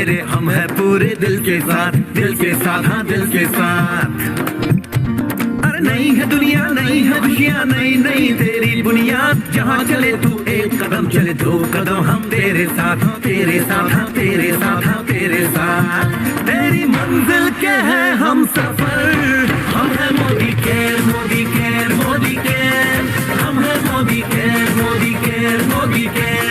तेरे, हम है पूरे दिल के साथ, दिल के साथ, हाँ दिल के साथ। अरे नहीं है दुनिया, नहीं है खुशियाँ, नहीं नहीं तेरी बुनियाद, जहाँ चले तू एक कदम चले दो कदम, हम तेरे साथ, हाँ तेरे साथ, हाँ तेरे साथ, हाँ तेरे साथ। तेरी मंजिल के हैं हम सफर, हम है Modi care, Modi care, Modi care, हम है Modi care, Modi care, Modi care.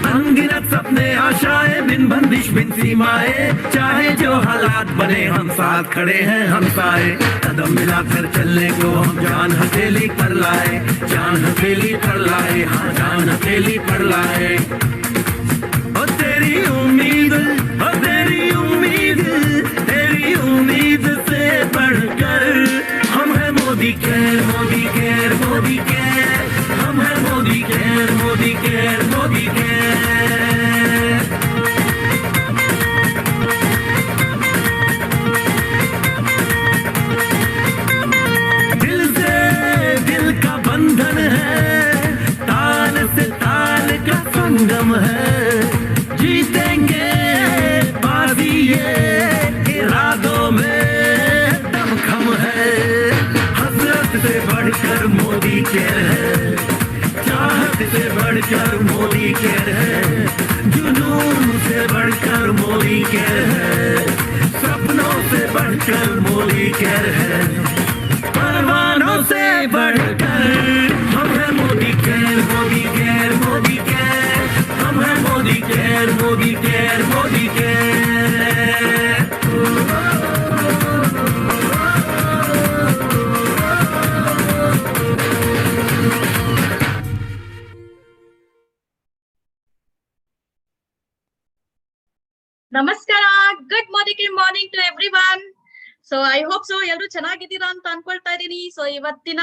अनगिनत सपने आशाएं, बिन बंदिश बिन सीमाएं, चाहे जो हालात बने हम साथ खड़े हैं हम साए। कदम मिलाकर चलने को हम जान हथेली पर लाए, जान हथेली पर लाए, हाँ जान हथेली पर लाए। ओ तेरी उम्मीद, ओ तेरी उम्मीद, तेरी उम्मीद से बढ़कर हम है Modi care, Modi care, Modi care, हम है Modi care, Modi care, Modi care. दिल से दिल का बंधन है, ताल से ताल का संगम है, जीतेंगे बाजी ये इरादों में दमखम है। हसरत से बढ़कर मोदी केयर है, चाहत से बढ़कर मोदी केयर है, जुनून से बढ़कर मोदी केयर है, सपनों से बढ़कर मोदी केयर है, परवानों से बढ़कर हम है Modi care, Modi care, Modi care, हम है Modi care, Modi care, Modi care. ನಮಸ್ಕಾರ, good morning to everyone. So I hope so ಎಲ್ಲರೂ ಚೆನ್ನಾಗಿದ್ದೀರಾ ಅಂತ ಅನ್ಕೊಳ್ತಾ ಇದ್ದೀನಿ. ಸೊ ಇವತ್ತಿನ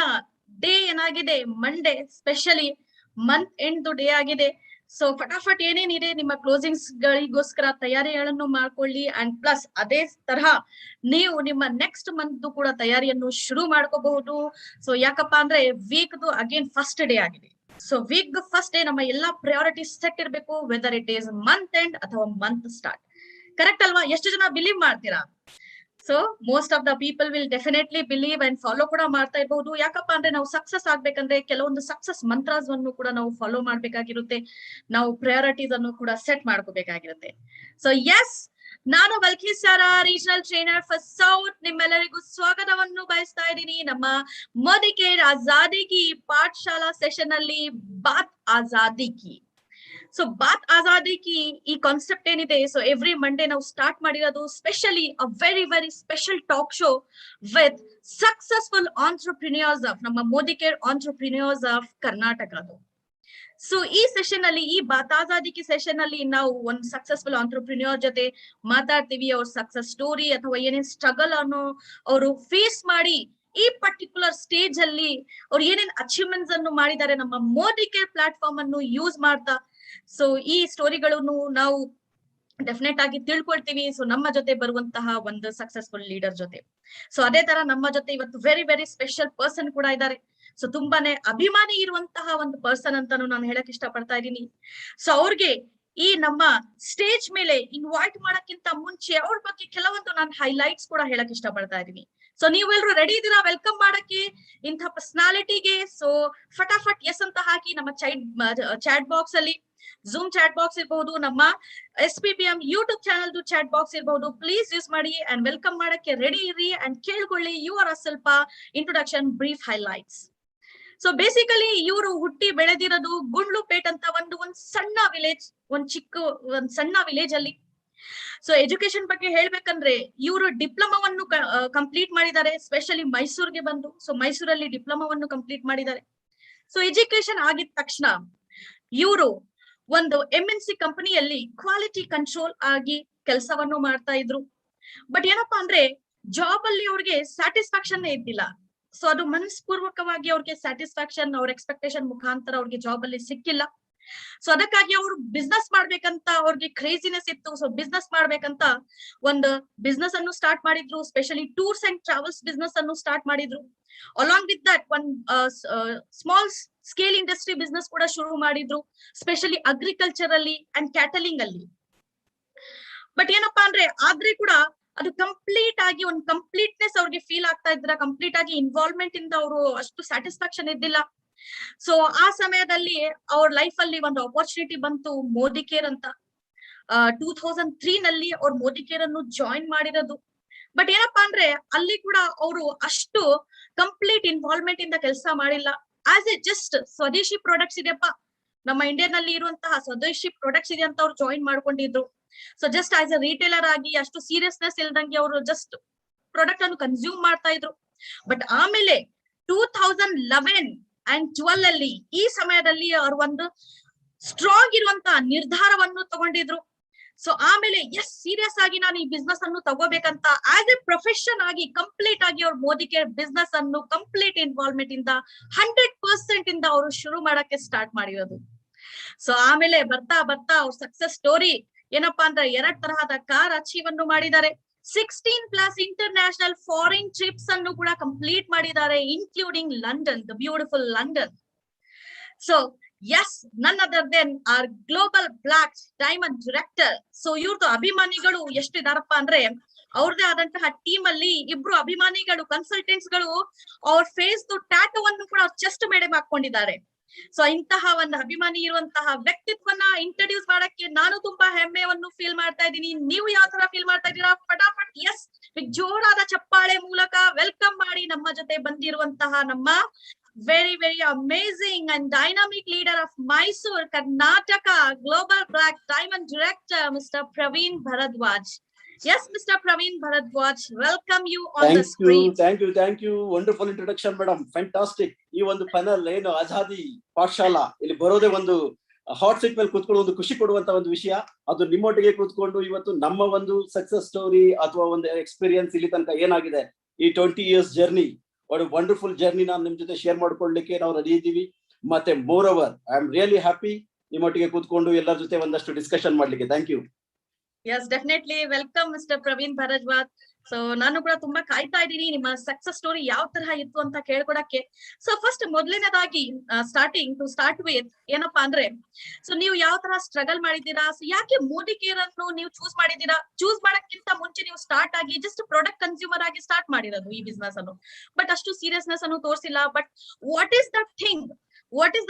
ಡೇ ಏನಾಗಿದೆ, Monday specially month end day ಆಗಿದೆ. ಸೊ ಫಟಾಫಟ್ ಏನೇನಿದೆ ನಿಮ್ಮ ಕ್ಲೋಸಿಂಗ್ಸ್ ಗಳಿಗೋಸ್ಕರ ತಯಾರಿಗಳನ್ನು ಮಾಡ್ಕೊಳ್ಳಿ. ಅಂಡ್ ಪ್ಲಸ್ ಅದೇ ತರಹ ನೀವು ನಿಮ್ಮ ನೆಕ್ಸ್ಟ್ ಮಂತ್ ಕೂಡ ತಯಾರಿಯನ್ನು ಶುರು ಮಾಡ್ಕೋಬಹುದು. ಸೊ ಯಾಕಪ್ಪ ಅಂದ್ರೆ ವೀಕ್ ಅಗೇನ್ ಫಸ್ಟ್ ಡೇ ಆಗಿದೆ. ಸೊ ವೀಕ್ ಫಸ್ಟ್ ಡೇ ನಮ್ಮ ಎಲ್ಲಾ ಪ್ರಯಾರಿಟೀಸ್ ಸೆಟ್ ಇರಬೇಕು, whether it is month end ಅಥವಾ ಮಂತ್ ಸ್ಟಾರ್ಟ್. ಕರೆಕ್ಟ್ ಅಲ್ವಾ? ಎಷ್ಟು ಜನ ಬಿಲೀವ್ ಮಾಡ್ತೀರಾ? So most of the people will definitely believe and follow ಕೂಡ ಮಾಡ್ತಾ ಇರಬಹುದು. ಯಾಕಪ್ಪ ಅಂದ್ರೆ ನಾವು ಸಕ್ಸಸ್ ಆಗ್ಬೇಕಂದ್ರೆ ಕೆಲವೊಂದು ಸಕ್ಸಸ್ ಮಂತ್ರಾಸ್ ಅನ್ನು ಕೂಡ ನಾವು ಫಾಲೋ ಮಾಡ್ಬೇಕಾಗಿರುತ್ತೆ, ನಾವು ಪ್ರಯಾರಿಟೀಸ್ ಅನ್ನು ಕೂಡ ಸೆಟ್ ಮಾಡ್ಕೋಬೇಕಾಗಿರುತ್ತೆ. ಸೊ ಎಸ್, ನಾನು bulky Sara, regional trainer for south, ನಿಮ್ಮೆಲ್ಲರಿಗೂ ಸ್ವಾಗತವನ್ನು ಬಯಸ್ತಾ ಇದ್ದೀನಿ ನಮ್ಮ ಮೋದಿ ಕೇರ್ ಆಜಾದಿ ಕಿ ಪಾಠಶಾಲಾ ಸೆಷನ್ ಅಲ್ಲಿ ಬಾತ್ ಆಜಾದಿ ಕಿ. ಸೊ ಬಾತ್ ಆಜಾದಿ ಕಿ ಈ ಕಾನ್ಸೆಪ್ಟ್ ಏನಿದೆ, ಸೊ ಎವ್ರಿ ಮಂಡೇ ನಾವು ಸ್ಟಾರ್ಟ್ ಮಾಡಿರೋದು specially a very very special talk show with successful entrepreneurs of ನಮ್ಮ ಮೋದಿ ಕೇರ್ ಆಂಟ್ರಪ್ರಿನಿಯರ್ಸ್ ಆಫ್ ಕರ್ನಾಟಕದು. ಸೊ ಈ ಸೆಷನ್ ಅಲ್ಲಿ, ಈ ಬಾತ್ ಆಜಾದಿ ಕಿ ಸೆಷನ್ ಅಲ್ಲಿ ನಾವು ಒಂದು ಸಕ್ಸಸ್ಫುಲ್ ಆಂಟ್ರಪ್ರಿನಿಯರ್ ಜೊತೆ ಮಾತಾಡ್ತೀವಿ. ಅವ್ರ ಸಕ್ಸಸ್ ಸ್ಟೋರಿ ಅಥವಾ ಏನೇನ್ ಸ್ಟ್ರಗಲ್ ಅನ್ನು ಅವರು ಫೇಸ್ ಮಾಡಿ ಈ ಪರ್ಟಿಕ್ಯುಲರ್ ಸ್ಟೇಜ್ ಅಲ್ಲಿ ಅವ್ರು ಏನೇನ್ ಅಚೀವ್ಮೆಂಟ್ಸ್ ಅನ್ನು ಮಾಡಿದ್ದಾರೆ ನಮ್ಮ ಮೋದಿ ಕೇರ್ ಪ್ಲಾಟ್ಫಾರ್ಮ್ ಅನ್ನು ಯೂಸ್ ಮಾಡ್ತಾ. ಸೊ ಈ ಸ್ಟೋರಿಗಳನ್ನು ನಾವು ಡೆಫಿನೆಟ್ ಆಗಿ ತಿಳ್ಕೊಳ್ತೀವಿ. ಸೊ ನಮ್ಮ ಜೊತೆ ಬರುವಂತಹ ಒಂದು ಸಕ್ಸಸ್ಫುಲ್ ಲೀಡರ್ ಜೊತೆ. ಸೊ ಅದೇ ತರ ನಮ್ಮ ಜೊತೆ ಇವತ್ತು ವೆರಿ ವೆರಿ ಸ್ಪೆಷಲ್ ಪರ್ಸನ್ ಕೂಡ ಇದ್ದಾರೆ. ಸೊ ತುಂಬಾನೇ ಅಭಿಮಾನಿ ಇರುವಂತಹ ಒಂದು ಪರ್ಸನ್ ಅಂತಾನು ನಾನು ಹೇಳಕ್ ಇಷ್ಟ ಪಡ್ತಾ ಇದ್ದೀನಿ. ಸೊ ಅವ್ರಿಗೆ ಈ ನಮ್ಮ ಸ್ಟೇಜ್ ಮೇಲೆ ಇನ್ವೈಟ್ ಮಾಡಕ್ಕಿಂತ ಮುಂಚೆ ಅವ್ರ ಬಗ್ಗೆ ಕೆಲವೊಂದು ನಾನು ಹೈಲೈಟ್ಸ್ ಕೂಡ ಹೇಳಕ್ ಇಷ್ಟ ಪಡ್ತಾ ಇದೀನಿ. ಸೊ ನೀವೆಲ್ಲರೂ ರೆಡಿ ಇದ್ದೀರಾ ವೆಲ್ಕಮ್ ಮಾಡಕ್ಕೆ ಇಂಥ ಪರ್ಸನಾಲಿಟಿಗೆ? ಸೊ ಫಟಾಫಟ್ ಎಸ್ ಅಂತ ಹಾಕಿ ನಮ್ಮ ಚಾಟ್ ಬಾಕ್ಸ್ ಅಲ್ಲಿ, ಝೂಮ್ ಚಾಟ್ ಬಾಕ್ಸ್ ಇರಬಹುದು, ನಮ್ಮ SPPM YouTube channel chat box ಇರಬಹುದು, ಪ್ಲೀಸ್ ಯೂಸ್ ಮಾಡಿ ಅಂಡ್ ವೆಲ್ಕಮ್ ಮಾಡಕ್ಕೆ ರೆಡಿ ಇರಿ ಅಂಡ್ ಕೇಳ್ಕೊಳ್ಳಿ ಇವರ ಸ್ವಲ್ಪ introduction brief highlights. So basically ಇವರು ಹುಟ್ಟಿ ಬೆಳೆದಿರೋದು ಗುಂಡ್ಲುಪೇಟ್ ಅಂತ ಒಂದು ಸಣ್ಣ ವಿಲೇಜ್, ಒಂದ್ ಸಣ್ಣ ವಿಲೇಜ್ ಅಲ್ಲಿ. ಸೊ ಎಜುಕೇಶನ್ ಬಗ್ಗೆ ಹೇಳ್ಬೇಕಂದ್ರೆ ಇವರು ಡಿಪ್ಲೊಮಾವನ್ನು ಕಂಪ್ಲೀಟ್ ಮಾಡಿದ್ದಾರೆ, ಸ್ಪೆಷಲಿ ಮೈಸೂರಿಗೆ ಬಂದು. ಸೊ ಮೈಸೂರಲ್ಲಿ ಡಿಪ್ಲೊಮಾವನ್ನು ಕಂಪ್ಲೀಟ್ ಮಾಡಿದ್ದಾರೆ. ಸೊ ಎಜುಕೇಶನ್ ಆಗಿದ ತಕ್ಷಣ ಇವರು ಒಂದು MNC ಕಂಪನಿಯಲ್ಲಿ ಕ್ವಾಲಿಟಿ ಕಂಟ್ರೋಲ್ ಆಗಿ ಕೆಲಸವನ್ನು ಮಾಡ್ತಾ ಇದ್ರು. ಬಟ್ ಏನಪ್ಪಾ ಅಂದ್ರೆ ಜಾಬ್ ಅಲ್ಲಿ ಅವ್ರಿಗೆ ಸ್ಯಾಟಿಸ್ಫ್ಯಾಕ್ಷನ್ ಇದ್ದಿಲ್ಲ. ಸೊ ಅದು ಮನಸ್ಪೂರ್ವಕವಾಗಿ ಅವ್ರಿಗೆ ಸ್ಯಾಟಿಸ್ಫ್ಯಾಕ್ಷನ್, ಅವ್ರ ಎಕ್ಸ್ಪೆಕ್ಟೇಷನ್ ಮುಖಾಂತರ ಅವ್ರಿಗೆ ಜಾಬ್ ಅಲ್ಲಿ ಸಿಕ್ಕಿಲ್ಲ. ಸೊ ಅದಕ್ಕಾಗಿ ಅವರು ಬಿಸ್ನೆಸ್ ಮಾಡ್ಬೇಕಂತ ಅವ್ರಿಗೆ ಕ್ರೇಜಿನೆಸ್ ಇತ್ತು. ಸೊ ಬಿಸ್ನೆಸ್ ಮಾಡ್ಬೇಕಂತ ಒಂದು ಬಿಸ್ನೆಸ್ ಅನ್ನು ಸ್ಟಾರ್ಟ್ ಮಾಡಿದ್ರು. Specially tours and travels business ಅನ್ನು ಸ್ಟಾರ್ಟ್ ಮಾಡಿದ್ರು. Along with that one small scale industry business ಕೂಡ ಶುರು ಮಾಡಿದ್ರು, ಸ್ಪೆಷಲಿ ಅಗ್ರಿಕಲ್ಚರ್ ಅಲ್ಲಿ ಅಂಡ್ ಕ್ಯಾಟಲಿಂಗ್ ಅಲ್ಲಿ. ಬಟ್ ಏನಪ್ಪಾ ಅಂದ್ರೆ ಆದ್ರೆ ಕೂಡ ಅದು ಕಂಪ್ಲೀಟ್ ಆಗಿ ಒಂದು ಕಂಪ್ಲೀಟ್ನೆಸ್ ಅವ್ರಿಗೆ ಫೀಲ್ ಆಗ್ತಾ ಇದ್ರ, ಕಂಪ್ಲೀಟ್ ಆಗಿ ಇನ್ವಾಲ್ವ್ಮೆಂಟ್ ಇಂದ ಅವರು ಅಷ್ಟು ಸ್ಯಾಟಿಸ್ಫ್ಯಾಕ್ಷನ್ ಇದ್ದಿಲ್ಲ. ಸೊ ಆ ಸಮಯದಲ್ಲಿ ಅವ್ರ ಲೈಫ್ ಅಲ್ಲಿ ಒಂದು ಅಪರ್ಚುನಿಟಿ ಬಂತು, ಮೋದಿ ಕೇರ್ ಅಂತ. 2003 ನಲ್ಲಿ ಅವ್ರು ಮೋದಿ ಕೇರ್ ಅನ್ನು ಜಾಯಿನ್ ಮಾಡಿರೋದು. ಬಟ್ ಏನಪ್ಪಾ ಅಂದ್ರೆ ಅಲ್ಲಿ ಕೂಡ ಅವರು ಅಷ್ಟು ಕಂಪ್ಲೀಟ್ ಇನ್ವಾಲ್ವ್ಮೆಂಟ್ ಇಂದ ಕೆಲಸ ಮಾಡಿಲ್ಲ. ಆಸ್ ಎ ಜಸ್ಟ್ ಸ್ವದೇಶಿ ಪ್ರಾಡಕ್ಟ್ಸ್ ಇದೆಯಪ್ಪ, ನಮ್ಮ ಇಂಡಿಯಾ ನಲ್ಲಿ ಇರುವಂತಹ ಸ್ವದೇಶಿ ಪ್ರಾಡಕ್ಟ್ಸ್ ಇದೆ ಅಂತ ಅವ್ರು ಜಾಯಿನ್ ಮಾಡ್ಕೊಂಡಿದ್ರು. So just as a retailer ಆಗಿ ಅಷ್ಟು ಸೀರಿಯಸ್ನೆಸ್ ಇಲ್ದಂಗೆ ಅವರು ಜಸ್ಟ್ ಪ್ರಾಡಕ್ಟ್ ಅನ್ನು ಕನ್ಸ್ಯೂಮ್ ಮಾಡ್ತಾ ಇದ್ರು. ಬಟ್ ಆಮೇಲೆ 2011 and 12 ಅಲ್ಲಿ ಈ ಸಮಯದಲ್ಲಿ ಅವ್ರು ಒಂದು ಸ್ಟ್ರಾಂಗ್ ಇರುವಂತಹ ನಿರ್ಧಾರವನ್ನು ತಗೊಂಡಿದ್ರು. ಸೊ ಆಮೇಲೆ ಎಸ್ ಸೀರಿಯಸ್ ಆಗಿ ನಾನು ಈ ಬಿಸ್ನೆಸ್ ಅನ್ನು ತಗೋಬೇಕಂತ ಆಸ್ ಎ ಪ್ರೊಫೆಷನ್ ಆಗಿ ಕಂಪ್ಲೀಟ್ ಆಗಿ ಅವ್ರ ಮೋದಿ ಕೇರ್ ಬಿಸ್ನೆಸ್ ಅನ್ನು ಕಂಪ್ಲೀಟ್ ಇನ್ವಾಲ್ವ್ಮೆಂಟ್ ಇಂದ 100% ಇಂದ ಅವರು ಶುರು ಮಾಡಕ್ಕೆ ಸ್ಟಾರ್ಟ್ ಮಾಡಿರೋದು. ಸೊ ಆಮೇಲೆ ಬರ್ತಾ ಬರ್ತಾ ಅವ್ರ ಸಕ್ಸಸ್ ಸ್ಟೋರಿ ಏನಪ್ಪಾ ಅಂದ್ರೆ 2 ತರಹದ ಕಾರ್ ಅಚೀವ್ ಅನ್ನು ಮಾಡಿದ್ದಾರೆ. 16+ ಇಂಟರ್ನ್ಯಾಷನಲ್ ಫಾರಿನ್ ಟ್ರಿಪ್ಸ್ ಅನ್ನು ಕೂಡ ಕಂಪ್ಲೀಟ್ ಮಾಡಿದ್ದಾರೆ, including London, the beautiful London. So yes, none other than our global black diamond director. So ಇವ್ರದ್ದು ಅಭಿಮಾನಿಗಳು ಎಷ್ಟಿದಾರಪ್ಪ ಅಂದ್ರೆ ಅವ್ರದೇ ಆದಂತಹ ಟೀಮ್ ಅಲ್ಲಿ 2 ಅಭಿಮಾನಿಗಳು, ಕನ್ಸಲ್ಟೆಂಟ್ಸ್ ಗಳು ಅವ್ರ ಫೇಸ್ ಟ್ಯಾಟೋವನ್ನು ಕೂಡ ಚೆಸ್ಟ್ ಮೇಲೆ ಹಾಕೊಂಡಿದ್ದಾರೆ. ಸೊ ಇಂತಹ ಒಂದು ಅಭಿಮಾನಿ ಇರುವಂತಹ ವ್ಯಕ್ತಿತ್ವನ ಇಂಟ್ರೊಡ್ಯೂಸ್ ಮಾಡಕ್ಕೆ ನಾನು ತುಂಬಾ ಹೆಮ್ಮೆಯನ್ನು ಫೀಲ್ ಮಾಡ್ತಾ ಇದ್ದೀನಿ. ನೀವು ಯಾವ ತರ ಫೀಲ್ ಮಾಡ್ತಾ ಇದ್ದೀರಾ? ಫಟಾಫಟ್ ಎಸ್ ಜೋರಾದ ಚಪ್ಪಾಳೆ ಮೂಲಕ ವೆಲ್ಕಮ್ ಮಾಡಿ ನಮ್ಮ ಜೊತೆ ಬಂದಿರುವಂತಹ ನಮ್ಮ very very amazing and dynamic leader of Mysore Karnataka global black diamond director mister Praveen Bharadwaj. Yes, Mr. Praveen Bharadwaj, welcome you on the screen. Thank you. Wonderful introduction, madam. Fantastic. ಈ ಒಂದು ಪ್ಯಾನಲ್ ಏನು ಆಜಾದಿ ಪಾಠಶಾಲಾ ಇಲ್ಲಿ ಬರೋದೇ ಒಂದು ಹಾಟ್ ಸೀಟ್ ಮೇಲೆ ಕೂತ್ಕೊಂಡು ಒಂದು ಖುಷಿ ಕೊಡುವಂತ ಒಂದು ವಿಷಯ. ಅದು ನಿಮ್ಮೊಟ್ಟಿಗೆ ಕೂತ್ಕೊಂಡು ಇವತ್ತು ನಮ್ಮ ಒಂದು ಸಕ್ಸಸ್ ಸ್ಟೋರಿ ಅಥವಾ ಒಂದು ಎಕ್ಸ್ಪೀರಿಯನ್ಸ್ ಇಲ್ಲಿ ತನಕ ಏನಾಗಿದೆ ಈ 20 years ಜರ್ನಿ, ಒಂದು ವಂಡರ್ಫುಲ್ ಜರ್ನಿ ನಾನು ನಿಮ್ ಜೊತೆ ಶೇರ್ ಮಾಡ್ಕೊಳ್ಳಿಕ್ಕೆ ನಾವು ರೆಡಿ ಇದ್ದೀವಿ. ಮತ್ತೆ moreover I am really happy ನಿಮ್ಮೊಟ್ಟಿಗೆ ಕೂತ್ಕೊಂಡು ಎಲ್ಲರ ಜೊತೆ ಒಂದಷ್ಟು ಡಿಸ್ಕಷನ್ ಮಾಡ್ಲಿಕ್ಕೆ. Thank you. Yes, definitely. Welcome, Mr. Praveen Bharadwaj. So ನಾನು ಕೂಡ ತುಂಬಾ ಕಾಯ್ತಾ ಇದ್ದೀನಿ ನಿಮ್ಮ ಸಕ್ಸಸ್ ಸ್ಟೋರಿ ಯಾವ ತರಹ ಇತ್ತು ಅಂತ ಕೇಳ್ಕೊಡಕ್ಕೆ. ಸೊ ಫಸ್ಟ್ ಮೊದಲನೇದಾಗಿ ಸ್ಟಾರ್ಟ್ ವಿತ್ ಏನಪ್ಪಾ ಅಂದ್ರೆ, ಸೊ ನೀವು ಯಾವ ತರ ಸ್ಟ್ರಗಲ್ ಮಾಡಿದ್ದೀರಾ? ಸೊ ಯಾಕೆ ಮೋದಿ ಕೇರ್ ಅನ್ನು ನೀವು ಚೂಸ್ ಮಾಡಿದ್ದೀರಾ? ಚೂಸ್ ಮಾಡಕ್ಕಿಂತ ಮುಂಚೆ ನೀವು ಸ್ಟಾರ್ಟ್ ಆಗಿ ಜಸ್ಟ್ ಪ್ರಾಡಕ್ಟ್ ಕನ್ಸ್ಯೂಮರ್ ಆಗಿ ಸ್ಟಾರ್ಟ್ ಮಾಡಿರೋದು ಈ ಬಿಸ್ನೆಸ್ ಅನ್ನು, ಬಟ್ ಅಷ್ಟು ಸೀರಿಯಸ್ನೆಸ್ ಅನ್ನು ತೋರಿಸಿಲ್ಲ. But what is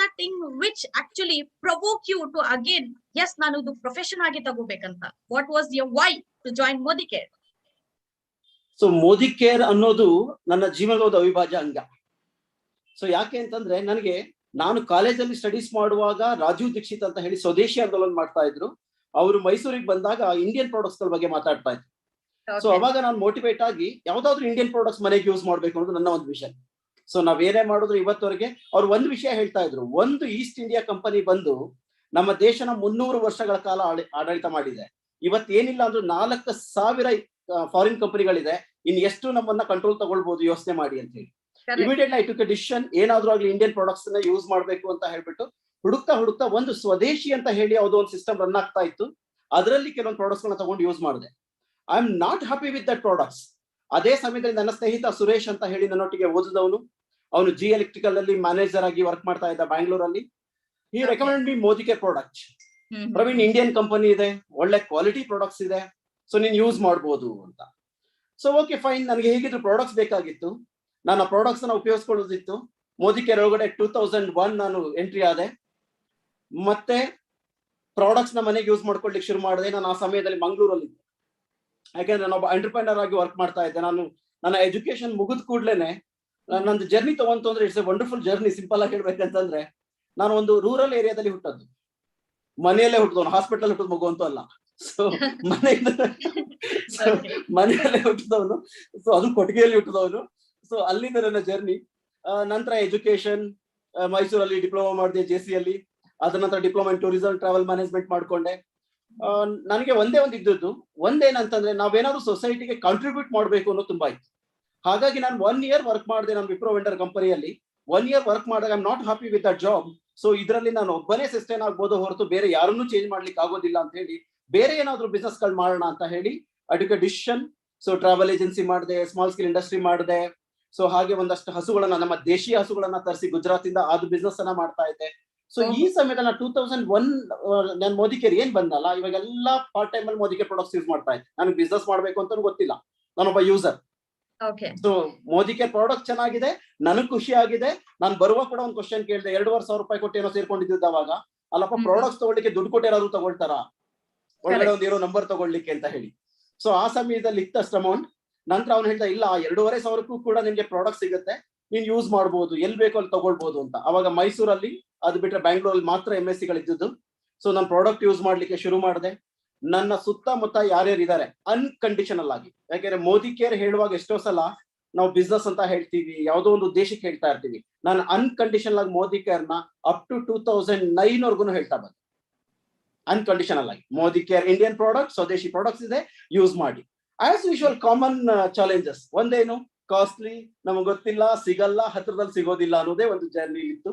that thing which actually provoke you to again, yes, ನಾನು ಇದು ಪ್ರೊಫೆಷನ್ ಆಗಿ ತಗೋಬೇಕಂತ? What was your why to join Modi Care? So Modi care ಅನ್ನೋದು ನನ್ನ ಜೀವನದ ಒಂದು ಅವಿಭಾಜ್ಯ ಅಂಗ. ಸೊ ಯಾಕೆ ಅಂತಂದ್ರೆ ನಾನು ಕಾಲೇಜಲ್ಲಿ ಸ್ಟಡೀಸ್ ಮಾಡುವಾಗ ರಾಜೀವ್ ದೀಕ್ಷಿತ್ ಅಂತ ಹೇಳಿ ಸ್ವದೇಶಿ ಆಂದೋಲನ ಮಾಡ್ತಾ ಇದ್ರು. ಅವರು ಮೈಸೂರಿಗೆ ಬಂದಾಗ ಇಂಡಿಯನ್ ಪ್ರಾಡಕ್ಟ್ಸ್ ಗಳ ಬಗ್ಗೆ ಮಾತಾಡ್ತಾ ಇದ್ರು. ಸೊ ಅವಾಗ ನಾನು ಮೋಟಿವೇಟ್ ಆಗಿ ಯಾವ್ದಾದ್ರು ಇಂಡಿಯನ್ ಪ್ರಾಡಕ್ಟ್ಸ್ ಮನೆಗೆ ಯೂಸ್ ಮಾಡ್ಬೇಕು ಅನ್ನೋದು ನನ್ನ ಒಂದು ವಿಷನ್. ಸೊ ನಾವೇನೇ ಮಾಡಿದ್ರು ಇವತ್ತವರೆಗೆ ಅವ್ರು ಒಂದು ವಿಷಯ ಹೇಳ್ತಾ ಇದ್ರು, ಒಂದು ಈಸ್ಟ್ ಇಂಡಿಯಾ ಕಂಪನಿ ಬಂದು ನಮ್ಮ ದೇಶನ 300 ವರ್ಷಗಳ ಕಾಲ ಆಡಳಿತ ಮಾಡಿದೆ. ಇವತ್ತೇನಿಲ್ಲ ಅಂದ್ರೂ 4,000 ಫಾರಿನ್ ಕಂಪನಿಗಳಿದೆ. ಇನ್ ಎಷ್ಟು ನಮ್ಮನ್ನ ಕಂಟ್ರೋಲ್ ತಗೊಳ್ಬಹುದು ಯೋಚನೆ ಮಾಡಿ ಅಂತ ಹೇಳಿ immediately I took A decision, ಏನಾದ್ರೂ ಆಗ್ಲಿ ಇಂಡಿಯನ್ ಪ್ರಾಡಕ್ಟ್ಸ್ ನ ಯೂಸ್ ಮಾಡ್ಬೇಕು ಅಂತ ಹೇಳ್ಬಿಟ್ಟು ಹುಡುಕ್ತಾ ಒಂದು ಸ್ವದೇಶಿ ಅಂತ ಹೇಳಿ ಯಾವುದೋ ಒಂದು ಸಿಸ್ಟಮ್ ರನ್ ಆಗ್ತಾ ಇತ್ತು. ಅದರಲ್ಲಿ ಕೆಲವೊಂದು ಪ್ರಾಡಕ್ಟ್ಸ್ ಗಳನ್ನ ತಗೊಂಡು ಯೂಸ್ ಮಾಡಿದೆ. I am not happy with that products. ಅದೇ ಸಮಯದಲ್ಲಿ ನನ್ನ ಸ್ನೇಹಿತ ಸುರೇಶ್ ಅಂತ ಹೇಳಿ ನನ್ನೊಟ್ಟಿಗೆ ಓದಿದವನು, ಅವನು ಜಿ ಎಲೆಕ್ಟ್ರಿಕಲ್ ಅಲ್ಲಿ ಮ್ಯಾನೇಜರ್ ಆಗಿ ವರ್ಕ್ ಮಾಡ್ತಾ ಇದ್ದ ಬ್ಯಾಂಗ್ಳೂರಲ್ಲಿ. ಈ recommend me Modi care product. Praveen, Indian company ಇದೆ, ಒಳ್ಳೆ ಕ್ವಾಲಿಟಿ ಪ್ರಾಡಕ್ಟ್ಸ್ ಇದೆ, ಸೊ ನೀನ್ ಯೂಸ್ ಮಾಡ್ಬೋದು ಅಂತ. ಸೊ ಓಕೆ ಫೈನ್, ನನಗೆ ಹೇಗಿದ್ರು ಪ್ರಾಡಕ್ಟ್ಸ್ ಬೇಕಾಗಿತ್ತು, ನಾನು ಆ ಪ್ರಾಡಕ್ಟ್ಸ್ ನ ಉಪಯೋಗಿಸ್ಕೊಳ್ಳೋದಿತ್ತು. ಮೋದಿ ಕೇರ್ ಒಳಗಡೆ 2001 ನಾನು ಎಂಟ್ರಿ ಆದೆ. ಮತ್ತೆ ಪ್ರಾಡಕ್ಟ್ಸ್ ನ ಮನೆಗೆ ಯೂಸ್ ಮಾಡ್ಕೊಳ್ಳಿಕ್ಕೆ ಶುರು ಮಾಡಿದೆ. ನಾನು ಆ ಸಮಯದಲ್ಲಿ ಮಂಗಳೂರಲ್ಲಿ ಇದ್ದೆ, ಯಾಕಂದ್ರೆ ನಾನು ಒಬ್ಬ ಎಂಟರ್ಪ್ರೈನರ್ ಆಗಿ ವರ್ಕ್ ಮಾಡ್ತಾ ಇದ್ದೆ. ನಾನು ನನ್ನ ಎಜುಕೇಶನ್ ಮುಗಿದ ಕೂಡ್ಲೇನೆ ನಂದು ಜರ್ನಿ ತಗೊಂತು ಅಂದ್ರೆ it's A wonderful journey. Simple ಆಗಿ ಹೇಳ್ಬೇಕಂತಂದ್ರೆ, ನಾನು ಒಂದು ರೂರಲ್ ಏರಿಯಾದಲ್ಲಿ ಹುಟ್ಟದ್ದು, ಮನೆಯಲ್ಲೇ ಹುಟ್ಟಿದವನು, ಹಾಸ್ಪಿಟಲ್ ಹುಟ್ಟಿದ ಮಗು ಅಂತೂ ಅಲ್ಲ. ಸೊ ಮನೆಯಲ್ಲೇ ಹುಟ್ಟಿದವನು, ಸೊ ಅದು ಕೊಟ್ಟಿಗೆಯಲ್ಲಿ ಹುಟ್ಟಿದವನು. ಸೊ ಅಲ್ಲಿಂದ ನನ್ನ ಜರ್ನಿ. ನಂತರ ಎಜುಕೇಶನ್ ಮೈಸೂರಲ್ಲಿ ಡಿಪ್ಲೊಮಾ ಮಾಡಿದೆ JC ಅಲ್ಲಿ. ಅದ ನಂತರ diploma in tourism travel management ಮಾಡ್ಕೊಂಡೆ. ನನಗೆ ಒಂದೇ ಒಂದು ಇದ್ದದ್ದು, ಒಂದೇನಂತಂದ್ರೆ ನಾವೇನಾದ್ರು ಸೊಸೈಟಿಗೆ ಕಾಂಟ್ರಿಬ್ಯೂಟ್ ಮಾಡ್ಬೇಕು ಅನ್ನೋದು ತುಂಬಾ ಇತ್ತು. ಹಾಗಾಗಿ ನಾನು 1 year ವರ್ಕ್ ಮಾಡಿದೆ ನಮ್ಮ ವಿಪ್ರೋ ವೆಂಡರ್ ಕಂಪನಿಯಲ್ಲಿ. 1 year ವರ್ಕ್ ಮಾಡಿದಾಗ I am not happy with that job. So ಇದರಲ್ಲಿ ನಾನು ಒಬ್ಬನೇ ಸಸ್ಟೈನ್ ಆಗ್ಬೋದು ಹೊರತು ಬೇರೆ ಯಾರನ್ನೂ ಚೇಂಜ್ ಮಾಡ್ಲಿಕ್ಕೆ ಆಗೋದಿಲ್ಲ ಅಂತ ಹೇಳಿ ಬೇರೆ ಏನಾದ್ರು ಬಿಸ್ನೆಸ್ ಗಳು ಮಾಡೋಣ ಅಂತ ಹೇಳಿ ಅಡಿಕೆ ಡಿಸಿಷನ್. ಸೊ ಟ್ರಾವೆಲ್ ಏಜೆನ್ಸಿ ಮಾಡಿದೆ, ಸ್ಮಾಲ್ ಸ್ಕೇಲ್ ಇಂಡಸ್ಟ್ರಿ ಮಾಡಿದೆ. ಸೊ ಹಾಗೆ ಒಂದಷ್ಟು ಹಸುಗಳನ್ನ, ನಮ್ಮ ದೇಶೀಯ ಹಸುಗಳನ್ನ ತರಿಸಿ ಗುಜರಾತ್ ಇಂದ ಅದು ಬಿಸ್ನೆಸ್ ಅನ್ನ ಮಾಡ್ತಾ ಇದ್ದೆ. ಸೊ ಈ ಸಮಯದಲ್ಲಿ 2001 ನಾನು ಮೋದಿ ಕೇರ್ ಏನ್ ಬಂದಲ್ಲ, ಇವಾಗೆಲ್ಲ ಪಾರ್ಟ್ ಟೈಮ್ ಅಲ್ಲಿ ಮೋದಿ ಕೇರ್ ಪ್ರಾಡಕ್ಟ್ಸ್ ಯೂಸ್ ಮಾಡ್ತಾ ಇದ್ದೆ. ನನಗೆ ಬಿಸ್ನೆಸ್ ಮಾಡ್ಬೇಕು ಅಂತ ಗೊತ್ತಿಲ್ಲ, ನಾನೊಬ್ಬ user. So Modi care product ಚೆನ್ನಾಗಿದೆ, ನನಗ್ ಖುಷಿ ಆಗಿದೆ. ನಾನು ಬರುವಾಗ ಕೂಡ ಒಂದು ಕ್ವಶನ್ ಕೇಳಿದೆ, 2,500 ರೂಪಾಯಿ ಕೊಟ್ಟು ಏನೋ ಸೇರ್ಕೊಂಡಿದ್ದ ಅವಾಗ. ಅಲ್ಲಪ್ಪ ಪ್ರಾಡಕ್ಟ್ಸ್ ತಗೊಳ್ಳಿಕ್ಕೆ ದುಡ್ಡು ಕೊಟ್ಟು ಯಾರಾದ್ರೂ ತಗೊಳ್ತಾರ ಒಳಗಡೆ ಒಂದು ಏನೋ ನಂಬರ್ ತಗೊಳ್ಳಿಕ್ಕೆ ಅಂತ ಹೇಳಿ. ಸೊ ಆ ಸಮಯದಲ್ಲಿ ಇತ್ತಷ್ಟು ಅಮೌಂಟ್. ನಂತರ ಅವ್ನು ಹೇಳ್ದ, ಇಲ್ಲ 2,500 ಕೂಡ ನಿಮ್ಗೆ ಪ್ರಾಡಕ್ಟ್ ಸಿಗುತ್ತೆ, ನೀನ್ ಯೂಸ್ ಮಾಡ್ಬೋದು, ಎಲ್ ಬೇಕೋ ಅಲ್ಲಿ ತಗೊಳ್ಬಹುದು ಅಂತ. ಅವಾಗ ಮೈಸೂರಲ್ಲಿ, ಅದು ಬಿಟ್ರೆ ಬ್ಯಾಂಗ್ಳೂರಲ್ಲಿ ಮಾತ್ರ MSc ಗಳಿದ್ದು. ಸೊ ನಾನು ಪ್ರಾಡಕ್ಟ್ ಯೂಸ್ ಮಾಡ್ಲಿಕ್ಕೆ ಶುರು ಮಾಡಿದೆ. ನನ್ನ ಸುತ್ತಮುತ್ತ ಯಾರ್ಯಾರು ಇದ್ದಾರೆ ಅನ್ಕಂಡೀಷನಲ್ ಆಗಿ, ಯಾಕೆಂದ್ರೆ ಮೋದಿ ಕೇರ್ ಹೇಳುವಾಗ ಎಷ್ಟೋ ಸಲ ನಾವು ಬಿಸ್ನೆಸ್ ಅಂತ ಹೇಳ್ತೀವಿ, ಯಾವುದೋ ಒಂದು ಉದ್ದೇಶಕ್ಕೆ ಹೇಳ್ತಾ ಇರ್ತೀವಿ. ನಾನು ಅನ್ಕಂಡೀಷನಲ್ ಆಗಿ ಮೋದಿ ಕೇರ್ ನ ಅಪ್ ಟು 2009 ವರ್ಗು ಹೇಳ್ತಾ ಬಂದೆ. ಅನ್ಕಂಡೀಷನಲ್ ಆಗಿ ಮೋದಿ ಕೇರ್ ಇಂಡಿಯನ್ ಪ್ರಾಡಕ್ಟ್, ಸ್ವದೇಶಿ ಪ್ರಾಡಕ್ಟ್ಸ್ ಇದೆ, ಯೂಸ್ ಮಾಡಿ. ಆಸ್ ಯೂಶುವಲ್ ಕಾಮನ್ ಚಾಲೆಂಜಸ್ ಒಂದೇನು, ಕಾಸ್ಟ್ಲಿ, ನಮಗೆ ಗೊತ್ತಿಲ್ಲ, ಸಿಗಲ್ಲ, ಹತ್ರದಲ್ಲಿ ಸಿಗೋದಿಲ್ಲ ಅನ್ನೋದೇ ಒಂದು ಜರ್ನಿ ಇತ್ತು.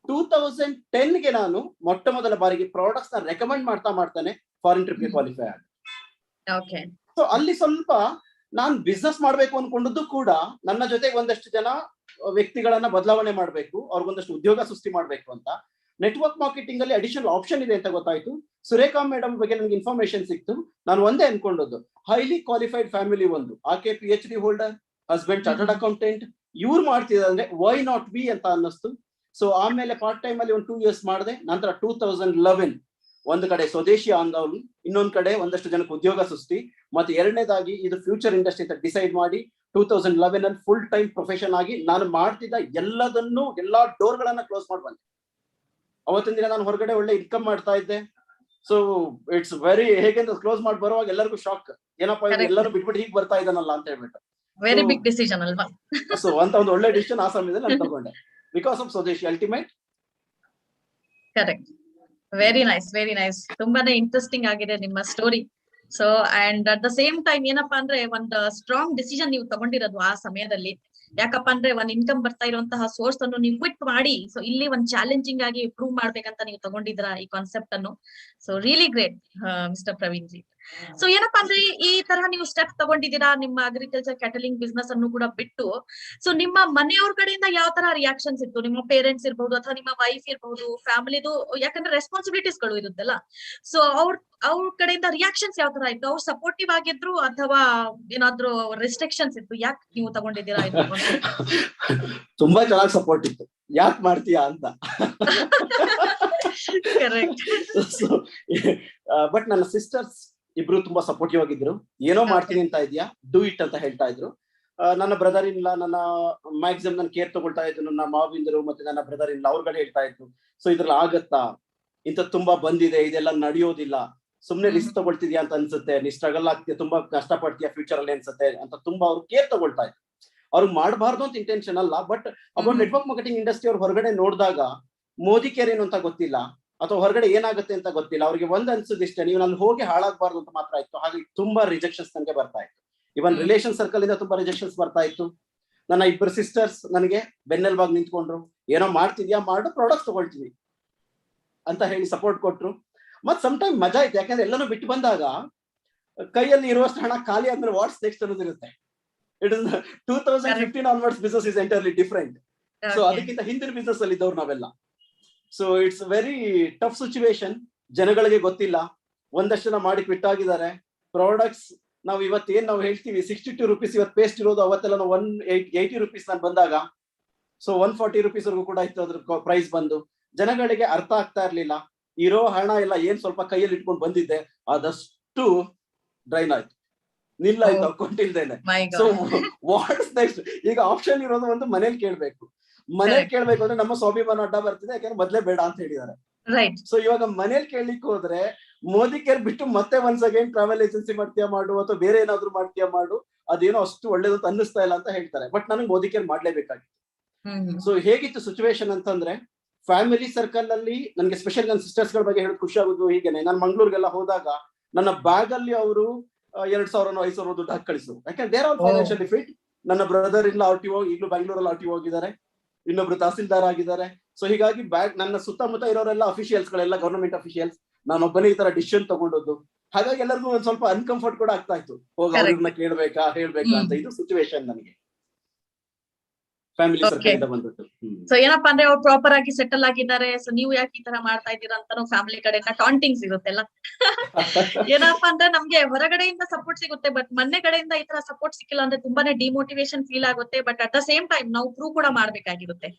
2010ಗೆ ನಾನು ಮೊಟ್ಟ ಮೊದಲ ಬಾರಿಗೆ ಪ್ರಾಡಕ್ಟ್ಸ್ ನ ರೆಕಮೆಂಡ್ ಮಾಡ್ತಾನೆ ಫಾರಿನ್ ಟ್ರಿಪ್ಗೆ ಕ್ವಾಲಿಫೈ ಆಗ. ಸೊ ಅಲ್ಲಿ ಸ್ವಲ್ಪ ನಾನು ಬಿಸ್ನೆಸ್ ಮಾಡ್ಬೇಕು ಅನ್ಕೊಂಡದ್ದು ಕೂಡ ನನ್ನ ಜೊತೆಗೆ ಒಂದಷ್ಟು ಜನ ವ್ಯಕ್ತಿಗಳನ್ನ ಬದಲಾವಣೆ ಮಾಡ್ಬೇಕು, ಅವ್ರಿಗೊಂದಷ್ಟು ಉದ್ಯೋಗ ಸೃಷ್ಟಿ ಮಾಡ್ಬೇಕು ಅಂತ. ನೆಟ್ವರ್ಕ್ ಮಾರ್ಕೆಟಿಂಗ್ ಅಲ್ಲಿ ಅಡಿಷನಲ್ ಆಪ್ಷನ್ ಇದೆ ಅಂತ ಗೊತ್ತಾಯ್ತು. ಸುರೇಖಾ ಮೇಡಮ್ ಬಗ್ಗೆ ನನಗೆ ಇನ್ಫಾರ್ಮೇಶನ್ ಸಿಕ್ತು. ನಾನು ಒಂದೇ ಅನ್ಕೊಂಡದ್ದು, ಹೈಲಿ ಕ್ವಾಲಿಫೈಡ್ ಫ್ಯಾಮಿಲಿ, ಒಂದು ಆಕೆ PhD holder, husband chartered accountant, ಇವ್ರು ಮಾಡ್ತಿದ್ದಾರೆ ಅಂದ್ರೆ ವೈ ನಾಟ್ ಬಿ ಅಂತ ಅನ್ನಿಸ್ತು. ಸೊ ಆಮೇಲೆ ಪಾರ್ಟ್ ಟೈಮ್ ಅಲ್ಲಿ ಒಂದು 2 years ಮಾಡಿದೆ. ನಂತರ 2011 ಒಂದು ಕಡೆ ಸ್ವದೇಶಿ ಆಂದೋಲನ, ಇನ್ನೊಂದು ಕಡೆ ಒಂದಷ್ಟು ಜನಕ್ಕೆ ಉದ್ಯೋಗ ಸೃಷ್ಟಿ, ಮತ್ತೆ ಎರಡನೇದಾಗಿ ಇದು ಫ್ಯೂಚರ್ ಇಂಡಸ್ಟ್ರಿ ಅಂತ ಡಿಸೈಡ್ ಮಾಡಿ 2011 ಅಲ್ಲಿ ಫುಲ್ ಟೈಮ್ ಪ್ರೊಫೆಷನ್ ಆಗಿ ನಾನು ಮಾಡ್ತಿದ್ದ ಎಲ್ಲಾ ಡೋರ್ ಗಳನ್ನ ಕ್ಲೋಸ್ ಮಾಡಿ ಬಂದೆ. ಅವತ್ತಿನ ದಿನ ನಾನು ಹೊರಗಡೆ ಒಳ್ಳೆ ಇನ್ಕಮ್ ಮಾಡ್ತಾ ಇದ್ದೆ. ಸೊ ಇಟ್ಸ್ ವೆರಿ, ಹೇಗೆಂದ್ರೆ ಕ್ಲೋಸ್ ಮಾಡಿ ಬರುವಾಗ ಎಲ್ಲರಿಗೂ ಶಾಕ್, ಏನಪ್ಪಾ ಎಲ್ಲರೂ ಬಿಟ್ಬಿಟ್ಟು ಹೀಗೆ ಬರ್ತಾ ಇದ್ದಾನಲ್ಲ ಅಂತ ಹೇಳ್ಬಿಟ್ಟು. ವೆರಿ ಬಿಗ್ ಡಿಸಿಷನ್ ಅಲ್ವಾ? ಸೊ ಅಂತ ಒಂದು ಒಳ್ಳೆ ಡಿಸಿಷನ್ ಆ ಸಮಯದಲ್ಲಿ ನಾನು ತಗೊಂಡೆ, ಬಿಕಾಸ್ ಆಫ್ ಸ್ವದೇಶಿ ಅಲ್ಟಿಮೇಟ್. ಕರೆಕ್ಟ್. Very nice. ತುಂಬಾನೇ ಇಂಟ್ರೆಸ್ಟಿಂಗ್ ಆಗಿದೆ ನಿಮ್ಮ story. So and at the same time ಏನಪ್ಪಾ ಅಂದ್ರೆ ಒಂದು ಸ್ಟ್ರಾಂಗ್ ಡಿಸಿಷನ್ ನೀವು ತಗೊಂಡಿರೋದು ಆ ಸಮಯದಲ್ಲಿ. ಯಾಕಪ್ಪ ಅಂದ್ರೆ ಒಂದ್ ಇನ್ಕಮ್ ಬರ್ತಾ ಇರುವಂತಹ ಸೋರ್ಸ್ ಅನ್ನು ನೀವು ಕ್ವಿಟ್ ಮಾಡಿ, ಸೊ ಇಲ್ಲಿ ಒಂದ್ ಚಾಲೆಂಜಿಂಗ್ ಆಗಿ ಪ್ರೂವ್ ಮಾಡ್ಬೇಕಂತ ನೀವು ತಗೊಂಡಿದ್ರ ಈ ಕಾನ್ಸೆಪ್ಟ್ ಅನ್ನು. So really great mister Praveen ji. So ಏನಪ್ಪಾ ಅಂದ್ರೆ ಈ ತರಹ ನೀವು ಸ್ಟೆಪ್ ತಗೊಂಡಿದ್ದೀರಾ, ನಿಮ್ಮ ಅಗ್ರಿಕಲ್ಚರ್ ಕ್ಯಾಟಲಿಂಗ್ ಬಿಸ್ನೆಸ್ ಅನ್ನು ಕೂಡ ಬಿಟ್ಟು. ಸೊ ನಿಮ್ಮ ಮನೆಯವ್ರ ಕಡೆಯಿಂದ ಯಾವ ತರ ರಿಯಾಕ್ಷನ್ಸ್ ಇತ್ತು? ನಿಮ್ಮ ಪೇರೆಂಟ್ಸ್ ಇರ್ಬಹುದು ಅಥವಾ ನಿಮ್ಮ ವೈಫ್ ಇರ್ಬಹುದು, ಫ್ಯಾಮಿಲಿದು, ಯಾಕಂದ್ರೆ ರೆಸ್ಪಾನ್ಸಿಬಿಲಿಟೀಸ್ ಗಳು ಇರುತ್ತಲ್ಲ. ಸೊ ಅವ್ರ ಕಡೆಯಿಂದ ರಿಯಾಕ್ಷನ್ಸ್ ಯಾವ ತರ ಇತ್ತು? ಅವ್ರು ಸಪೋರ್ಟಿವ್ ಆಗಿದ್ರು ಅಥವಾ ಏನಾದ್ರು ರೆಸ್ಟ್ರಿಕ್ಷನ್ಸ್ ಇತ್ತು? ಯಾಕೆ ನೀವು ತಗೊಂಡಿದ್ದೀರಾ ಇದು? ತುಂಬಾ ಚೆನ್ನಾಗಿ ಸಪೋರ್ಟ್ ಇತ್ತು, ಯಾಕೆ ಮಾಡ್ತೀಯಾ ಅಂತ. ಕರೆಕ್ಟ್. ಬಟ್ ನನ್ನ ಸಿಸ್ಟರ್ಸ್ ಇಬ್ರು ತುಂಬಾ ಸಪೋರ್ಟಿವ್ ಆಗಿದ್ರು. ಏನೋ ಮಾಡ್ತೀನಿ ಅಂತ ಇದೆಯಾ, ಡೂ ಇಟ್ ಅಂತ ಹೇಳ್ತಾ ಇದ್ರು. ನನ್ನ ಬ್ರದರ್ ಇನ್ ಲಾ, ನನ್ನ ಮ್ಯಾಕ್ಸಿಮಮ್ ನನ್ನ ಕೇರ್ ತಗೊಳ್ತಾ ಇದ್ರು. ನನ್ನ ಮಾವಿಂದರು ಮತ್ತೆ ನನ್ನ ಬ್ರದರ್ ಇನ್ ಲಾ ಅವ್ರುಗಳು ಹೇಳ್ತಾ ಇದ್ರು, ಸೊ ಇದ್ರಲ್ಲಿ ಆಗತ್ತಾ, ಇಂಥ ತುಂಬಾ ಬಂದಿದೆ, ಇದೆಲ್ಲ ನಡೆಯೋದಿಲ್ಲ, ಸುಮ್ನೆ ರಿಸ್ಕ್ ತಗೊಳ್ತಿದ್ಯಾ ಅಂತ ಅನ್ಸುತ್ತೆ, ನೀ ಸ್ಟ್ರಗಲ್ ಆಗ್ತೀಯ, ತುಂಬಾ ಕಷ್ಟ ಪಡ್ತೀಯ ಫ್ಯೂಚರ್ ಅಲ್ಲಿ ಅನ್ಸುತ್ತೆ ಅಂತ ತುಂಬಾ ಅವ್ರು ಕೇರ್ ತಗೊಳ್ತಾ ಇದ್ರು. ಅವ್ರಿಗೆ ಮಾಡಬಾರ್ದು ಅಂತ ಇಂಟೆನ್ಷನ್ ಅಲ್ಲ, but about network marketing industry ಅವ್ರು ಹೊರಗಡೆ ನೋಡಿದಾಗ ಮೋದಿ ಕೇರ್ ಏನು ಅಂತ ಗೊತ್ತಿಲ್ಲ, ಅಥವಾ ಹೊರಗಡೆ ಏನಾಗುತ್ತೆ ಅಂತ ಗೊತ್ತಿಲ್ಲ. ಅವ್ರಿಗೆ ಒಂದ್ ಅನ್ಸುದಿಷ್ಟೇ, ನೀವು ನಾನು ಹೋಗಿ ಹಾಳಾಗಬಾರ್ದು ಅಂತ ಮಾತ್ರ ಇತ್ತು. ಹಾಗೆ ತುಂಬಾ ರಿಜೆಕ್ಷನ್ಸ್ ನನಗೆ ಬರ್ತಾ ಇತ್ತು. ಇವನ್ ರಿಲೇಷನ್ ಸರ್ಕಲ್ ಇಂದ ತುಂಬಾ ರಿಜೆಕ್ಷನ್ಸ್ ಬರ್ತಾ ಇತ್ತು. ನನ್ನ ಇಬ್ಬರು ಸಿಸ್ಟರ್ಸ್ ನನಗೆ ಬೆನ್ನೆಲುಬಾಗಿ ನಿಂತ್ಕೊಂಡ್ರು, ಏನೋ ಮಾಡ್ತಿದ್ಯಾ ಮಾಡು, ಪ್ರಾಡಕ್ಟ್ಸ್ ತಗೊಳ್ತೀವಿ ಅಂತ ಹೇಳಿ ಸಪೋರ್ಟ್ ಕೊಟ್ರು. ಮತ್ ಸಮ್ ಟೈಮ್ ಮಜಾ ಇತ್ತು, ಯಾಕಂದ್ರೆ ಎಲ್ಲಾನು ಬಿಟ್ಟು ಬಂದಾಗ ಕೈಯಲ್ಲಿ ಇರುವಷ್ಟು ಹಣ ಖಾಲಿ ಆದ್ಮೇಲೆ ವಾಟ್ಸ್ ನೆಕ್ಸ್ಟ್ ಅನ್ನೋದಿರುತ್ತೆ. It is 2015 onwards business is entirely different. So ಅದಕ್ಕಿಂತ ಹಿಂದಿನ ಬಿಸ್ನೆಸ್ ಅಲ್ಲಿ ಇದ್ದವ್ರು ನಾವೆಲ್ಲ. So it's very tough situation. ಜನಗಳಿಗೆ ಗೊತ್ತಿಲ್ಲ, ಒಂದಷ್ಟು ಜನ ಮಾಡಿ ಕ್ವಿಟ್ ಆಗಿದ್ದಾರೆ. ಪ್ರಾಡಕ್ಟ್ಸ್ ನಾವು ಇವತ್ತೇನ್ ನಾವು ಹೇಳ್ತೀವಿ 62 ರೂಪೀಸ್, ಇವತ್ತು ಪೇಸ್ಟ್ ಇರೋದು ಅವತ್ತೆಲ್ಲ 180 ರೂಪೀಸ್ ನಾನು ಬಂದಾಗ. ಸೊ 140 ರೂಪೀಸ್ ವರ್ಗೂ ಕೂಡ ಇತ್ತು ಅದ್ರ ಪ್ರೈಸ್ ಬಂದು. ಜನಗಳಿಗೆ ಅರ್ಥ ಆಗ್ತಾ ಇರ್ಲಿಲ್ಲ. ಇರೋ ಹಣ ಎಲ್ಲ ಏನ್ ಸ್ವಲ್ಪ ಕೈಯಲ್ಲಿ ಇಟ್ಕೊಂಡು ಬಂದಿದ್ದೆ ಅದಷ್ಟು ಡ್ರೈನ್ ಆಯ್ತು, ನಿಲ್ಲಾಯ್ತು ಅಕೌಂಟ್ ಇಲ್ದೇನೆ. So what's next? ಈಗ ಆಪ್ಷನ್ ಇರೋದು ಒಂದು ಮನೇಲಿ ಕೇಳ್ಬೇಕು. ಮನೇಲಿ ಕೇಳ್ಬೇಕು ಅಂದ್ರೆ ನಮ್ಮ ಸ್ವಾಭಿಮಾನ ಅಡ್ಡ ಬರ್ತಿದೆ, ಯಾಕಂದ್ರೆ ಮೊದ್ಲೇ ಬೇಡ ಅಂತ ಹೇಳಿದ್ದಾರೆ. ಸೊ ಇವಾಗ ಮನೇಲಿ ಕೇಳಲಿಕ್ಕೆ ಹೋದ್ರೆ ಮೋದಿ ಕೇರ್ ಬಿಟ್ಟು ಮತ್ತೆ ಒನ್ಸ್ ಅಗೇನ್ ಟ್ರಾವೆಲ್ ಏಜೆನ್ಸಿ ಮಾಡ್ತೀಯಾ ಮಾಡು, ಅಥವಾ ಬೇರೆ ಏನಾದ್ರು ಮಾಡ್ತೀಯಾ ಮಾಡು, ಅದೇನೋ ಅಷ್ಟು ಒಳ್ಳೇದು ಅಂತ ಅನ್ನಿಸ್ತಾ ಇಲ್ಲ ಅಂತ ಹೇಳ್ತಾರೆ. ಬಟ್ ನನಗೆ ಮೋದಿ ಕೇರ್ ಮಾಡ್ಲೇಬೇಕಾಗಿತ್ತು. ಸೊ ಹೇಗಿತ್ತು ಸಿಚುವೇಶನ್ ಅಂತಂದ್ರೆ, ಫ್ಯಾಮಿಲಿ ಸರ್ಕಲ್ ಅಲ್ಲಿ ನನಗೆ ಸ್ಪೆಷಲ್ ನನ್ನ ಸಿಸ್ಟರ್ಸ್ ಗಳ ಬಗ್ಗೆ ಹೇಳೋದು ಖುಷಿ ಆಗುದು. ಹೀಗೇನೆ ನಾನು ಮಂಗ್ಳೂರ್ಗೆಲ್ಲ ಹೋದಾಗ ನನ್ನ ಬ್ಯಾಗ್ ಅಲ್ಲಿ ಅವರು 2,000 5,000 ದುಡ್ಡು ಹಾಕಿ ಕಳಿಸು. ಯಾಕಂದ್ರೆ ದೇರ್ ಆರ್ ಫೈನಾನ್ಷಿಯಲಿ ಫಿಟ್. ನನ್ನ ಬ್ರದರ್ ಇಲ್ಲ RTO, ಈಗಲೂ ಬ್ಯಾಂಗ್ಳೂರಲ್ಲಿ RTO ಹೋಗಿದ್ದಾರೆ. ಇನ್ನೊಬ್ರು ತಹಸೀಲ್ದಾರ್ ಆಗಿದ್ದಾರೆ. ಸೊ ಹೀಗಾಗಿ ನನ್ನ ಸುತ್ತಮುತ್ತ ಇರೋರೆಲ್ಲ ಅಫಿಷಿಯಲ್ಸ್ ಗಳೆಲ್ಲ ಗವರ್ನಮೆಂಟ್ ಅಫಿಷಿಯಲ್ಸ್, ನಾನೊಬ್ಬನೇ ಈ ತರ ಡಿಸಿಷನ್ ತಗೊಂಡದ್ದು. ಹಾಗಾಗಿ ಎಲ್ಲರಿಗೂ ಒಂದ್ ಸ್ವಲ್ಪ ಅನ್ಕಂಫರ್ಟ್ ಕೂಡ ಆಗ್ತಾ ಇತ್ತು, ಹೋಗಿ ಅವ್ರನ್ನ ಕೇಳ್ಬೇಕಾ ಹೇಳ್ಬೇಕಾ ಅಂತ. ಇದು ಸಿಚುವೇಶನ್ ನನಗೆ ಫ್ಯಾಮಿಲಿ ಸರ್ಕಲ್ ಬಂದ್ಬಿಟ್ಟು. ಸೊ ಏನಪ್ಪಾ ಅಂದ್ರೆ ಅವ್ರು ಪ್ರಾಪರ್ ಆಗಿ ಸೆಟಲ್ ಆಗಿದ್ದಾರೆ, ಸೊ ನೀವು ಯಾಕೆ ಈ ತರ ಮಾಡ್ತಾ ಇದ್ದೀರಾ ಅಂತಾನು ಫ್ಯಾಮಿಲಿ ಕಡೆಯಿಂದ ಟಾಂಟಿಂಗ್ಸ್ ಇರುತ್ತೆಲ್ಲ. ಏನಪ್ಪಾ ಅಂದ್ರೆ ನಮ್ಗೆ ಹೊರಗಡೆಯಿಂದ ಸಪೋರ್ಟ್ ಸಿಗುತ್ತೆ, ಬಟ್ ಮನೆ ಕಡೆಯಿಂದ ಈ ತರ ಸಪೋರ್ಟ್ ಸಿಕ್ಕಿಲ್ಲ ಅಂದ್ರೆ ತುಂಬಾನೇ ಡಿಮೋಟಿವೇಶನ್ ಫೀಲ್ ಆಗುತ್ತೆ. But at the same time ನಾವು ಪ್ರೂವ್ ಕೂಡ ಮಾಡ್ಬೇಕಾಗಿರುತ್ತೆ,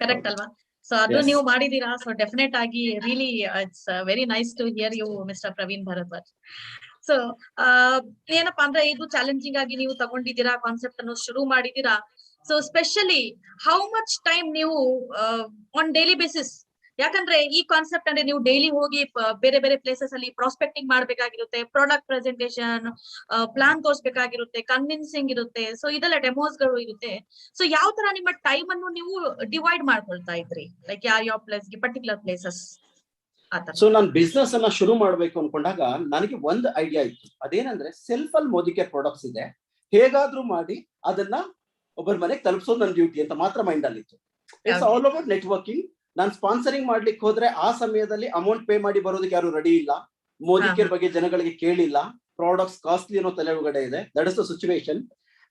ಕರೆಕ್ಟ್ ಅಲ್ವಾ? ಸೊ ಅದು ನೀವು ಮಾಡಿದೀರಾ. ಸೊ ಡೆಫಿನೆಟ್ ಆಗಿ really it's very nice to hear you mister Praveen Bharadwaj. So ಏನಪ್ಪಾ ಅಂದ್ರೆ ಇದು ಚಾಲೆಂಜಿಂಗ್ ಆಗಿ ನೀವು ತಗೊಂಡಿದ್ದೀರಾ, ಕಾನ್ಸೆಪ್ಟ್ ಅನ್ನು ಶುರು ಮಾಡಿದೀರಾ. So specially how much time ನೀವು ಆನ್ ಡೈಲಿ ಬೇಸಿಸ್, ಯಾಕಂದ್ರೆ ಈ ಕಾನ್ಸೆಪ್ಟ್ ಅಂದ್ರೆ ನೀವು ಡೈಲಿ ಹೋಗಿ ಬೇರೆ ಬೇರೆ ಪ್ಲೇಸಸ್ ಅಲ್ಲಿ ಪ್ರಾಸ್ಪೆಕ್ಟಿಂಗ್ ಮಾಡ್ಬೇಕಾಗಿರುತ್ತೆ, ಪ್ರಾಡಕ್ಟ್ ಪ್ರೆಸೆಂಟೇಶನ್, ಪ್ಲಾನ್ ತೋರಿಸಬೇಕಾಗಿರುತ್ತೆ, ಕನ್ವಿನ್ಸಿಂಗ್ ಇರುತ್ತೆ, ಸೊ ಇದೆಲ್ಲ ಡೆಮೋಸ್ ಗಳು ಇರುತ್ತೆ. ಸೊ ಯಾವ ತರ ನಿಮ್ಮ ಟೈಮ್ ಅನ್ನು ನೀವು ಡಿವೈಡ್ ಮಾಡ್ಕೊಳ್ತಾ ಇದ್ರಿ, ಲೈಕ್ ಯಾವ ಪ್ಲೇಸ್ ಪರ್ಟಿಕ್ಯುಲರ್ ಪ್ಲೇಸಸ್ ಆತರ? ಸೊ ನಾನು ಬಿಸ್ನೆಸ್ ಅನ್ನ ಶುರು ಮಾಡ್ಬೇಕು ಅನ್ಕೊಂಡಾಗ ನನಗೆ ಒಂದು ಐಡಿಯಾ ಇತ್ತು. ಅದೇನಂದ್ರೆ ಸೆಲ್ಫ್ ಅಲ್ಲಿ ಮೋದಿ ಕೇರ್ ಪ್ರಾಡಕ್ಟ್ಸ್ ಇದೆ, ಹೇಗಾದ್ರೂ ಮಾಡಿ ಅದನ್ನ ಒಬ್ಬರ ಮನೆಗೆ ತಲುಪಿಸೋದು ನನ್ನ ಡ್ಯೂಟಿ ಅಂತ ಮಾತ್ರ ಮೈಂಡ್ ಅಲ್ಲಿ ಇತ್ತು. It's all about networking. ನಾನು ಸ್ಪಾನ್ಸರಿಂಗ್ ಮಾಡ್ಲಿಕ್ಕೆ ಹೋದ್ರೆ ಆ ಸಮಯದಲ್ಲಿ ಅಮೌಂಟ್ ಪೇ ಮಾಡಿ ಬರೋದಕ್ಕೆ ಯಾರು ರೆಡಿ ಇಲ್ಲ, ಮೋದಿ ಕೇರ್ ಬಗ್ಗೆ ಜನಗಳಿಗೆ ಕೇಳಿಲ್ಲ, ಪ್ರಾಡಕ್ಟ್ಸ್ ಕಾಸ್ಟ್ಲಿ ಅನ್ನೋ ತಲೆ ಒಳಗಡೆ ಇದೆ. That is the situation.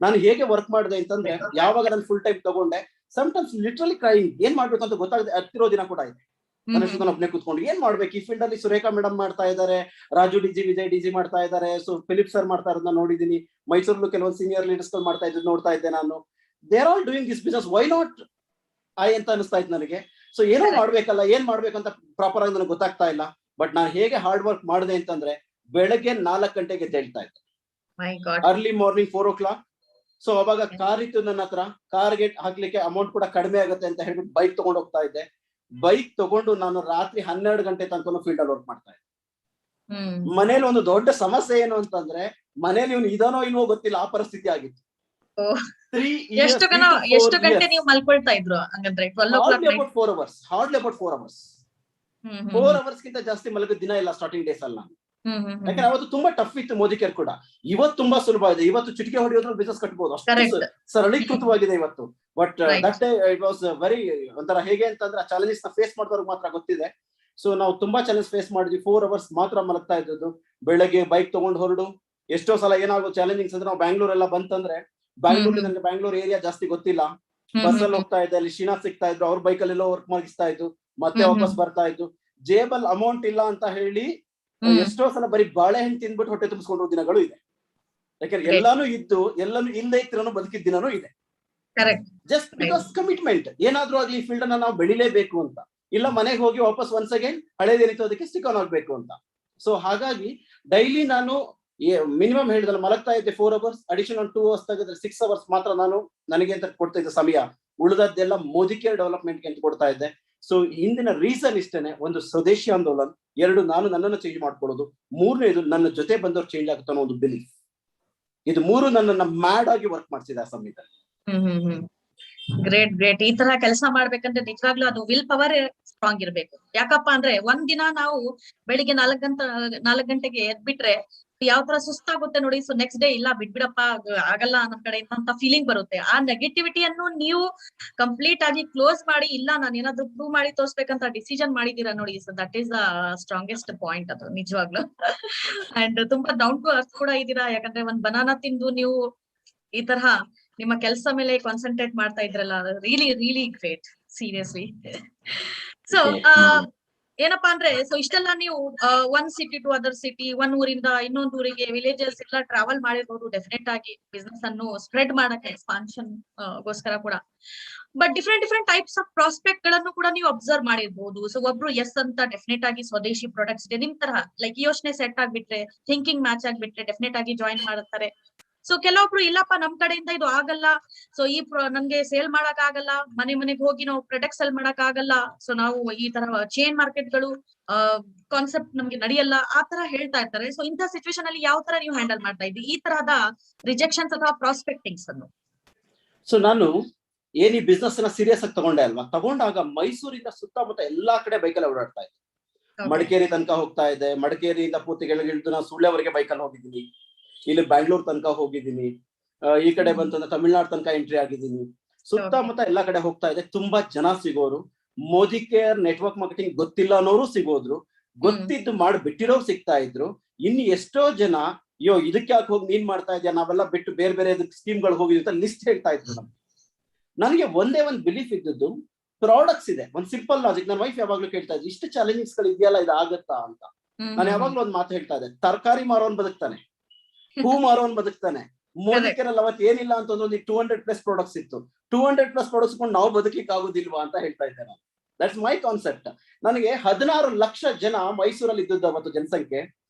ನಾನು ಹೇಗೆ ವರ್ಕ್ ಮಾಡಿದೆ ಅಂತಂದ್ರೆ, ಯಾವಾಗ ನಾನು ಫುಲ್ ಟೈಮ್ ತಗೊಂಡೆ, ಸಮ್ ಟೈಮ್ಸ್ ಲಿಟ್ರಲಿ ಕ್ರೈಯಿಂಗ್, ಏನ್ ಮಾಡ್ಬೇಕು ಅಂತ ಗೊತ್ತಾಗದೆ ಹತ್ತಿರೋ ದಿನ ಕೂಡ ಇದೆ. ನಾನು ಒಬ್ಬನೇ ಕೂತ್ಕೊಂಡು ಏನ್ ಮಾಡ್ಬೇಕು ಈ ಫೀಲ್ಡ್ ಅಲ್ಲಿ. ಸುರೇಖಾ ಮೇಡಮ್ ಮಾಡ್ತಾ ಇದ್ದಾರೆ, ರಾಜು ಡಿಜಿ, ವಿಜಯ್ ಡಿಜಿ ಮಾಡ್ತಾ ಇದ್ದಾರೆ, ಸೊ ಫಿಲಿಪ್ ಸರ್ ಮಾಡ್ತಾ ಇರೋದನ್ನ ನೋಡಿದೀನಿ, ಮೈಸೂರಲ್ಲೂ ಕೆಲವೊಂದು ಸೀನಿಯರ್ ಲೀಡರ್ಸ್ ಮಾಡ್ತಾ ಇದ್ದು ನೋಡ್ತಾ ಇದ್ದೆ ನಾನು. They are all doing this business, why not I ಅಂತ ಅನಿಸ್ತಾ ಇತ್ತು ನನಗೆ. ಸೊ ಏನೋ ಮಾಡ್ಬೇಕಲ್ಲ, ಏನ್ ಮಾಡ್ಬೇಕಂತ ಪ್ರಾಪರ್ ಆಗಿ ನನಗೆ ಗೊತ್ತಾಗ್ತಾ ಇಲ್ಲ. ಬಟ್ ನಾನು ಹೇಗೆ ಹಾರ್ಡ್ ವರ್ಕ್ ಮಾಡಿದೆ ಅಂತಂದ್ರೆ, ಬೆಳಗ್ಗೆ 4 ಗಂಟೆಗೆ ಎದ್ದೇಳ್ತಾ ಇದ್ದೆ, ಅರ್ಲಿ ಮಾರ್ನಿಂಗ್ 4 o'clock. ಸೊ ಅವಾಗ ಕಾರ್ ಇತ್ತು ನನ್ನ ಹತ್ರ, ಕಾರ್ಗೆ ಹಾಕ್ಲಿಕ್ಕೆ ಅಮೌಂಟ್ ಕೂಡ ಕಡಿಮೆ ಆಗುತ್ತೆ ಅಂತ ಹೇಳ್ಬಿಟ್ಟು ಬೈಕ್ ತಗೊಂಡು ಹೋಗ್ತಾ ಇದ್ದೆ. ಬೈಕ್ ತಗೊಂಡು ನಾನು ರಾತ್ರಿ 12 ಗಂಟೆ ತನಕ ಫೀಲ್ಡ್ ಅಲ್ಲಿ ವರ್ಕ್ ಮಾಡ್ತಾ ಇದ್ದೆ. ಮನೇಲಿ ಒಂದು ದೊಡ್ಡ ಸಮಸ್ಯೆ ಏನು ಅಂತಂದ್ರೆ, ಮನೇಲಿ ಇವನು ಇದಾನೋ ಇಲ್ವೋ ಗೊತ್ತಿಲ್ಲ, ಆ ಪರಿಸ್ಥಿತಿ ಆಗಿತ್ತು. ಎಷ್ಟು ಗಂಟೆ ನೀವು ಮಲ್ಕೊಳ್ತಾ ಇದ್ರು ಹಂಗಂದ್ರೆ? 4 hours, hardly about 4 hours. 4 hours ಗಿಂತ ಜಾಸ್ತಿ ಮಲಗಿದ ದಿನ ಇಲ್ಲ ಸ್ಟಾರ್ಟಿಂಗ್ ಡೇಸ್ ಅಲ್ಲಿ ನಾನು. ಯಾಕಂದ್ರೆ ಅವತ್ತು ತುಂಬಾ ಟಫ್ ಇತ್ತು ಮೋದಿ ಕೇರ್ ಕೂಡ. ಇವತ್ತು ತುಂಬಾ ಸುಲಭ ಇದೆ, ಇವತ್ತು ಚಿಟಿಕೆ ಹೊಡೆಯೋದ್ರಲ್ಲಿ ಬಿಸ್ನೆಸ್ ಕಟ್ಬಹುದು, ಅಷ್ಟು ಸರಳೀಕೃತವಾಗಿದೆ ಇವತ್ತು. But that day it was very ಒಂಥರ ಹೇಗೆ ಅಂತಂದ್ರೆ, ಚಾಲೆಂಜಸ್ ನ ಫೇಸ್ ಮಾಡಿದವ್ರಿಗೆ ಮಾತ್ರ ಗೊತ್ತಿದೆ. ಸೊ ನಾವು ತುಂಬಾ ಚಾಲೆಂಜ್ ಫೇಸ್ ಮಾಡಿದ್ವಿ. 4 hours ಮಾತ್ರ ಮಲಗ್ತಾ ಇದ್ದದ್ದು. ಬೆಳಗ್ಗೆ ಬೈಕ್ ತಗೊಂಡು ಹೊರಡು, ಎಷ್ಟೋ ಸಲ ಏನಾಗೋ ಚಾಲೆಂಜಿಂಗ್ಸ್ ಅಂದ್ರೆ, ನಾವು ಬ್ಯಾಂಗ್ಳೂರ್ ಎಲ್ಲ ಬಂತಂದ್ರೆ, ಬ್ಯಾಂಗ್ಳೂರ್ ನನಗೆ ಬ್ಯಾಂಗ್ಳೂರ್ ಏರಿಯಾ ಜಾಸ್ತಿ ಗೊತ್ತಿಲ್ಲ, ಬಸ್ ಅಲ್ಲಿ ಹೋಗ್ತಾ ಇದ್ದೆ, ಅಲ್ಲಿ ಶ್ರೀನಾಥ್ ಸಿಗ್ತಾ ಇದ್ರು, ಅವ್ರ ಬೈಕ್ ಅಲ್ಲೆಲ್ಲೋ ವರ್ಕ್ ಮಾಡಿಸ್ತಾ ಇದ್ದು, ಮತ್ತೆ ವಾಪಸ್ ಬರ್ತಾ ಇದ್ದು. ಜೇಬಲ್ ಅಮೌಂಟ್ ಇಲ್ಲ ಅಂತ ಹೇಳಿ ಎಷ್ಟೋ ಸಲ ಬರೀ ಬಾಳೆಹಣ್ಣು ತಿಂದ್ಬಿಟ್ಟು ಹೊಟ್ಟೆ ತುಂಬಿಸ್ಕೊಂಡು ದಿನಗಳು ಇದೆ. ಯಾಕಂದ್ರೆ ಎಲ್ಲಾನು ಇದ್ದು ಎಲ್ಲಾನು ಇಲ್ಲದೆ ಇತ್ತು ಬದುಕಿದ ದಿನನೂ ಇದೆ. ಜಸ್ಟ್ ಬಿಕಾಸ್ ಕಮಿಟ್ಮೆಂಟ್, ಏನಾದ್ರೂ ಆಗ್ಲಿ ಈ ಫೀಲ್ಡ್ ಅನ್ನ ನಾವು ಬೆಳಿಲೇಬೇಕು ಅಂತ, ಇಲ್ಲ ಮನೆಗೆ ಹೋಗಿ ವಾಪಸ್ ಒನ್ಸ್ ಅಗೇನ್ ಹಳೇದೇನಿತ್ತು ಅದಕ್ಕೆ ಸ್ಟಿಕ್ ಆನ್ ಆಗ್ಬೇಕು ಅಂತ. ಸೊ ಹಾಗಾಗಿ ಡೈಲಿ ನಾನು ಮಿನಿಮಮ್ ಹೇಳಿದ್ರೆ ಮಲಗ್ತಾ ಇದ್ದೆ 4 hours, ಅಡಿಷನಲ್ 2 hours ತೆಗೆದ್ರೆ 6 hours ಮಾತ್ರ ನಾನು ನನಗೆ ಅಂತ ಕೊಡ್ತಾ ಇದ್ದ ಸಮಯ. ಉಳಿದದ್ದೆಲ್ಲ ಮೋದಿ ಕೇರ್ ಡೆವಲಪ್ಮೆಂಟ್ಗೆ ಅಂತ ಕೊಡ್ತಾ ಇದ್ದೆ. ಸೊ ಹಿಂದಿನ ರೀಸನ್ ಇಷ್ಟೇನೆ, ಒಂದು ಸ್ವದೇಶಿ ಆಂದೋಲನ್, 2 ನಾನು ನನ್ನನ್ನು ಚೇಂಜ್ ಮಾಡ್ಕೊಳ್ಳೋದು, 3ನೇದು ನನ್ನ ಜೊತೆ ಬಂದವ್ರು ಚೇಂಜ್ ಆಗುತ್ತೆ ಅನ್ನೋ ಒಂದು ಬಿಲೀಫ್. ಇದು 3 ನನ್ನನ್ನ ಮ್ಯಾಡ್ ಆಗಿ ವರ್ಕ್ ಮಾಡಿಸಿದೆ ಆ ಸಮಯದಲ್ಲಿ. ಗ್ರೇಟ್. ಈ ತರ ಕೆಲಸ ಮಾಡ್ಬೇಕಂದ್ರೆ ನಿಜವಾಗ್ಲೂ ಅದು ವಿಲ್ ಪವರ್ ಸ್ಟ್ರಾಂಗ್ ಇರ್ಬೇಕು. ಯಾಕಪ್ಪ ಅಂದ್ರೆ ಒಂದ್ ದಿನ ನಾವು ಬೆಳಿಗ್ಗೆ 4 ಗಂಟೆಗೆ ಎದ್ಬಿಟ್ರೆ ಯಾವ ತರ ಸುಸ್ತಾಗುತ್ತೆ ನೋಡಿ. ಸೊ ನೆಕ್ಸ್ಟ್ ಡೇ ಇಲ್ಲ ಬಿಡ್ಬಿಡಪ್ಪ ಆಗಲ್ಲ ನಮ್ ಕಡೆ ಅಂತ ಫೀಲಿಂಗ್ ಬರುತ್ತೆ. ಆ ನೆಗೆಟಿವಿಟಿಯನ್ನು ನೀವು ಕಂಪ್ಲೀಟ್ ಆಗಿ ಕ್ಲೋಸ್ ಮಾಡಿ, ಇಲ್ಲ ನಾನು ಏನಾದ್ರು ಪ್ರೂವ್ ಮಾಡಿ ತೋರ್ಸ್ಬೇಕಂತ ಡಿಸಿಷನ್ ಮಾಡಿದೀರಾ ನೋಡಿ. So that is the strongest point ಅದು ನಿಜವಾಗ್ಲು. ಅಂಡ್ ತುಂಬಾ ಡೌನ್ ಟು ಅರ್ತ್ ಕೂಡ ಇದೀರಾ. ಯಾಕಂದ್ರೆ ಒಂದ್ ಬನಾನಾ ತಿಂದು ನೀವು ಈ ತರಹ ನಿಮ್ಮ ಕೆಲಸ ಮೇಲೆ ಕಾನ್ಸಂಟ್ರೇಟ್ ಮಾಡ್ತಾ ಇದ್ರಲ್ಲ, ರಿಯಲಿ ಗ್ರೇಟ್, ಸೀರಿಯಸ್ಲಿ. ಸೊ ಏನಪ್ಪಾ ಅಂದ್ರೆ, ಸೊ ಇಷ್ಟೆಲ್ಲ ನೀವು one city to other city, ಒಂದ್ ಊರಿಂದ ಇನ್ನೊಂದ್ ಊರಿಗೆ, ವಿಲೇಜಸ್ ಎಲ್ಲ ಟ್ರಾವೆಲ್ ಮಾಡಿರ್ಬೋದು ಡೆಫಿನೆಟ್ ಆಗಿ ಬಿಸ್ನೆಸ್ ಅನ್ನು ಸ್ಪ್ರೆಡ್ ಮಾಡಕ್ಕೆ, ಎಕ್ಸ್ಪಾನ್ಷನ್ ಗೋಸ್ಕರ ಕೂಡ. But different types of prospect ಗಳನ್ನು ಕೂಡ ನೀವು ಅಬ್ಸರ್ವ್ ಮಾಡಿರ್ಬೋದು. ಸೊ ಒಬ್ರು ಎಸ್ ಅಂತ ಡೆಫಿನೆಟ್ ಆಗಿ ಸ್ವದೇಶಿ ಪ್ರಾಡಕ್ಟ್ಸ್ ಇದೆ, ನಿಮ್ ತರಹ ಲೈಕ್ ಯೋಚನೆ ಸೆಟ್ ಆಗ್ಬಿಟ್ರೆ, ಥಿಂಕಿಂಗ್ ಮ್ಯಾಚ್ ಆಗ್ಬಿಟ್ರೆ ಡೆಫಿನೆಟ್ ಆಗಿ ಜಾಯಿನ್ ಮಾಡುತ್ತಾರೆ. ಸೊ ಕೆಲವೊಬ್ರು ಇಲ್ಲಪ್ಪ ನಮ್ ಕಡೆಯಿಂದ ಇದು ಆಗಲ್ಲ, ಸೊ ಈ ನಮ್ಗೆ ಸೇಲ್ ಮಾಡಕ್ ಆಗಲ್ಲ, ಮನೆಗೆ ಹೋಗಿ ನಾವು ಪ್ರಾಡಕ್ಟ್ ಸೆಲ್ ಮಾಡಕ್ ಆಗಲ್ಲ, ಸೊ ನಾವು ಈ ತರ ಚೈನ್ ಮಾರ್ಕೆಟ್ ಗಳು ಕಾನ್ಸೆಪ್ಟ್ ನಮ್ಗೆ ನಡೆಯಲ್ಲ, ಆ ತರ ಹೇಳ್ತಾ ಇರ್ತಾರೆ. ಸೊ ಇಂಥ ಸಿಚುವೇಶನ್ ಅಲ್ಲಿ ಯಾವ ತರ ನೀವು ಹ್ಯಾಂಡಲ್ ಮಾಡ್ತಾ ಇದ್ರಿ ಈ ತರಹದ ರಿಜೆಕ್ಷನ್ಸ್ ಅಥವಾ ಪ್ರಾಸ್ಪೆಕ್ಟಿಂಗ್ಸ್ ಅನ್ನು? ಸೊ ನಾನು ಏನ್ ಈ ಬಿಸ್ನೆಸ್ ನ ಸೀರಿಯಸ್ ಆಗಿ ತಗೊಂಡೆ ಅಲ್ವಾ, ತಗೊಂಡಾಗ ಮೈಸೂರಿಂದ ಸುತ್ತಮುತ್ತ ಎಲ್ಲಾ ಕಡೆ ಬೈಕಲ್ಲಿ ಓಡಾಡ್ತಾ ಇದ್ದೆ. ಮಡಿಕೇರಿ ತನಕ ಹೋಗ್ತಾ ಇದ್ದೆ, ಮಡಿಕೇರಿಯಿಂದ ಪೂರ್ತಿ ಕೆಳಗಿಳಿದು ನಾನು ಸುಳ್ಳೆವರೆಗೆ ಬೈಕಲ್ಲಿ ಹೋಗಿದ್ದೀನಿ, ಇಲ್ಲಿ ಬ್ಯಾಂಗ್ಳೂರ್ ತನಕ ಹೋಗಿದ್ದೀನಿ, ಈ ಕಡೆ ಬಂತಂದ್ರೆ ತಮಿಳ್ನಾಡು ತನಕ ಎಂಟ್ರಿ ಆಗಿದ್ದೀನಿ. ಸುತ್ತಮುತ್ತ ಎಲ್ಲಾ ಕಡೆ ಹೋಗ್ತಾ ಇದೆ. ತುಂಬಾ ಜನ ಸಿಗೋರು, ಮೋದಿ ಕೇರ್ ನೆಟ್ವರ್ಕ್ ಮಾರ್ಕೆಟಿಂಗ್ ಗೊತ್ತಿಲ್ಲ ಅನ್ನೋರು ಸಿಗೋದ್ರು, ಗೊತ್ತಿದ್ದು ಮಾಡಿ ಬಿಟ್ಟಿರೋರು ಸಿಗ್ತಾ ಇದ್ರು. ಇನ್ನು ಎಷ್ಟೋ ಜನ ಅಯ್ಯೋ ಇದಕ್ಕೆ ಯಾಕೆ ಹೋಗಿ ನೀನ್ ಮಾಡ್ತಾ ಇದ್ಯಾ, ನಾವೆಲ್ಲ ಬಿಟ್ಟು ಬೇರೆ ಬೇರೆ ಸ್ಕೀಮ್ಗಳು ಹೋಗಿ ಅಂತ ಲಿಸ್ಟ್ ಹೇಳ್ತಾ ಇದ್ರು ನಮ್ಗೆ. ನನಗೆ ಒಂದೇ ಒಂದು ಬಿಲೀಫ್ ಇದ್ದದ್ದು, ಪ್ರಾಡಕ್ಟ್ಸ್ ಇದೆ. ಒಂದ್ ಸಿಂಪಲ್ ಲಾಜಿಕ್. ನನ್ನ ವೈಫ್ ಯಾವಾಗ್ಲೂ ಕೇಳ್ತಾ ಇದ್ದೆ, ಇಷ್ಟು ಚಾಲೆಂಜಿಂಗ್ಸ್ ಗಳು ಇದೆಯಲ್ಲ, ಇದು ಆಗತ್ತಾ ಅಂತ. ನಾನು ಯಾವಾಗ್ಲೂ ಒಂದ್ ಮಾತು ಹೇಳ್ತಾ ಇದ್ದೆ, ತರಕಾರಿ ಮಾರೋನ್ ಬದುಕ್ತಾನೆ, ಹೂ ಮಾರೋನ್ ಬದುಕ್ತಾನೆ. ಮೋದಿ ಕೇರಲ್ಲಿ ಅವತ್ತು ಏನಿಲ್ಲ ಅಂತಂದ್ರೆ ಒಂದು 200+ ಪ್ರಾಡಕ್ಟ್ಸ್ ಇತ್ತು. 200+ ಪ್ರಾಡಕ್ಟ್ಸ್ ಕೊಂಡು ನಾವು ಬದುಕಲಿಕ್ಕೆ ಆಗುದಿಲ್ವಾ ಅಂತ ಹೇಳ್ತಾ ಇದ್ದೆ ನಾನು. That's my concept. ನನಗೆ 16 ಲಕ್ಷ ಜನ ಮೈಸೂರಲ್ಲಿ ಇದ್ದದ್ದು ಅವತ್ತು ಜನಸಂಖ್ಯೆ.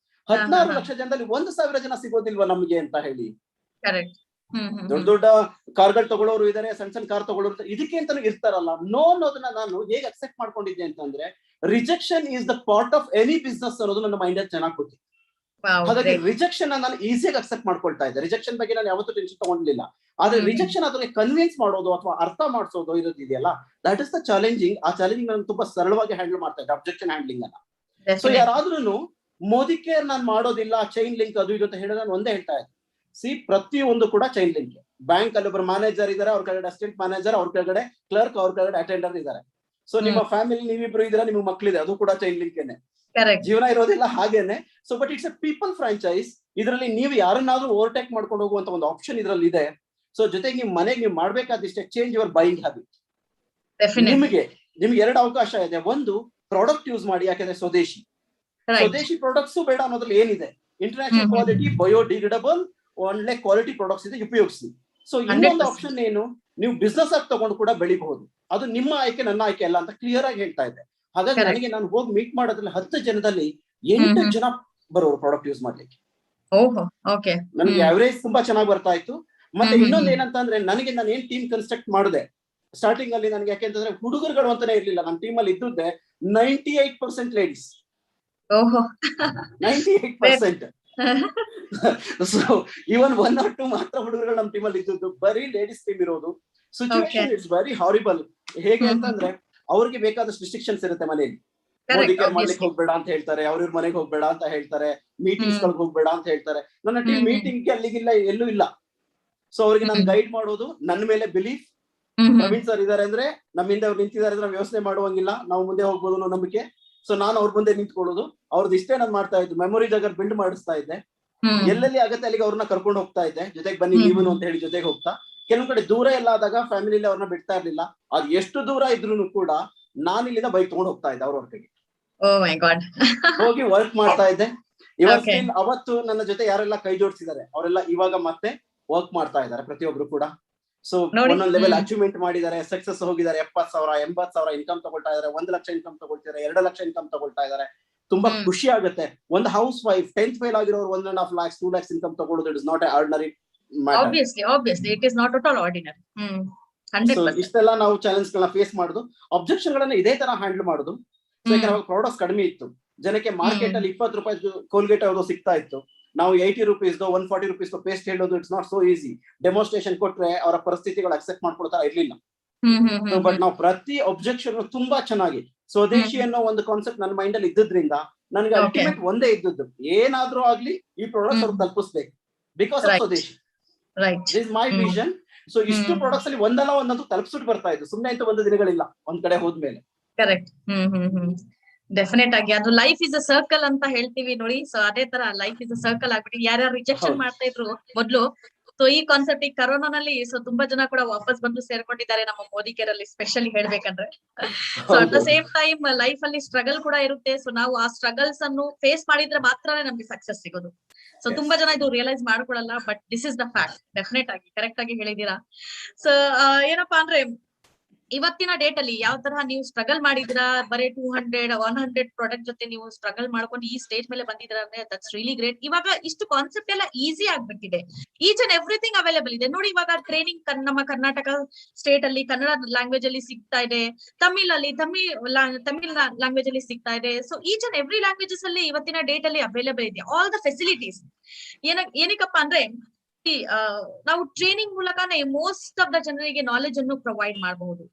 16 ಲಕ್ಷ ಜನದಲ್ಲಿ 1,000 ಜನ ಸಿಗೋದಿಲ್ವಾ ನಮ್ಗೆ ಅಂತ ಹೇಳಿ. ದೊಡ್ಡ ದೊಡ್ಡ ಕಾರ್ಗಳು ತಗೊಳ್ಳೋರು ಇದಾರೆ, ಸಣ್ಣ ಸಣ್ಣ ಕಾರ್ ತಗೊಳ್ಳೋರು ಇದಕ್ಕೆ ಅಂತಾನು ಇರ್ತಾರಲ್ಲ. ನೋ ಅನ್ನೋದನ್ನ ನಾನು ಹೇಗೆ ಅಕ್ಸೆಪ್ಟ್ ಮಾಡ್ಕೊಂಡಿದ್ದೆ ಅಂತಂದ್ರೆ, rejection is the part of any business ಅನ್ನೋದು ನನ್ನ ಮೈಂಡ್ ಅಲ್ಲಿ ಚೆನ್ನಾಗಿ ಗೊತ್ತಿತ್ತು. ಹಾಗಾಗಿ ರಿಜೆಕ್ಷನ್ ನಾನು ಈಸಿಯಾಗಿ ಅಕ್ಸೆಪ್ಟ್ ಮಾಡ್ಕೊಳ್ತಾ ಇದ್ದೆ. ರಿಜೆಕ್ಷನ್ ಬಗ್ಗೆ ನಾನು ಯಾವತ್ತೂ ಟೆನ್ಷನ್ ತಗೊಂಡಿಲ್ಲ. ಆದ್ರೆ ರಿಜೆಕ್ಷನ್ ಅದಕ್ಕೆ ಕನ್ವಿನ್ಸ್ ಮಾಡೋದು ಅಥವಾ ಅರ್ಥ ಮಾಡಿಸೋದು ಇರೋದಿದೆಯಲ್ಲ, ದಟ್ ಇಸ್ ದ ಚಾಲೆಂಜಿಂಗ್. ಆ ಚಾಲೆಂಜಿಂಗ್ ನಾನು ತುಂಬಾ ಸರಳವಾಗಿ ಹ್ಯಾಂಡಲ್ ಮಾಡ್ತಾ ಇದ್ದೆ, ಅಬ್ಜೆಕ್ಷನ್ ಹ್ಯಾಂಡ್ಲಿಂಗ್ ಅನ್ನ. ಸೊ ಯಾರಾದ್ರೂ ಮೋದಿ ಕೇರ್ ನಾನು ಮಾಡೋದಿಲ್ಲ, ಚೈನ್ ಲಿಂಕ್ ಅದು ಇದು ಅಂತ ಹೇಳಿದ್ರೆ ನಾನು ಒಂದೇ ಹೇಳ್ತಾ ಇದ್ದೆ, ಪ್ರತಿಯೊಂದು ಕೂಡ ಚೈನ್ ಲಿಂಕ್. ಬ್ಯಾಂಕ್ ಅಲ್ಲಿ ಒಬ್ಬರು ಮ್ಯಾನೇಜರ್ ಇದಾರೆ, ಅವ್ರ ಕೆಳಗಡೆ ಅಸಿಸ್ಟೆಂಟ್ ಮ್ಯಾನೇಜರ್, ಅವ್ರ ಕೆಳಗಡೆ ಕ್ಲರ್ಕ್, ಅವ್ರ ಕೆಳಗಡೆ ಅಟೆಂಡರ್ ಇದಾರೆ. ಸೊ ನಿಮ್ಮ ಫ್ಯಾಮಿಲಿ ನೀವಿಬ್ರು ಇದ್ರೆ ನಿಮ್ಗೆ ಮಕ್ಳಿದೆ, ಅದು ಕೂಡ ಚೈನ್ ಲಿಂಕ್ ಏನೆ. ಜೀವನ ಇರೋದಿಲ್ಲ ಹಾಗೇನೆ. So but it's A people franchise. ಇದರಲ್ಲಿ ನೀವು ಯಾರನ್ನಾದ್ರೂ ಓವರ್ಟೇಕ್ ಮಾಡ್ಕೊಂಡು ಹೋಗುವಂತ ಒಂದು ಆಪ್ಷನ್ ಇದ್ರಲ್ಲಿ ಇದೆ. ಸೊ ಜೊತೆಗೆ ನಿಮ್ ಮನೆಗೆ ನೀವು ಮಾಡ್ಬೇಕಾದಿಷ್ಟೇ, ಚೇಂಜ್ ಯುವರ್ ಬೈಯಿಂಗ್ ಹ್ಯಾಬಿಟ್. ನಿಮ್ಗೆ 2 ಅವಕಾಶ ಇದೆ. ಒಂದು, ಪ್ರಾಡಕ್ಟ್ ಯೂಸ್ ಮಾಡಿ, ಯಾಕಂದ್ರೆ ಸ್ವದೇಶಿ ಪ್ರಾಡಕ್ಟ್ಸ್ ಬೇಡ ಅನ್ನೋದ್ರಲ್ಲಿ ಏನಿದೆ, ಇಂಟರ್ನ್ಯಾಷನಲ್ ಕ್ವಾಲಿಟಿ, ಬಯೋಡಿಗ್ರೇಡಬಲ್, ಒಳ್ಳೆ ಕ್ವಾಲಿಟಿ ಪ್ರಾಡಕ್ಟ್ಸ್ ಇದೆ, ಉಪಯೋಗಿಸಿ. ಸೊ ಇನ್ನೊಂದು ಆಪ್ಷನ್ ಏನು, ನೀವು ಬಿಸ್ನೆಸ್ ಆಗಿ ತಗೊಂಡು ಕೂಡ ಬೆಳಿಬಹುದು. ಅದು ನಿಮ್ಮ ಆಯ್ಕೆ, ನನ್ನ ಆಯ್ಕೆ ಅಲ್ಲ ಅಂತ ಕ್ಲಿಯರ್ ಆಗಿ ಹೇಳ್ತಾ ಇದ್ದೆ. ಹಾಗಾಗಿ ನನಗೆ ನಾನು ಹೋಗಿ ಮೀಟ್ ಮಾಡೋದ್ರಲ್ಲಿ 10 ಜನದಲ್ಲಿ 8 ಜನ ಬರೋರು ಪ್ರಾಡಕ್ಟ್ ಯೂಸ್ ಮಾಡ್ಲಿಕ್ಕೆ. ನನಗೆ ಅವರೇಜ್ ತುಂಬಾ ಚೆನ್ನಾಗಿ ಬರ್ತಾ ಇತ್ತು. ಮತ್ತೆ ಇನ್ನೊಂದು ಏನಂತಂದ್ರೆ, ನಾನು ಏನ್ ಟೀಮ್ ಕನ್ಸ್ಟ್ರಕ್ಟ್ ಮಾಡಿದೆ ಸ್ಟಾರ್ಟಿಂಗ್ ಅಲ್ಲಿ, ನನಗೆ ಯಾಕೆಂತಂದ್ರೆ ಹುಡುಗರುಗಳು ಅಂತಾನೆ ಇರ್ಲಿಲ್ಲ. ನನ್ನ ಟೀಮ್ ಅಲ್ಲಿ ಇದ್ದಿದ್ದೆ 98% ಲೇಡೀಸ್, 98%. ಸೊ ಇವನ್ 1 or 2 ಮಾತ್ರ ಹುಡುಗರುಗಳು ನಮ್ಮ ಟೀಮ್ ಅಲ್ಲಿ ಇದ್ದದ್ದು, ಬರೀ ಲೇಡೀಸ್ ಟೀಮ್ ಇರೋದು. Situation it's very horrible. ಹೇಗೆ ಅಂತಂದ್ರೆ, ಅವ್ರಿಗೆ ಬೇಕಾದಷ್ಟು ರಿಸ್ಟ್ರಿಕ್ಷನ್ಸ್ ಇರುತ್ತೆ ಮನೆಯಲ್ಲಿ. ಮೋದಿ ಕೇರ್ ಮಾಡ್ಲಿಕ್ಕೆ ಹೋಗ್ಬೇಡ ಅಂತ ಹೇಳ್ತಾರೆ, ಅವ್ರ ಮನೆಗೆ ಹೋಗ್ಬೇಡ ಅಂತ ಹೇಳ್ತಾರೆ, ಮೀಟಿಂಗ್ಸ್ ಗಳಿಗೆ ಹೋಗ್ಬೇಡ ಅಂತ ಹೇಳ್ತಾರೆ. ನನ್ನ ಟೀಮ್ ಮೀಟಿಂಗ್ ಅಲ್ಲಿಗಿಲ್ಲ, ಎಲ್ಲೂ ಇಲ್ಲ. ಸೊ ಅವ್ರಿಗೆ ನಾನು ಗೈಡ್ ಮಾಡೋದು, ನನ್ನ ಮೇಲೆ ಬಿಲೀಫ್. ಪ್ರವೀಣ್ ಸರ್ ಇದಾರೆ ಅಂದ್ರೆ, ನಮ್ಮ ಹಿಂದೆ ಅವ್ರು ನಿಂತಿದ್ದಾರೆ ಅಂದ್ರೆ ನಾವು ಯೋಚನೆ ಮಾಡುವಂಗಿಲ್ಲ, ನಾವು ಮುಂದೆ ಹೋಗ್ಬೋದು ಅನ್ನೋ ನಂಬಿಕೆ. ಸೊ ನಾನು ಅವ್ರ ಮುಂದೆ ನಿಂತ್ಕೊಳ್ಳೋದು, ಅವ್ರದ್ದು ಇಷ್ಟೇ ನಾನು ಮಾಡ್ತಾ ಇದ್ದು. ಮೆಮೊರಿ ಜಾಗ ಬಿಲ್ಡ್ ಮಾಡಿಸ್ತಾ ಇದ್ದೆ. ಎಲ್ಲೆಲ್ಲಿ ಆಗತ್ತೆ ಅಲ್ಲಿಗೆ ಅವ್ರನ್ನ ಕರ್ಕೊಂಡು ಹೋಗ್ತಾ ಇದ್ದೆ, ಜೊತೆಗೆ ಬನ್ನಿ ನೀವು ಅಂತ ಹೇಳಿ ಜೊತೆಗೆ ಹೋಗ್ತಾ. ಕೆಲವು ಕಡೆ ದೂರ ಎಲ್ಲ ಆದಾಗ ಫ್ಯಾಮಿಲಿಯಲ್ಲಿ ಅವ್ರನ್ನ ಬಿಡ್ತಾ ಇರ್ಲಿಲ್ಲ. ಅದ್ ಎಷ್ಟು ದೂರ ಇದ್ರು ಕೂಡ ನಾನು ಇಲ್ಲಿಂದ ಬೈಕ್ ತಗೊಂಡು ಹೋಗ್ತಾ ಇದ್ದೆ ಅವ್ರ ಹೊರಗೆ, ಹೋಗಿ ವರ್ಕ್ ಮಾಡ್ತಾ ಇದ್ದೆ. ಅವತ್ತು ನನ್ನ ಜೊತೆ ಯಾರೆಲ್ಲ ಕೈ ಜೋಡಿಸಿದ್ದಾರೆ ಅವರೆಲ್ಲ ಇವಾಗ ಮತ್ತೆ ವರ್ಕ್ ಮಾಡ್ತಾ ಇದ್ದಾರೆ, ಪ್ರತಿಯೊಬ್ರು ಕೂಡ. ಸೊ ಒಂದೊಂದು ಲೆವೆಲ್ ಅಚೀವ್ಮೆಂಟ್ ಮಾಡಿದ್ದಾರೆ, ಸಕ್ಸಸ್ ಹೋಗಿದ್ದಾರೆ. 70,000 80,000 ಇನ್ಕಮ್ ತಗೊಳ್ತಾ ಇದಾರೆ, 1 ಲಕ್ಷ ಇನ್ಕಮ್ ತಗೊಳ್ತಿದ್ದಾರೆ, 2 ಲಕ್ಷ ಇನ್ಕಮ್ ತಗೊಳ್ತಾ ಇದಾರೆ. ತುಂಬಾ ಖುಷಿ ಆಗುತ್ತೆ. ಒಂದು ಹೌಸ್ ವೈಫ್ 10th ಫೇಲ್ ಆಗಿರೋರು 1.5 lakhs 2 lakhs ಇನ್ಕಮ್ ತಗೊಳ್ಳೋದು, it is not a ordinary matter. Obviously it is not at all ordinary. 100%. ಇಷ್ಟೆಲ್ಲ ನಾವು ಚಾಲೆಂಜ್ ಗಳನ್ನ ಫೇಸ್ ಮಾಡುದು, ಅಬ್ಜೆಕ್ಷನ್ ಗಳನ್ನ ಇದೇ ತರ ಹ್ಯಾಂಡಲ್ ಮಾಡುದು. ಪ್ರಾಡಕ್ಟ್ಸ್ ಕಡಿಮೆ ಇತ್ತು, ಜನಕ್ಕೆ ಮಾರ್ಕೆಟ್ ಅಲ್ಲಿ 20 ರೂಪಾಯಿ ಕೋಲ್ಗೇಟ್ ಯಾವ್ದೋ ಸಿಗ್ತಾ ಇತ್ತು. ನಾವು 80 rupees 140 rupees ಪೇಸ್ಟ್ ಹೇಳೋದು, it's not so easy. Demonstration ಕೊಟ್ರೆ ಅವರ ಪರಿಸ್ಥಿತಿಗಳು ಅಕ್ಸೆಪ್ಟ್ ಮಾಡ್ಕೊಳ್ತಾ ಇರ್ಲಿಲ್ಲ. ಬಟ್ ನಾವು ಪ್ರತಿ ಅಬ್ಜೆಕ್ಷನ್ ತುಂಬಾ ಚೆನ್ನಾಗಿ, ಸ್ವದೇಶಿ ಅನ್ನೋ ಒಂದು ಕಾನ್ಸೆಪ್ಟ್ ನನ್ನ ಮೈಂಡ್ ಅಲ್ಲಿ ಇದ್ದಿದ್ರಿಂದ ನನಗೆ ಅಲ್ಟಿಮೇಟ್ ಒಂದೇ ಇದ್ದದ್ದು, ಏನಾದ್ರೂ ಆಗ್ಲಿ ಈ ಪ್ರಾಡಕ್ಟ್ಸ್ ಅವ್ರು ತಲುಪಿಸ್ಬೇಕು, ಬಿಕಾಸ್ ಆಫ್ ಸ್ವದೇಶಿ. This my vision. ಸೊ ಇಷ್ಟು ಪ್ರಾಡಕ್ಟ್ಸ್ ಅಲ್ಲಿ ಒಂದಲ್ಲ ಒಂದಂತೂ ತಲುಪಿಸ್ಬಿಟ್ಟು ಬರ್ತಾ ಇದ್ದು, ಸುಮ್ಮನೆ ಅಂತ ಒಂದು ದಿನಗಳಿಲ್ಲ ಒಂದ್ ಕಡೆ ಹೋದ್ಮೇಲೆ. ಕರೆಕ್ಟ್. ಡೆಫಿನೆಟ್ ಆಗಿ ಅದು ಲೈಫ್ ಇಸ್ ಅ ಸರ್ಕಲ್ ಅಂತ ಹೇಳ್ತೀವಿ ನೋಡಿ. ಸೊ ಅದೇ ತರ ಲೈಫ್ ಇಸ್ ಅ ಸರ್ಕಲ್ ಆಗ್ಬಿಟ್ಟು ಯಾರ್ಯಾರು ರಿಜೆಕ್ಷನ್ ಮಾಡ್ತಾ ಇದ್ರು ಮೊದ್ಲು, ಸೊ ಈ ಕಾನ್ಸೆಪ್ಟ್ ಈ ಕರೋನಾನಲ್ಲಿ ಸೊ ತುಂಬಾ ಜನ ಕೂಡ ವಾಪಸ್ ಬಂದು ಸೇರ್ಕೊಂಡಿದ್ದಾರೆ ನಮ್ಮ ಮೋದಿ ಕೇರ್ ಅಲ್ಲಿ, ಸ್ಪೆಷಲಿ ಹೇಳ್ಬೇಕಂದ್ರೆ. So at the same time life ಅಲ್ಲಿ ಸ್ಟ್ರಗಲ್ ಕೂಡ ಇರುತ್ತೆ. ಸೊ ನಾವು ಆ ಸ್ಟ್ರಗಲ್ಸ್ ಅನ್ನು ಫೇಸ್ ಮಾಡಿದ್ರೆ ಮಾತ್ರನೇ ನಮ್ಗೆ ಸಕ್ಸಸ್ ಸಿಗೋದು. ಸೊ ತುಂಬಾ ಜನ ಇದು ರಿಯಲೈಸ್ ಮಾಡ್ಕೊಳಲ್ಲ, but this is the fact. Definite ಆಗಿ ಕರೆಕ್ಟ್ ಆಗಿ ಹೇಳಿದೀರಾ. ಸೊ ಏನಪ್ಪಾ ಅಂದ್ರೆ, ಇವತ್ತಿನ ಡೇಟ್ ಅಲ್ಲಿ ಯಾವ ತರಹ ನೀವು ಸ್ಟ್ರಗಲ್ ಮಾಡಿದಿರಾ, ಬರೀ 200-100 ಪ್ರಾಡಕ್ಟ್ ಜೊತೆ ನೀವು ಸ್ಟ್ರಗಲ್ ಮಾಡ್ಕೊಂಡು ಈ ಸ್ಟೇಜ್ ಮೇಲೆ ಬಂದಿದ್ದೀರಾ ಅಂದ್ರೆ ದಟ್ಸ್ ರಿಯಲಿ ಗ್ರೇಟ್. ಇವಾಗ ಇಷ್ಟು ಕಾನ್ಸೆಪ್ಟ್ ಎಲ್ಲ ಈಸಿ ಆಗ್ಬಿಟ್ಟಿದೆ, ಈಚ್ ಅಂಡ್ ಎವ್ರಿಥಿಂಗ್ ಅವೈಲೇಬಲ್ ಇದೆ ನೋಡಿ. ಇವಾಗ ಟ್ರೈನಿಂಗ್ ನಮ್ಮ ಕರ್ನಾಟಕ ಸ್ಟೇಟ್ ಅಲ್ಲಿ ಕನ್ನಡ ಲ್ಯಾಂಗ್ವೇಜ್ ಅಲ್ಲಿ ಸಿಗ್ತಾ ಇದೆ, ತಮಿಳ್ ಲ್ಯಾಂಗ್ವೇಜ್ ಅಲ್ಲಿ ಸಿಗ್ತಾ ಇದೆ. So each and every languages ಅಲ್ಲಿ ಇವತ್ತಿನ ಡೇಟ್ ಅಲ್ಲಿ ಅವೈಲೇಬಲ್ ಇದೆ, ಆಲ್ ದ ಫೆಸಿಲಿಟೀಸ್. ಏನಕ್ಕಪ್ಪ ಅಂದ್ರೆ, ನಾವು ಟ್ರೈನಿಂಗ್ ಮೂಲಕನೇ ಮೋಸ್ಟ್ ಆಫ್ ದ ಜನರಿಗೆ ನಾಲೆಜ್ ಅನ್ನು ಪ್ರೊವೈಡ್ ಮಾಡಬಹುದು.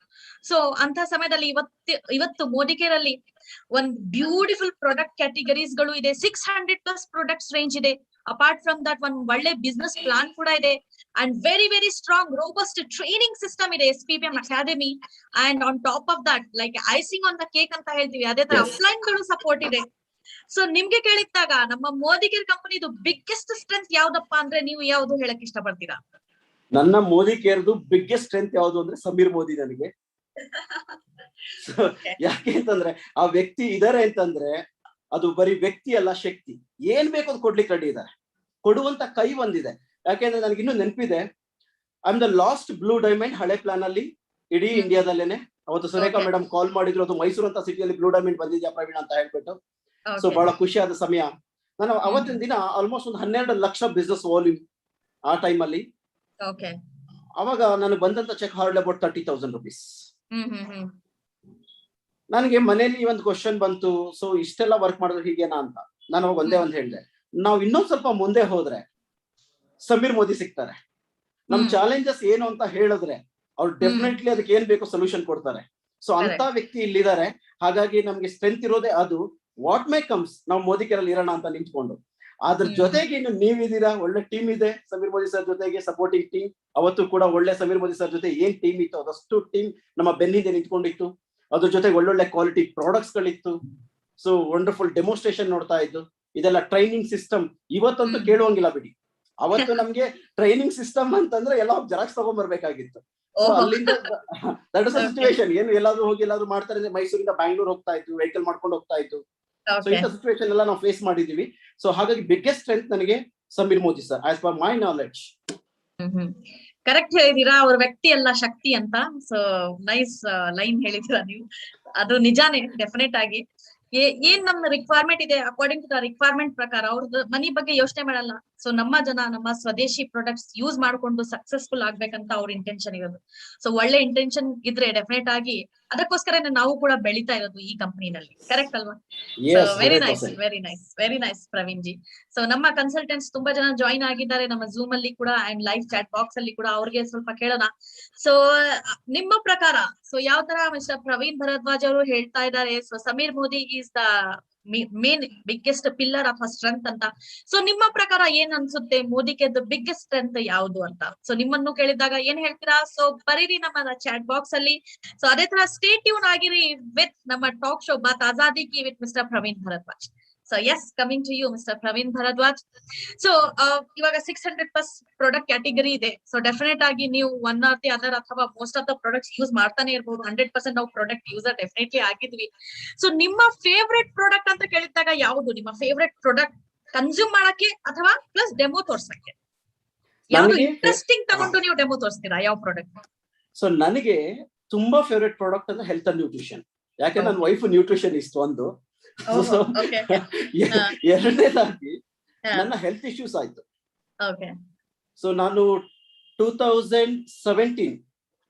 ಸೊ ಅಂತ ಸಮಯದಲ್ಲಿ ಇವತ್ತು ಮೋದಿ ಕೇರ್ ಅಲ್ಲಿ ಒಂದ್ ಬ್ಯೂಟಿಫುಲ್ ಪ್ರಾಡಕ್ಟ್ ಕ್ಯಾಟಗರೀಸ್ ಗಳು ಇದೆ, 600+ ಪ್ರಾಡಕ್ಟ್ಸ್ ರೇಂಜ್ ಇದೆ, ಅಪಾರ್ಟ್ ಫ್ರಮ್ ದಟ್ ಒಂದ್ ಒಳ್ಳೆ ಬಿಸ್ನೆಸ್ ಪ್ಲಾನ್ ಕೂಡ ಇದೆ and very strong robust training system ಇದೆ SPPM academy. And on top of that like icing on the cake ಅಂತ ಹೇಳ್ತೀವಿ, ಅದೇ ತರ ಅಪ್ಲೈನ್ ಗಳು ಸಪೋರ್ಟ್ ಇದೆ. ಸೊ ನಿಮ್ಗೆ ಕೇಳಿದ್ದಾಗ ನಮ್ಮ ಮೋದಿಗೇರ್ ಕಂಪನಿದು ಬಿಗ್ಗೆಸ್ಟ್ ಸ್ಟ್ರೆಂತ್ ಯಾವ್ದಪ್ಪ ಅಂದ್ರೆ ನೀವು ಯಾವ್ದು ಹೇಳಕ್ ಇಷ್ಟಪಡ್ತೀರಾ? ನನ್ನ ಮೋದಿ ಕೇರ್ದು ಬಿಗ್ಗೆಸ್ಟ್ ಸ್ಟ್ರೆಂತ್ ಯಾವ್ದು ಅಂದ್ರೆ ಸಮೀರ್ ಮೋದಿ ನನಗೆ. ಯಾಕೆ ಅಂತಂದ್ರೆ ಆ ವ್ಯಕ್ತಿ ಇದಾರೆ ಅಂತಂದ್ರೆ ಅದು ಬರೀ ವ್ಯಕ್ತಿ ಅಲ್ಲ, ಶಕ್ತಿ. ಏನ್ ಬೇಕು ಅದು ಕೊಡ್ಲಿಕ್ಕೆ ರೆಡಿ ಇದ್ದಾರೆ, ಕೊಡುವಂತ ಕೈ ಒಂದಿದೆ. ಯಾಕೆಂದ್ರೆ ನನಗೆ ಇನ್ನೂ ನೆನಪಿದೆ, I am the last blue diamond ಹಳೆ ಪ್ಲಾನ್ ಅಲ್ಲಿ ಇಡೀ ಇಂಡಿಯಾದಲ್ಲೇನೆ. ಅವತ್ತು ಸುರೇಖಾ ಮೇಡಮ್ ಕಾಲ್ ಮಾಡಿದ್ರು, ಅದು ಮೈಸೂರು ಅಂತ ಸಿಟಿಯಲ್ಲಿ ಬ್ಲೂ ಡೈಮಂಡ್ ಬಂದಿದ್ಯಾ ಪ್ರವೀಣ್ ಅಂತ ಹೇಳ್ಬಿಟ್ಟು. ಸೊ ಬಹಳ ಖುಷಿಯಾದ ಸಮಯ. ನಾನು ಅವತ್ತಿನ ದಿನ ಆಲ್ಮೋಸ್ಟ್ ಒಂದು 12 ಲಕ್ಷ ಬಿಸ್ನೆಸ್ ವಾಲ್ಯೂಮ್ ಆ ಟೈಮ್ ಅಲ್ಲಿ. ಅವಾಗ ನನಗೆ ಬಂದಂತ ಚೆಕ್ ಹಾರ್ಡ್ ಅಬೌಟ್ 30,000 rupees. ನನಗೆ ಮನೇಲಿ ಒಂದು ಕ್ವಶನ್ ಬಂತು, ಸೊ ಇಷ್ಟೆಲ್ಲ ವರ್ಕ್ ಮಾಡಿದ್ರೆ ಹೀಗೇನಾ ಅಂತ. ನಾನು ಅವಾಗ ಒಂದೇ ಹೇಳಿದೆ, ನಾವು ಇನ್ನೊಂದ್ ಸ್ವಲ್ಪ ಮುಂದೆ ಹೋದ್ರೆ ಸಮೀರ್ ಮೋದಿ ಸಿಗ್ತಾರೆ. ನಮ್ ಚಾಲೆಂಜಸ್ ಏನು ಅಂತ ಹೇಳಿದ್ರೆ ಅವ್ರು ಡೆಫಿನೆಟ್ಲಿ ಅದಕ್ಕೆ ಏನ್ ಬೇಕೋ ಸೊಲ್ಯೂಷನ್ ಕೊಡ್ತಾರೆ. ಸೊ ಅಂತ ವ್ಯಕ್ತಿ ಇಲ್ಲಿದ್ದಾರೆ. ಹಾಗಾಗಿ ನಮ್ಗೆ ಸ್ಟ್ರೆಂತ್ ಇರೋದೇ ಅದು. ವಾಟ್ ಮೇ ಕಮ್ಸ್, ನಾವು ಮೋದಿ ಕೇರಲ್ಲಿ ಇರೋಣ ಅಂತ ನಿಂತ್ಕೊಂಡು. ಅದ್ರ ಜೊತೆಗೆ ಇನ್ನು ನೀವಿದ್ದೀರಾ, ಒಳ್ಳೆ ಟೀಮ್ ಇದೆ ಸಮೀರ್ ಮೋದಿ ಸರ್ ಜೊತೆಗೆ, ಸಪೋರ್ಟಿಂಗ್ ಟೀಮ್. ಅವತ್ತು ಕೂಡ ಒಳ್ಳೆ ಸಮೀರ್ ಮೋದಿ ಸರ್ ಜೊತೆ ಏನ್ ಟೀಮ್ ಇತ್ತು ಅದಷ್ಟು ಟೀಮ್ ನಮ್ಮ ಬೆನ್ನಿಂದೆ ನಿಂತ್ಕೊಂಡಿತ್ತು. ಅದ್ರ ಜೊತೆಗೆ ಒಳ್ಳೊಳ್ಳೆ ಕ್ವಾಲಿಟಿ ಪ್ರಾಡಕ್ಟ್ಸ್ ಗಳಿತ್ತು. ಸೊ ವಂಡರ್ಫುಲ್ ಡೆಮೋನ್ಸ್ಟ್ರೇಷನ್ ನೋಡ್ತಾ ಇದ್ದು. ಇದೆಲ್ಲ ಟ್ರೈನಿಂಗ್ ಸಿಸ್ಟಮ್ ಇವತ್ತಂತೂ ಕೇಳುವಂಗಿಲ್ಲ ಬಿಡಿ. ಅವತ್ತು ನಮ್ಗೆ ಟ್ರೈನಿಂಗ್ ಸಿಸ್ಟಮ್ ಅಂತಂದ್ರೆ ಎಲ್ಲ ಜೆರಾಕ್ಸ್ ತಗೊಂಡ್ಬರ್ಬೇಕಾಗಿತ್ತು. ಅಲ್ಲಿಂದ ದಟ್ ಇಸ್ ಸಿಚುವೇಶನ್. ಏನು ಎಲ್ಲಾದ್ರೂ ಹೋಗಿ ಎಲ್ಲಾದ್ರೂ ಮಾಡ್ತಾರೆ, ಮೈಸೂರಿಂದ ಬ್ಯಾಂಗ್ಳೂರ್ ಹೋಗ್ತಾ ಇತ್ತು, ವೆಹಿಕಲ್ ಮಾಡ್ಕೊಂಡು ಹೋಗ್ತಾ ಇತ್ತು. ಸೊ ಇಂಥ ಸಿಚುವೇಶನ್ ಎಲ್ಲ ನಾವು ಫೇಸ್ ಮಾಡಿದೀವಿ. ಸೊ ಹಾಗಾಗಿ ಬಿಗ್ಗೆಸ್ಟ್ ಸ್ಟ್ರೆಂತ್ ನನಗೆ Sameer Modi sir, as per my knowledge. Correct ಹೇಳಿದೀರಾ, ಅವ್ರ ವ್ಯಕ್ತಿ ಅಲ್ಲ ಶಕ್ತಿ ಅಂತ. ಸೊ ನೈಸ್ ಲೈನ್ ಹೇಳಿದೀರಾ ನೀವು. ಅದು ನಿಜಾನೇ, ಡೆಫಿನೆಟ್ ಆಗಿ. ಏನ್ ನಮ್ಮ ರಿಕ್ವೈರ್ಮೆಂಟ್ ಇದೆ ಅಕಾರ್ಡಿಂಗ್ ಟು ದ ರಿಕ್ವೈರ್ಮೆಂಟ್ ಪ್ರಕಾರ ಅವ್ರದ್ದು ಮನಿ ಬಗ್ಗೆ ಯೋಚನೆ ಮಾಡಲ್ಲ. ಸೊ ನಮ್ಮ ಜನ ನಮ್ಮ ಸ್ವದೇಶಿ ಪ್ರಾಡಕ್ಟ್ಸ್ ಯೂಸ್ ಮಾಡ್ಕೊಂಡು ಸಕ್ಸಸ್ಫುಲ್ ಆಗ್ಬೇಕಂತ ಅವ್ರ ಇಂಟೆನ್ಷನ್ ಇರೋದು. ಸೊ ಒಳ್ಳೆ ಇಂಟೆನ್ಷನ್ ಇದ್ರೆ ಡೆಫಿನೆಟ್ ಆಗಿ ಅದಕ್ಕೋಸ್ಕರ ನಾವು ಕೂಡ ಬೆಳಿತಾ ಇರೋದು ಈ ಕಂಪನಿನಲ್ಲಿ. ಕರೆಕ್ಟ್ ಅಲ್ವಾ? Very nice Praveen ji. So ನಮ್ಮ ಕನ್ಸಲ್ಟೆಂಟ್ಸ್ ತುಂಬಾ ಜನ ಜಾಯಿನ್ ಆಗಿದ್ದಾರೆ ನಮ್ಮ ಝೂಮ್ ಅಲ್ಲಿ ಕೂಡ ಅಂಡ್ ಲೈವ್ ಚಾಟ್ ಬಾಕ್ಸ್ ಅಲ್ಲಿ ಕೂಡ. ಅವ್ರಿಗೆ ಸ್ವಲ್ಪ ಕೇಳೋಣ. ಸೊ ನಿಮ್ಮ ಪ್ರಕಾರ ಸೊ ಯಾವ ತರ ಮಿಸ್ಟರ್ ಪ್ರವೀಣ್ ಭರದ್ವಾಜ್ ಅವರು ಹೇಳ್ತಾ ಇದ್ದಾರೆ, so Sameer Modi is the main biggest pillar of strength ಅಂತ. ಸೊ ನಿಮ್ಮ ಪ್ರಕಾರ ಏನ್ ಅನ್ಸುತ್ತೆ, ಮೋದಿಗೆ ಬಿಗ್ಗೆಸ್ಟ್ ಸ್ಟ್ರೆಂತ್ ಯಾವುದು ಅಂತ? ಸೊ ನಿಮ್ಮನ್ನು ಕೇಳಿದಾಗ ಏನ್ ಹೇಳ್ತೀರಾ? ಸೊ ಬರೀರಿ ನಮ್ಮ ಚಾಟ್ ಬಾಕ್ಸ್ ಅಲ್ಲಿ. ಸೊ ಅದೇ ತರ ಸ್ಟೇ ಟ್ಯೂನ್ ಆಗಿರಿ ವಿತ್ ನಮ್ಮ talk show Baat Azadi Ki with mister Praveen Bharadwaj. So yes, coming to you mister Praveen Bharadwaj. So ಇವಾಗ 600+ ಪ್ರಾಡಕ್ಟ್ ಕ್ಯಾಟಗರಿ ಇದೆ. ಸೊ ಡೆಫಿನೆಟ್ ಆಗಿ ನೀವು ಒನ್ ಆರ್ ದಿ ಅದರ್ ಅಥವಾ most of the products use ಮಾಡ್ತಾನೆ ಇರ್ಬೋದು. 100% ನಾವು ಪ್ರಾಡಕ್ಟ್ ಯೂಸರ್ ಡೆಫಿನೆಟ್ಲಿ ಆಗಿದ್ವಿ. ಸೊ ನಿಮ್ಮ ಫೇವ್ರೆಟ್ ಪ್ರಾಡಕ್ಟ್ ಅಂತ ಕೇಳಿದಾಗ ಯಾವುದು ನಿಮ್ಮ ಫೇವ್ರೆಟ್ ಪ್ರಾಡಕ್ಟ್ ಕನ್ಸ್ಯೂಮ್ ಮಾಡಕ್ಕೆ ಅಥವಾ ಪ್ಲಸ್ ಡೆಮೋ ತೋರ್ಸಕ್ಕೆ? ಯಾವ್ದು ಇಂಟ್ರೆಸ್ಟಿಂಗ್ ತಗೊಂಡು ನೀವು ಡೆಮೋ ತೋರಿಸ್ತೀರಾ? ಯಾವ ಪ್ರಾಡಕ್ಟ್? ಸೊ ನನಗೆ ತುಂಬಾ ಫೇವ್ರೆಟ್ ಪ್ರಾಡಕ್ಟ್ ಅಂದ್ರೆ ಹೆಲ್ತ್ ಅಂಡ್ ನ್ಯೂಟ್ರಿಷನ್. ಯಾಕೆ ನನ್ನ ವೈಫ್ ನ್ಯೂಟ್ರಿಷನಿಸ್ಟ್ ಒಂದು. ಎರಡನೇದಾಗಿ ನನ್ನ ಹೆಲ್ತ್ ಇಶ್ಯೂಸ್ ಆಯ್ತು. ಸೊ ನಾನು 2017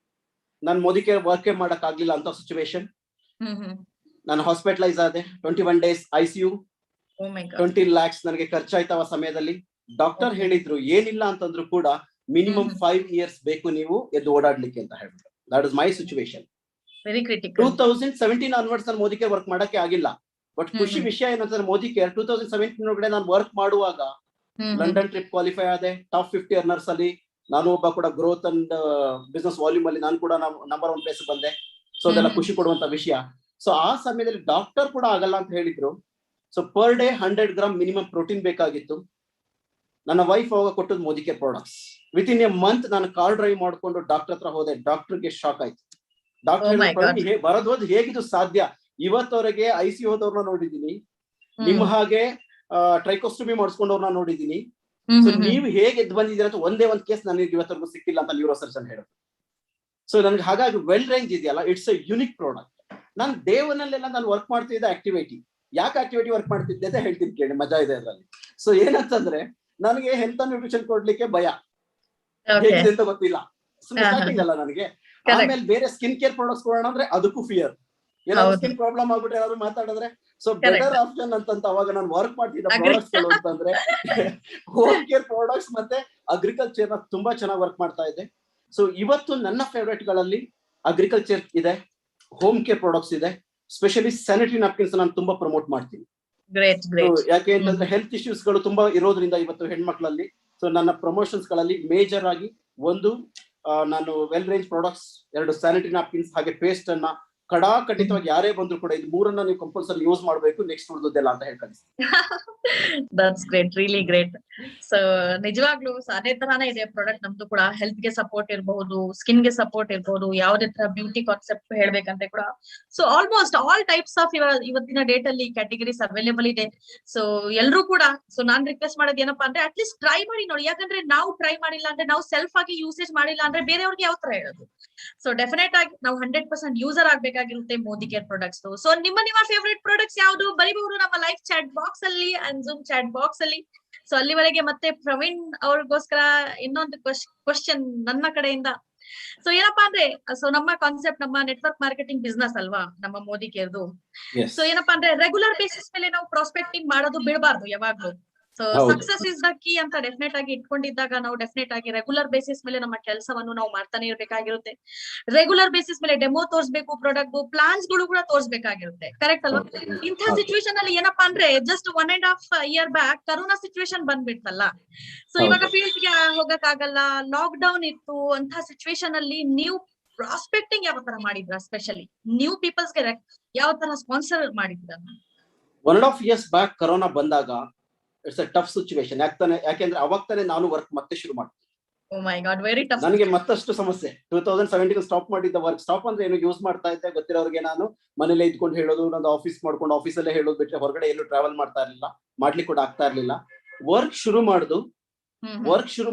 ನಾನು ಮೋದಿ ಕೇರ್ ವರ್ಕ್ ಮಾಡಕ್ ಆಗ್ಲಿಲ್ಲ ಅಂತ ಸಿಚುವೇಶನ್. ನಾನು ಹಾಸ್ಪಿಟಲೈಸ್ ಆದೆ. 21 days ICU, 20 lakhs ನನಗೆ ಖರ್ಚಾಯ್ತು ಆ ಸಮಯದಲ್ಲಿ. ಡಾಕ್ಟರ್ ಹೇಳಿದ್ರು ಏನಿಲ್ಲ ಅಂತಂದ್ರು ಕೂಡ ಮಿನಿಮಮ್ 5 years ಬೇಕು ನೀವು ಎದ್ದು ಓಡಾಡ್ಲಿಕ್ಕೆ ಅಂತ ಹೇಳ್ಬಿಟ್ಟು. That is my situation. 2017 onwards ನಾನು ಮೋದಿ ಕೇರ್ ವರ್ಕ್ ಮಾಡಕ್ಕೆ ಆಗಿಲ್ಲ. ಬಟ್ ಖುಷಿ ವಿಷಯ ಏನಂತಂದ್ರೆ ಮೋದಿ ಕೇರ್ 2017 ಒಳಗಡೆ ನಾನು ವರ್ಕ್ ಮಾಡುವಾಗ ಲಂಡನ್ ಟ್ರಿಪ್ ಕ್ವಾಲಿಫೈ ಆದೆ. ಟಾಪ್ 50 ಅರ್ನರ್ಸ್ ಅಲ್ಲಿ ನಾನು ಒಬ್ಬ ಕೂಡ ಗ್ರೋತ್ ಅಂಡ್ ಬಿಸ್ನೆಸ್ ವಾಲ್ಯೂಮ್ ಅಲ್ಲಿ ನಾನು ಕೂಡ ನಂಬರ್ 1 ಪ್ಲೇಸ್ ಬಂದೆ. ಸೊ ಅದೆಲ್ಲ ಖುಷಿ ಕೊಡುವಂತ ವಿಷಯ. ಸೊ ಆ ಸಮಯದಲ್ಲಿ ಡಾಕ್ಟರ್ ಕೂಡ ಆಗಲ್ಲ ಅಂತ ಹೇಳಿದ್ರು. So per day 100 grams minimum protein ಬೇಕಾಗಿತ್ತು. ನನ್ನ ವೈಫ್ ಅವಾಗ ಕೊಟ್ಟದ್ದು Modi care products. Within A month ನಾನು ಕಾರ್ ಡ್ರೈವ್ ಮಾಡ್ಕೊಂಡು ಡಾಕ್ಟರ್ ಹತ್ರ ಹೋದೆ. ಡಾಕ್ಟರ್ಗೆ ಶಾಕ್ ಆಯ್ತು. ಡಾಕ್ಟರ್ ಬರೋದು ಹೇಗಿದು ಸಾಧ್ಯ? ಇವತ್ತವರೆಗೆ ICU ಹೋದವ್ರನ್ನ ನೋಡಿದೀನಿ, ನಿಮ್ಮ ಹಾಗೆ ಟ್ರೈಕೋಸ್ಟಮಿ ಮಾಡಿಸ್ಕೊಂಡವ್ರನ್ನ ನೋಡಿದೀನಿ. ಸೊ ನೀವು ಹೇಗೆ ಎದ್ದು ಬಂದಿದ್ದೀರ ಅಂತ ಒಂದೇ ಒಂದು ಕೇಸ್ ನನಗೆ ಇವತ್ತವರೆಗೂ ಸಿಕ್ಕಿಲ್ಲ ಅಂತ ನ್ಯೂರೋ ಸರ್ಜನ್ ಹೇಳೋದು. ಸೊ ನನ್ಗೆ ಹಾಗಾಗಿ ವೆಲ್ ರೇಂಜ್ ಇದೆಯಲ್ಲ, ಇಟ್ಸ್ ಎ ಯುನಿಕ್ ಪ್ರಾಡಕ್ಟ್. ನಾನು ಡೇ1 ನಾನು ವರ್ಕ್ ಮಾಡ್ತಿದ್ದ ಆಕ್ಟಿವಿಟಿ. ಯಾಕೆ ಆಕ್ಟಿವಿಟಿ ವರ್ಕ್ ಮಾಡ್ತಿದ್ದೆ ಅಂತ ಹೇಳ್ತೀನಿ ಕೇಳಿ, ಮಜಾ ಇದೆ ಅದರಲ್ಲಿ. ಸೊ ಏನಂತಂದ್ರೆ ನನಗೆ ಹೆಲ್ತ್ ಅಂಡ್ ನ್ಯೂಟ್ರಿಷನ್ ಕೊಡ್ಲಿಕ್ಕೆ ಭಯ, ಹೇಗಿದೆ ಅಂತ ಗೊತ್ತಿಲ್ಲ. ಸ್ಟಾರ್ಟಿಂಗ್ ಅಲ್ಲ ನನಗೆ. ಆಮೇಲೆ ಬೇರೆ ಸ್ಕಿನ್ ಕೇರ್ ಪ್ರಾಡಕ್ಟ್ಸ್ ಕೊಡೋಣ ಅಂದ್ರೆ ಅದಕ್ಕೂ ಫಿಯರ್. ಏನಾದ್ರು ಸ್ಕಿನ್ ಪ್ರಾಬ್ಲಮ್ ಆಗ್ಬಿಟ್ರೆ ಏನಾದ್ರು ಮಾತಾಡಿದ್ರೆ. ಸೊ ಬೆಟರ್ ಆಪ್ಷನ್ ಅಂತ ಅವಾಗ ನಾನು ವರ್ಕ್ ಮಾಡ್ತಿದ್ದ ಪ್ರಾಡಕ್ಟ್ಸ್ ಗಳು ಅಂತಂದ್ರೆ ಹೋಮ್ ಕೇರ್ ಪ್ರಾಡಕ್ಟ್ಸ್ ಮತ್ತೆ ಅಗ್ರಿಕಲ್ಚರ್ ತುಂಬಾ ಚೆನ್ನಾಗಿ ವರ್ಕ್ ಮಾಡ್ತಾ ಇದ್ದೆ. ಸೊ ಇವತ್ತು ನನ್ನ ಫೇವ್ರೇಟ್ ಗಳಲ್ಲಿ ಅಗ್ರಿಕಲ್ಚರ್ ಇದೆ, ಹೋಮ್ ಕೇರ್ ಪ್ರಾಡಕ್ಟ್ಸ್ ಇದೆ. ಸ್ಪೆಷಲಿ ಸ್ಯಾನಿಟರಿ ನ್ಯಾಪ್ಕಿನ್ಸ್ ನಾನು ತುಂಬಾ ಪ್ರಮೋಟ್ ಮಾಡ್ತೀನಿ. Great so great. ಯಾಕೆ ಅಂತಂದ್ರೆ ಹೆಲ್ತ್ ಇಶ್ಯೂಸ್ ಗಳು ತುಂಬಾ ಇರೋದ್ರಿಂದ ಇವತ್ತು ಹೆಣ್ಮಕ್ಳಲ್ಲಿ, ಸೊ ನನ್ನ ಪ್ರಮೋಷನ್ಸ್ ಗಳಲ್ಲಿ ಮೇಜರ್ ಆಗಿ ಒಂದು ನಾನು well range products, 2 sanitary napkins ಹಾಗೆ ಪೇಸ್ಟ್ ಅನ್ನ ಖಂಡಿತವಾಗಿ ಯಾರೇ ಬಂದ್ರು ಕೂಡ ಇದು 3 ನೀವು ಕಂಪಲ್ಸರಿ ಯೂಸ್ ಮಾಡಬೇಕು, ನೆಕ್ಸ್ಟ್ ಉಳಿದದ್ದೆಲ್ಲ ಅಂತ ಹೇಳ್ತೀನಿ. That's great, really great. So ನಿಜವಾಗ್ಲೂ ಅದೇ ತರಾನೇ ಇದೆ ಪ್ರಾಡಕ್ಟ್ ನಮ್ದು ಕೂಡ. ಹೆಲ್ತ್ ಗೆ ಸಪೋರ್ಟ್ ಇರಬಹುದು, ಸ್ಕಿನ್ ಗೆ ಸಪೋರ್ಟ್ ಇರಬಹುದು, ಯಾವುದೇ ತರ ಬ್ಯೂಟಿ ಕಾನ್ಸೆಪ್ಟ್ ಹೇಳ್ಬೇಕಂದ್ರೆ ಕೂಡ. So almost all types of ಇವತ್ತಿನ ಡೇಟ್ ಅಲ್ಲಿ ಕ್ಯಾಟಗರೀಸ್ ಅವೈಲೇಬಲ್ ಇದೆ. ಸೊ ಎಲ್ರು ಕೂಡ, ಸೊ ನಾನ್ ರಿಕ್ವೆಸ್ಟ್ ಮಾಡೋದು ಏನಪ್ಪಾ ಅಂದ್ರೆ ಅಟ್ಲೀಸ್ಟ್ ಟ್ರೈ ಮಾಡಿ ನೋಡಿ. ಯಾಕಂದ್ರೆ ನಾವು ಟ್ರೈ ಮಾಡಿಲ್ಲ ಅಂದ್ರೆ, ನಾವು ಸೆಲ್ಫ್ ಆಗಿ ಯೂಸೇಜ್ ಮಾಡಿಲ್ಲ ಅಂದ್ರೆ ಬೇರೆಯವ್ರಿಗೆ ಯಾವ ತರ ಹೇಳೋದು. ಸೊ ಡೆಫಿನೆಟ್ ಆಗಿ ನಾವು 100% ಯೂಸರ್ ಆಗ್ಬೇಕಾಗಿರುತ್ತೆ ಮೋದಿ ಕೇರ್ ಪ್ರಾಡಕ್ಟ್ಸ್. ಸೊ ನಿಮ್ಮ ಫೇವರೇಟ್ ಪ್ರಾಡಕ್ಟ್ಸ್ ಯಾವ್ದು ಬರೀಬಹುದು ನಮ್ಮ ಲೈವ್ ಚಾಟ್ ಬಾಕ್ಸ್ ಅಲ್ಲಿ ಅಂಡ್ ಜೂಮ್ ಚಾಟ್ ಬಾಕ್ಸ್ ಅಲ್ಲಿ. ಸೊ ಅಲ್ಲಿವರೆಗೆ ಮತ್ತೆ ಪ್ರವೀಣ್ ಅವ್ರಿಗೋಸ್ಕರ ಇನ್ನೊಂದು ಕ್ವಶನ್ ನನ್ನ ಕಡೆಯಿಂದ. ಸೊ ಏನಪ್ಪಾ ಅಂದ್ರೆ, ಸೊ ನಮ್ಮ ಕಾನ್ಸೆಪ್ಟ್, ನಮ್ಮ ನೆಟ್ವರ್ಕ್ ಮಾರ್ಕೆಟಿಂಗ್ ಬಿಸ್ನೆಸ್ ಅಲ್ವಾ ನಮ್ಮ ಮೋದಿ ಕೇರ್ದು. ಸೊ ಏನಪ್ಪಾ ಅಂದ್ರೆ ರೆಗ್ಯುಲರ್ ಬೇಸಿಸ್ ಮೇಲೆ ನಾವು ಪ್ರಾಸ್ಪೆಕ್ಟಿಂಗ್ ಮಾಡೋದು ಬಿಡಬಾರ್ದು ಯಾವಾಗ್ಲೂ. So success is the key ಅಂತ ಡೆಫಿನೆಟ್ ಆಗಿ ಇಟ್ಕೊಂಡಿದ್ದಾಗ ನಾವು ಡೆಫಿನೆಟ್ ಆಗಿ ರೆಗ್ಯುಲರ್ ಬೇಸಿಸ್ ಮೇಲೆ ನಮ್ಮ ಕೆಲಸವನ್ನು ನಾವು ಮಾಡ್ತಾನೆ ಇರ್ಬೇಕಾಗಿರುತ್ತೆ. ರೆಗ್ಯುಲರ್ ಬೇಸಿಸ್ ಮೇಲೆ ಡೆಮೋ ತೋರಿಸಬೇಕು, ಪ್ರಾಡಕ್ಟ್ ಪ್ಲಾನ್ಸ್ ಗಳು ಕೂಡ ತೋರಿಸಬೇಕಾಗಿರುತ್ತೆ. ಕರೆಕ್ಟ್ ಅಲ್ವಾ? ಇಂಥ ಸಿಚುವೇಶನ್ ಅಲ್ಲಿ ಏನಪ್ಪಾ ಅಂದ್ರೆ just 1.5 year back corona situation ಬಂದ್ಬಿಡ್ತಲ್ಲ. ಸೊ ಇವಾಗ ಫೀಲ್ಡ್ ಗೆ ಹೋಗಕ್ ಆಗಲ್ಲ, ಲಾಕ್ ಡೌನ್ ಇತ್ತು. ಅಂತ ಸಿಚುವೇಶನ್ ಅಲ್ಲಿ ನೀವು ಪ್ರಾಸ್ಪೆಕ್ಟಿಂಗ್ ಯಾವ ತರ ಮಾಡಿದ್ರ? ಸ್ಪೆಷಲಿ ನ್ಯೂ ಪೀಪಲ್ಸ್ ಗೆ ಯಾವ ತರ ಸ್ಪಾನ್ಸರ್ ಮಾಡಿದ್ರ? 1.5 years ಬ್ಯಾಕ್ ಕರೋನಾ ಬಂದಾಗ ಇಟ್ಸ್ ಅ ಟಫ್ ಸಿಚುವೇಶನ್. ಯಾಕೆಂದ್ರೆ ಅವಾಗ ತಾನೇ ನಾನು ವರ್ಕ್ ಮತ್ತೆ ಶುರು ಮಾಡ್ತೀನಿ. ಓ ಮೈ ಗಾಡ್, ವೆರಿ ಟಫ್. ನನಗೆ ಮತ್ತಷ್ಟು ಸಮಸ್ಯೆ. 2017 ಸ್ಟಾಪ್ ಮಾಡಿದ್ದ ವರ್ಕ್. ಸ್ಟಾಪ್ ಅಂದ್ರೆ ಏನು ಯೂಸ್ ಮಾಡ್ತಾ ಇದ್ದೆ, ಗೊತ್ತಿರೋರಿಗೆ ನಾನು ಮನೇಲೆ ಇದ್ಕೊಂಡು ಹೇಳೋದು, ನಂದು ಆಫೀಸ್ ಮಾಡ್ಕೊಂಡು ಆಫೀಸಲ್ಲೇ ಹೇಳೋದು ಬಿಟ್ಟರೆ ಹೊರಗಡೆ ಎಲ್ಲೂ ಟ್ರಾವೆಲ್ ಮಾಡ್ತಾ ಇರ್ಲಿಲ್ಲ, ಮಾಡ್ಲಿಕ್ಕೆ ಕೂಡ ಆಗ್ತಾ ಇರ್ಲಿಲ್ಲ. ವರ್ಕ್ ಶುರು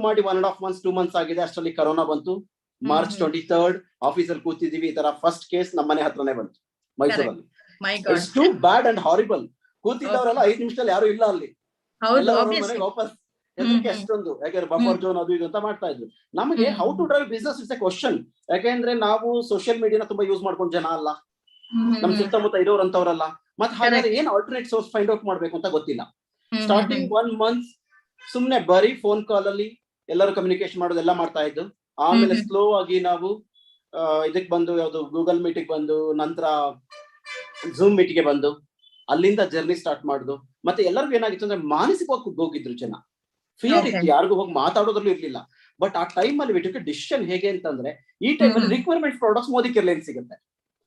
ಮಾಡಿ 1.5 months 2 months ಆಗಿದೆ. ಅಷ್ಟರಲ್ಲಿ ಕರೋನಾ ಬಂತು. March 23rd ಆಫೀಸಲ್ಲಿ ಕೂತಿದೀವಿ, ಈ ತರ ಫಸ್ಟ್ ಕೇಸ್ ನಮ್ಮನೆ ಹತ್ರನೇ ಬಂತು ಮೈಸೂರಲ್ಲಿ. It's too bad and horrible. ಕೂತಿದ್ದವರೆಲ್ಲ 5 ನಿಮಿಷದಲ್ಲಿ ಯಾರು ಇಲ್ಲ ಅಲ್ಲಿ, ಮನೆಗೆ ವಾಪಸ್. ಹೆದರಿಕೆ ಅಷ್ಟೊಂದು, ಯಾಕಂದ್ರೆ ಬಫರ್ ಜೋನ್ ಅದು ಇದು ಅಂತ ಮಾಡ್ತಾ ಇದ್ರು. ನಮಗೆ how to drive business is a question. ಯಾಕೆಂದ್ರೆ ನಾವು ಸೋಷಿಯಲ್ ಮೀಡಿಯಾನ ತುಂಬಾ ಯೂಸ್ ಮಾಡ್ಕೊಂಡು ಜನ ಅಲ್ಲ, ನಮ್ ಸುತ್ತಮುತ್ತ ಇರೋರಂತವ್ರಲ್ಲ. ಮತ್ತೆ ಹಾಗಾದ್ರೆ ಏನ್ ಆಲ್ಟರ್ನೇಟ್ ಸೋರ್ಸ್ ಫೈಂಡ್ ಔಟ್ ಮಾಡ್ಬೇಕು ಅಂತ ಗೊತ್ತಿಲ್ಲ. ಸ್ಟಾರ್ಟಿಂಗ್ 1 month ಸುಮ್ನೆ ಬರೀ ಫೋನ್ ಕಾಲ್ ಅಲ್ಲಿ ಎಲ್ಲರೂ ಕಮ್ಯುನಿಕೇಶನ್ ಮಾಡೋದೆಲ್ಲ ಮಾಡ್ತಾ ಇದ್ದು. ಆಮೇಲೆ ಸ್ಲೋ ಆಗಿ ನಾವು ಇದಕ್ ಬಂದು, ಯಾವ್ದು ಗೂಗಲ್ ಮೀಟಿಗೆ ಬಂದು, ನಂತರ ಝೂಮ್ ಮೀಟಿಗೆ ಬಂದು, ಅಲ್ಲಿಂದ ಜರ್ನಿ ಸ್ಟಾರ್ಟ್ ಮಾಡುದು. ಮತ್ತೆ ಎಲ್ಲರಿಗೂ ಏನಾಗಿತ್ತು ಅಂದ್ರೆ ಮಾನಸಿಕವಾಗಿ ಹೋಗಿದ್ರು ಜನ. ಫಿಯರ್ ಇತ್ತು, ಯಾರಿಗೂ ಹೋಗಿ ಮಾತಾಡೋದ್ರಲ್ಲೂ ಇರ್ಲಿಲ್ಲ. ಬಟ್ ಆ ಟೈಮ್ ಅಲ್ಲಿ ಬಿಟ್ಟು ಡಿಸಿಷನ್ ಹೇಗೆ ಅಂತಂದ್ರೆ, ಈ ಟೈಮ್ ಅಲ್ಲಿ requirement products Modi care line ಸಿಗುತ್ತೆ.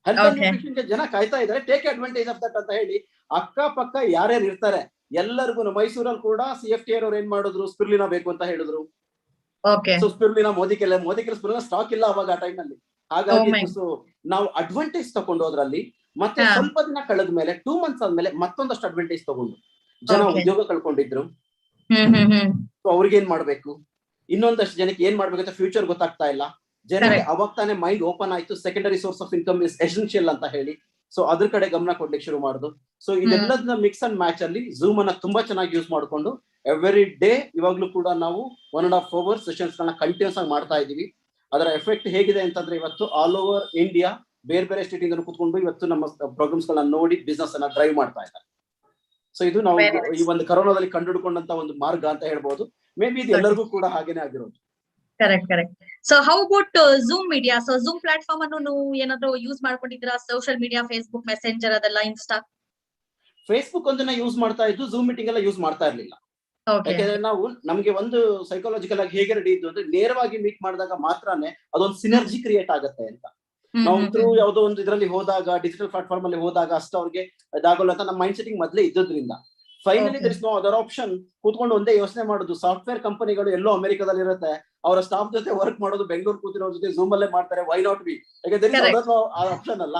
ಹೆಲ್ತ್ ನ್ಯೂಟ್ರಿಷನ್ ಗೆ ಜನ ಕಾಯ್ತಾ ಇದಾರೆ, ಟೇಕ್ ಅಡ್ವಾಂಟೇಜ್ ಆಫ್ ದಟ್ ಅಂತ ಹೇಳಿ ಅಕ್ಕ ಪಕ್ಕ ಯಾರ್ಯಾರು ಇರ್ತಾರೆ ಎಲ್ಲರಿಗೂ. ಮೈಸೂರಲ್ಲಿ ಕೂಡ CFTR ಅವ್ರು ಏನ್ ಮಾಡಿದ್ರು, ಸ್ಪಿರ್ಲಿನಾ ಬೇಕು ಅಂತ ಹೇಳಿದ್ರು. ಸೊ ಸ್ಪಿರ್ಲಿನಾ ಮೋದಿ ಕೇರ್ ಸ್ಪಿರ್ಲಿನಾ ಸ್ಟಾಕ್ ಇಲ್ಲ ಅವಾಗ ಆ ಟೈಮ್ ಅಲ್ಲಿ. ಹಾಗಾಗಿ ಸೊ ನಾವು ಅಡ್ವಾಂಟೇಜ್ ತಗೊಂಡು ಅದ್ರಲ್ಲಿ. ಮತ್ತೆ ಸ್ವಲ್ಪ ದಿನ ಕಳೆದ ಮೇಲೆ 2 months ಆದ್ಮೇಲೆ ಮತ್ತೊಂದಷ್ಟು ಅಡ್ವಾಂಟೇಜ್ ತಗೊಂಡು ಜನ ಉದ್ಯೋಗ ಕಳ್ಕೊಂಡಿದ್ರು. ಸೊ ಅವ್ರಿಗೆ ಏನ್ ಮಾಡ್ಬೇಕು, ಇನ್ನೊಂದಷ್ಟು ಜನಕ್ಕೆ ಏನ್ ಮಾಡ್ಬೇಕಂತ ಫ್ಯೂಚರ್ ಗೊತ್ತಾಗ್ತಾ ಇಲ್ಲ ಜನಕ್ಕೆ. ಅವಾಗ ತಾನೇ ಮೈಂಡ್ ಓಪನ್ ಆಯ್ತು, secondary source of income is essential ಅಂತ ಹೇಳಿ. ಸೊ ಅದ್ರ ಕಡೆ ಗಮನ ಕೊಡ್ಲಿಕ್ಕೆ ಶುರು ಮಾಡುದು. ಸೊ ಇದೆಲ್ಲದನ್ನ ಮಿಕ್ಸ್ ಅಂಡ್ ಮ್ಯಾಚ್ ಅಲ್ಲಿ ಝೂಮ್ ಅನ್ನ ತುಂಬಾ ಚೆನ್ನಾಗಿ ಯೂಸ್ ಮಾಡ್ಕೊಂಡು ಎವ್ರಿ ಡೇ ಇವಾಗ್ಲೂ ಕೂಡ ನಾವು 1.5 hours ಸೆಷನ್ಸ್ ಗಳನ್ನ ಕಂಟಿನ್ಯೂಸ್ ಆಗಿ ಮಾಡ್ತಾ ಇದೀವಿ. ಅದರ ಎಫೆಕ್ಟ್ ಹೇಗಿದೆ ಅಂತಂದ್ರೆ, ಇವತ್ತು ಆಲ್ ಓವರ್ ಇಂಡಿಯಾ ಬೇರೆ ಸ್ಟೇಟ್ ಇಂದ ಕೂತ್ಕೊಂಡು ಇವತ್ತು ನಮ್ಮ ಪ್ರೋಗ್ರಾಮ್ಸ್ ಗಳನ್ನ ನೋಡಿ ಬಿಸ್ನೆಸ್ ಅನ್ನ ಡ್ರೈವ್ ಮಾಡ್ತಾ ಇದ್ದಾರೆ. ಸೊ ಇದು ನಾವು ಈ ಒಂದು ಕರೋನಾದಲ್ಲಿ ಕಂಡುಹಿಡ್ಕೊಂಡಂತ ಒಂದು ಮಾರ್ಗ ಅಂತ ಹೇಳ್ಬೋದು. ಮೇ ಬಿ ಇದು ಎಲ್ಲರಿಗೂ ಕೂಡ ಹಾಗೇನೆ ಆಗಿರೋದು. Correct. So how about zoom media? So zoom platform ಅನ್ನು ನೀವು ಏನಾದ್ರು ಯೂಸ್ ಮಾಡ್ಕೊಂಡಿದ್ದೀರಾ? ಸೋಷಿಯಲ್ ಮೀಡಿಯಾ, ಫೇಸ್ಬುಕ್ ಮೆಸೆಂಜರ್ ಅದೆಲ್ಲ, ಇನ್ಸ್ಟಾ? ಫೇಸ್ಬುಕ್ ಒಂದನ್ನ ಯೂಸ್ ಮಾಡ್ತಾ ಇದ್ದು, ಝೂಮ್ ಮೀಟಿಂಗ್ ಎಲ್ಲ ಯೂಸ್ ಮಾಡ್ತಾ ಇರ್ಲಿಲ್ಲ. ಯಾಕಂದ್ರೆ ನಾವು ನಮ್ಗೆ ಒಂದು ಸೈಕಾಲಜಿಕಲ್ ಆಗಿ ಹೇಗೆ ರೆಡಿ ಇದ್ದು ಅಂದ್ರೆ, ನೇರವಾಗಿ ಮೀಟ್ ಮಾಡಿದಾಗ ಮಾತ್ರನೇ ಅದೊಂದು ಸಿನರ್ಜಿ ಕ್ರಿಯೇಟ್ ಆಗುತ್ತೆ ಅಂತ. ನಾವು ಥ್ರೂ ಯಾವುದೋ ಒಂದು ಇದರಲ್ಲಿ ಹೋದಾಗ, ಡಿಜಿಟಲ್ ಪ್ಲಾಟ್ಫಾರ್ಮ್ ಅಲ್ಲಿ ಹೋದಾಗ ಅಷ್ಟು ಅವ್ರಿಗೆ ಇದಾಗಲ್ಲ ಅಂತ ನಮ್ಮ ಮೈಂಡ್ ಸೆಟ್ಟಿಂಗ್ ಮೊದಲೇ ಇದ್ದದ್ರಿಂದ finally there is no other option. ಕೂತ್ಕೊಂಡು ಒಂದೇ ಯೋಚನೆ ಮಾಡುದು. ಸಾಫ್ಟ್ವೇರ್ ಕಂಪನಿಗಳು ಎಲ್ಲೋ ಅಮೆರಿಕಾದಲ್ಲಿ ಇರುತ್ತೆ, ಅವರ ಸ್ಟಾಫ್ ಜೊತೆ ವರ್ಕ್ ಮಾಡೋದು ಬೆಂಗಳೂರು ಕೂತಿರೋ ಜೊತೆ ಝೂಮ್ ಅಲ್ಲೇ ಮಾಡ್ತಾರೆ. Why not be? ಯಾಕಂದ್ರೆ ಆಪ್ಷನ್ ಅಲ್ಲ.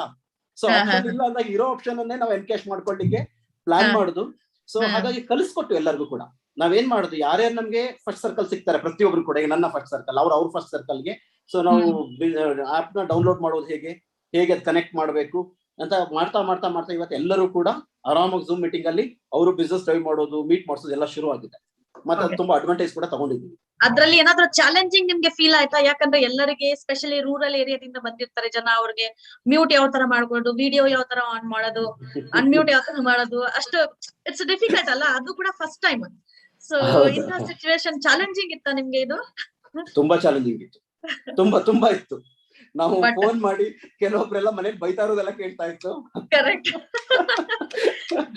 ಸೊ ಆಪ್ಷನ್ ಇಲ್ಲ ಅಂದಾಗ ಇರೋ ಆಪ್ಷನ್ ಅನ್ನೇ ನಾವು ಎನ್ಕೇಶ್ ಮಾಡ್ಕೊಳ್ಳಿಕ್ಕೆ ಪ್ಲಾನ್ ಮಾಡುದು. ಸೊ ಹಾಗಾಗಿ ಕಲಿಸ್ಕೊಟ್ಟು ಎಲ್ಲರಿಗೂ ಕೂಡ ನಾವೇನ್ ಮಾಡುದು, ಯಾರ್ಯಾರು ನಮ್ಗೆ ಫಸ್ಟ್ ಸರ್ಕಲ್ ಸಿಗ್ತಾರೆ ಪ್ರತಿಯೊಬ್ರು ಕೂಡ, ಈಗ ನನ್ನ ಫಸ್ಟ್ ಸರ್ಕಲ್, ಅವ್ರ ಫಸ್ಟ್ ಸರ್ಕಲ್ಗೆ. ಸೊ ನಾವು ಆಪ್ ನ ಡೌನ್ಲೋಡ್ ಮಾಡೋದು ಹೇಗೆ ಅದು ಕನೆಕ್ಟ್ ಮಾಡಬೇಕು ಅಂತ ಮಾಡ್ತಾ ಇವತ್ತು ಎಲ್ಲರೂ ಕೂಡ ಆರಾಮಾಗಿ ಝೂಮ್ ಮೀಟಿಂಗ್ ಅಲ್ಲಿ ಅವರು ಬಿಸ್ನೆಸ್ ಡ್ರೈವ್ ಮಾಡೋದು, ಮೀಟ್ ಮಾಡಿಸೋದು ಎಲ್ಲ ಶುರು ಆಗಿದೆ. ಮತ್ತೆ ಅದು ತುಂಬಾ ಅಡ್ವಾಂಟೇಜ್ ಕೂಡ ತಗೊಂಡಿದ್ದೀವಿ. ಅದ್ರಲ್ಲಿ ಏನಾದ್ರೂ ಚಾಲೆಂಜಿಂಗ್ ನಿಮ್ಗೆ ಫೀಲ್ ಆಯ್ತಾ? ಯಾಕಂದ್ರೆ ಎಲ್ಲರಿಗೆ ಸ್ಪೆಷಲಿ ರೂರಲ್ ಏರಿಯಾದಿಂದ ಬಂದಿರ್ತಾರೆ ಜನ, ಅವ್ರಿಗೆ ಮ್ಯೂಟ್ ಯಾವ ತರ ಮಾಡ್ಕೊಳ್ಳೋದು, ವಿಡಿಯೋ ಯಾವ ತರ ಆನ್ ಮಾಡೋದು, ಅನ್ಮ್ಯೂಟ್ ಯಾವ ತರ ಮಾಡೋದು, ಅಷ್ಟು ಇಟ್ಸ್ ಡಿಫಿಕಲ್ಟ್ ಅಲ್ಲ, ಅದು ಕೂಡ ಫಸ್ಟ್ ಟೈಮ್. ಸೊ ಇಂಥ ಸಿಚುವೇಶನ್ ಚಾಲೆಂಜಿಂಗ್ ಇತ್ತ ನಿಮ್ಗೆ ಇದು? ತುಂಬಾ ಚಾಲೆಂಜಿಂಗ್ ಇತ್ತು, ತುಂಬಾ ಇತ್ತು. ನಾವು But- ಫೋನ್ ಮಾಡಿ ಕೆಲವೊಬ್ರೆಲ್ಲ ಮನೇಲಿ ಬೈತಾ ಇರೋದೆಲ್ಲ ಕೇಳ್ತಾ ಇತ್ತು. ಕರೆಕ್ಟ್.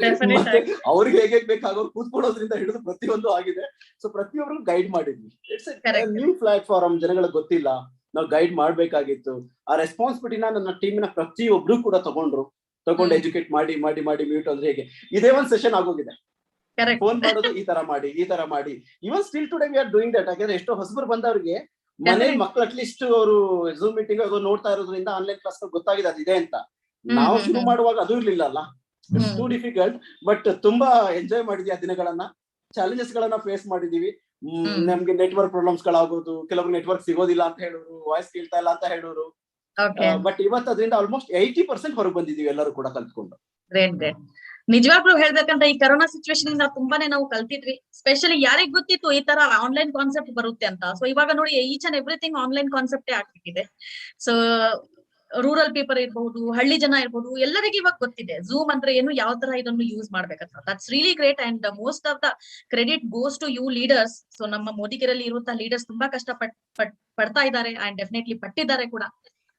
ಡೆಫಿನೆಟ್ ಮತ್ತೆ ಆಗಿ ಅವ್ರಿಗೆ ಹೇಗೆ ಬೇಕಾಗೋರು ಕೂತ್ಕೊಳ್ಳೋದ್ರಿಂದ ಹಿಡಿದು ಪ್ರತಿಯೊಂದು ಆಗಿದೆ. ಸೊ ಪ್ರತಿಯೊಬ್ಬರು ಗೈಡ್ ಮಾಡಿದ್ವಿ. It's Correct. ನ್ಯೂ ಪ್ಲಾಟ್ಫಾರ್ಮ್, ಜನಗಳಿಗೆ ಗೊತ್ತಿಲ್ಲ, ನಾವು ಗೈಡ್ ಮಾಡ್ಬೇಕಾಗಿತ್ತು. ಆ ರೆಸ್ಪಾನ್ಸಿಬಿಲಿಟಿನ ನನ್ನ ಟೀಮಿನ ಪ್ರತಿಯೊಬ್ರು ಕೂಡ ತಗೊಂಡು ಎಜುಕೇಟ್ ಮಾಡಿ ಮ್ಯೂಟ್ ಅಂದ್ರೆ ಹೇಗೆ, ಇದೇ ಒಂದ್ ಸೆಷನ್ ಆಗೋಗಿದೆ. ಕರೆಕ್ಟ್. ಫೋನ್ ಮಾಡೋದು ಈ ತರ ಮಾಡಿ even still today we are doing that. ಯಾಕಂದ್ರೆ ಎಷ್ಟೋ ಹೊಸಬರು ಬಂದವ್ರಿಗೆ ಮನೇಲಿ ಮಕ್ಳು ಅಟ್ಲೀಸ್ಟ್ ಅವರು ಝೂಮ್ ಮೀಟಿಂಗ್ ಅದು ನೋಡ್ತಾ ಇರೋದ್ರಿಂದ ಆನ್ಲೈನ್ ಕ್ಲಾಸ್ ಗೊತ್ತಾಗಿದೆ ಅದಿದೆ ಅಂತ. ನಾವು ಶುರು ಮಾಡುವಾಗ ಅದು ಇರ್ಲಿಲ್ಲ ಅಲ್ಲ. ಇಟ್ಸ್ ಟೂ ಡಿಫಿಕಲ್ಟ್, ಬಟ್ ತುಂಬಾ ಎಂಜಾಯ್ ಮಾಡಿದ್ವಿ ಆ ದಿನಗಳನ್ನ. ಚಾಲೆಂಜಸ್ ಗಳನ್ನ ಫೇಸ್ ಮಾಡಿದೀವಿ. ನಮ್ಗೆ ನೆಟ್ವರ್ಕ್ ಪ್ರಾಬ್ಲಮ್ಸ್ ಗಳಾಗೋದು, ಕೆಲವರು ನೆಟ್ವರ್ಕ್ ಸಿಗೋದಿಲ್ಲ ಅಂತ ಹೇಳೋರು, ವಾಯ್ಸ್ ಕೇಳ್ತಾ ಇಲ್ಲ ಅಂತ ಹೇಳೋರು. ಓಕೆ. ಬಟ್ ಇವತ್ತು ಅದರಿಂದ ಆಲ್ಮೋಸ್ಟ್ 80% ಹೊರಗೆ ಬಂದಿದೀವಿ ಎಲ್ಲರೂ ಕೂಡ ಕಲ್ತ್ಕೊಂಡು. ಗ್ರೇಟ್. ನಿಜವಾಗ್ಲೂ ಹೇಳ್ಬೇಕಂದ್ರೆ ಈ ಕರೋನಾ ಸಿಚುವೇಶನ್ ಇಂದ ತುಂಬಾನೇ ನಾವು ಕಲ್ತಿದ್ವಿ. ಸ್ಪೆಷಲಿ ಯಾರಿಗ್ ಗೊತ್ತಿತ್ತು ಈ ತರ ಆನ್ಲೈನ್ ಕಾನ್ಸೆಪ್ಟ್ ಬರುತ್ತೆ ಅಂತ. ಸೊ ಇವಾಗ ನೋಡಿ ಈಚ್ ಅಂಡ್ ಎವ್ರಿಥಿಂಗ್ ಆನ್ಲೈನ್ ಕಾನ್ಸೆಪ್ಟೇ ಆಗ್ಬಿಟ್ಟಿದೆ. ಸೊ ರೂರಲ್ ಪೀಪಲ್ ಇರ್ಬಹುದು, ಹಳ್ಳಿ ಜನ ಇರ್ಬಹುದು, ಎಲ್ಲರಿಗೂ ಇವಾಗ ಗೊತ್ತಿದೆ ಝೂಮ್ ಅಂದ್ರೆ ಏನು, ಯಾವ ತರ ಇದನ್ನು ಯೂಸ್ ಮಾಡ್ಬೇಕಂತ. That's really great and most of the credit goes to you leaders. So ನಮ್ಮ ಮೋದಿಗಿರಲ್ಲಿ ಇರುವಂತಹ ಲೀಡರ್ಸ್ ತುಂಬಾ ಕಷ್ಟ ಪಡ್ತಾ ಇದ್ದಾರೆ ಅಂಡ್ ಡೆಫಿನೆಟ್ಲಿ ಪಟ್ಟಿದ್ದಾರೆ ಕೂಡ.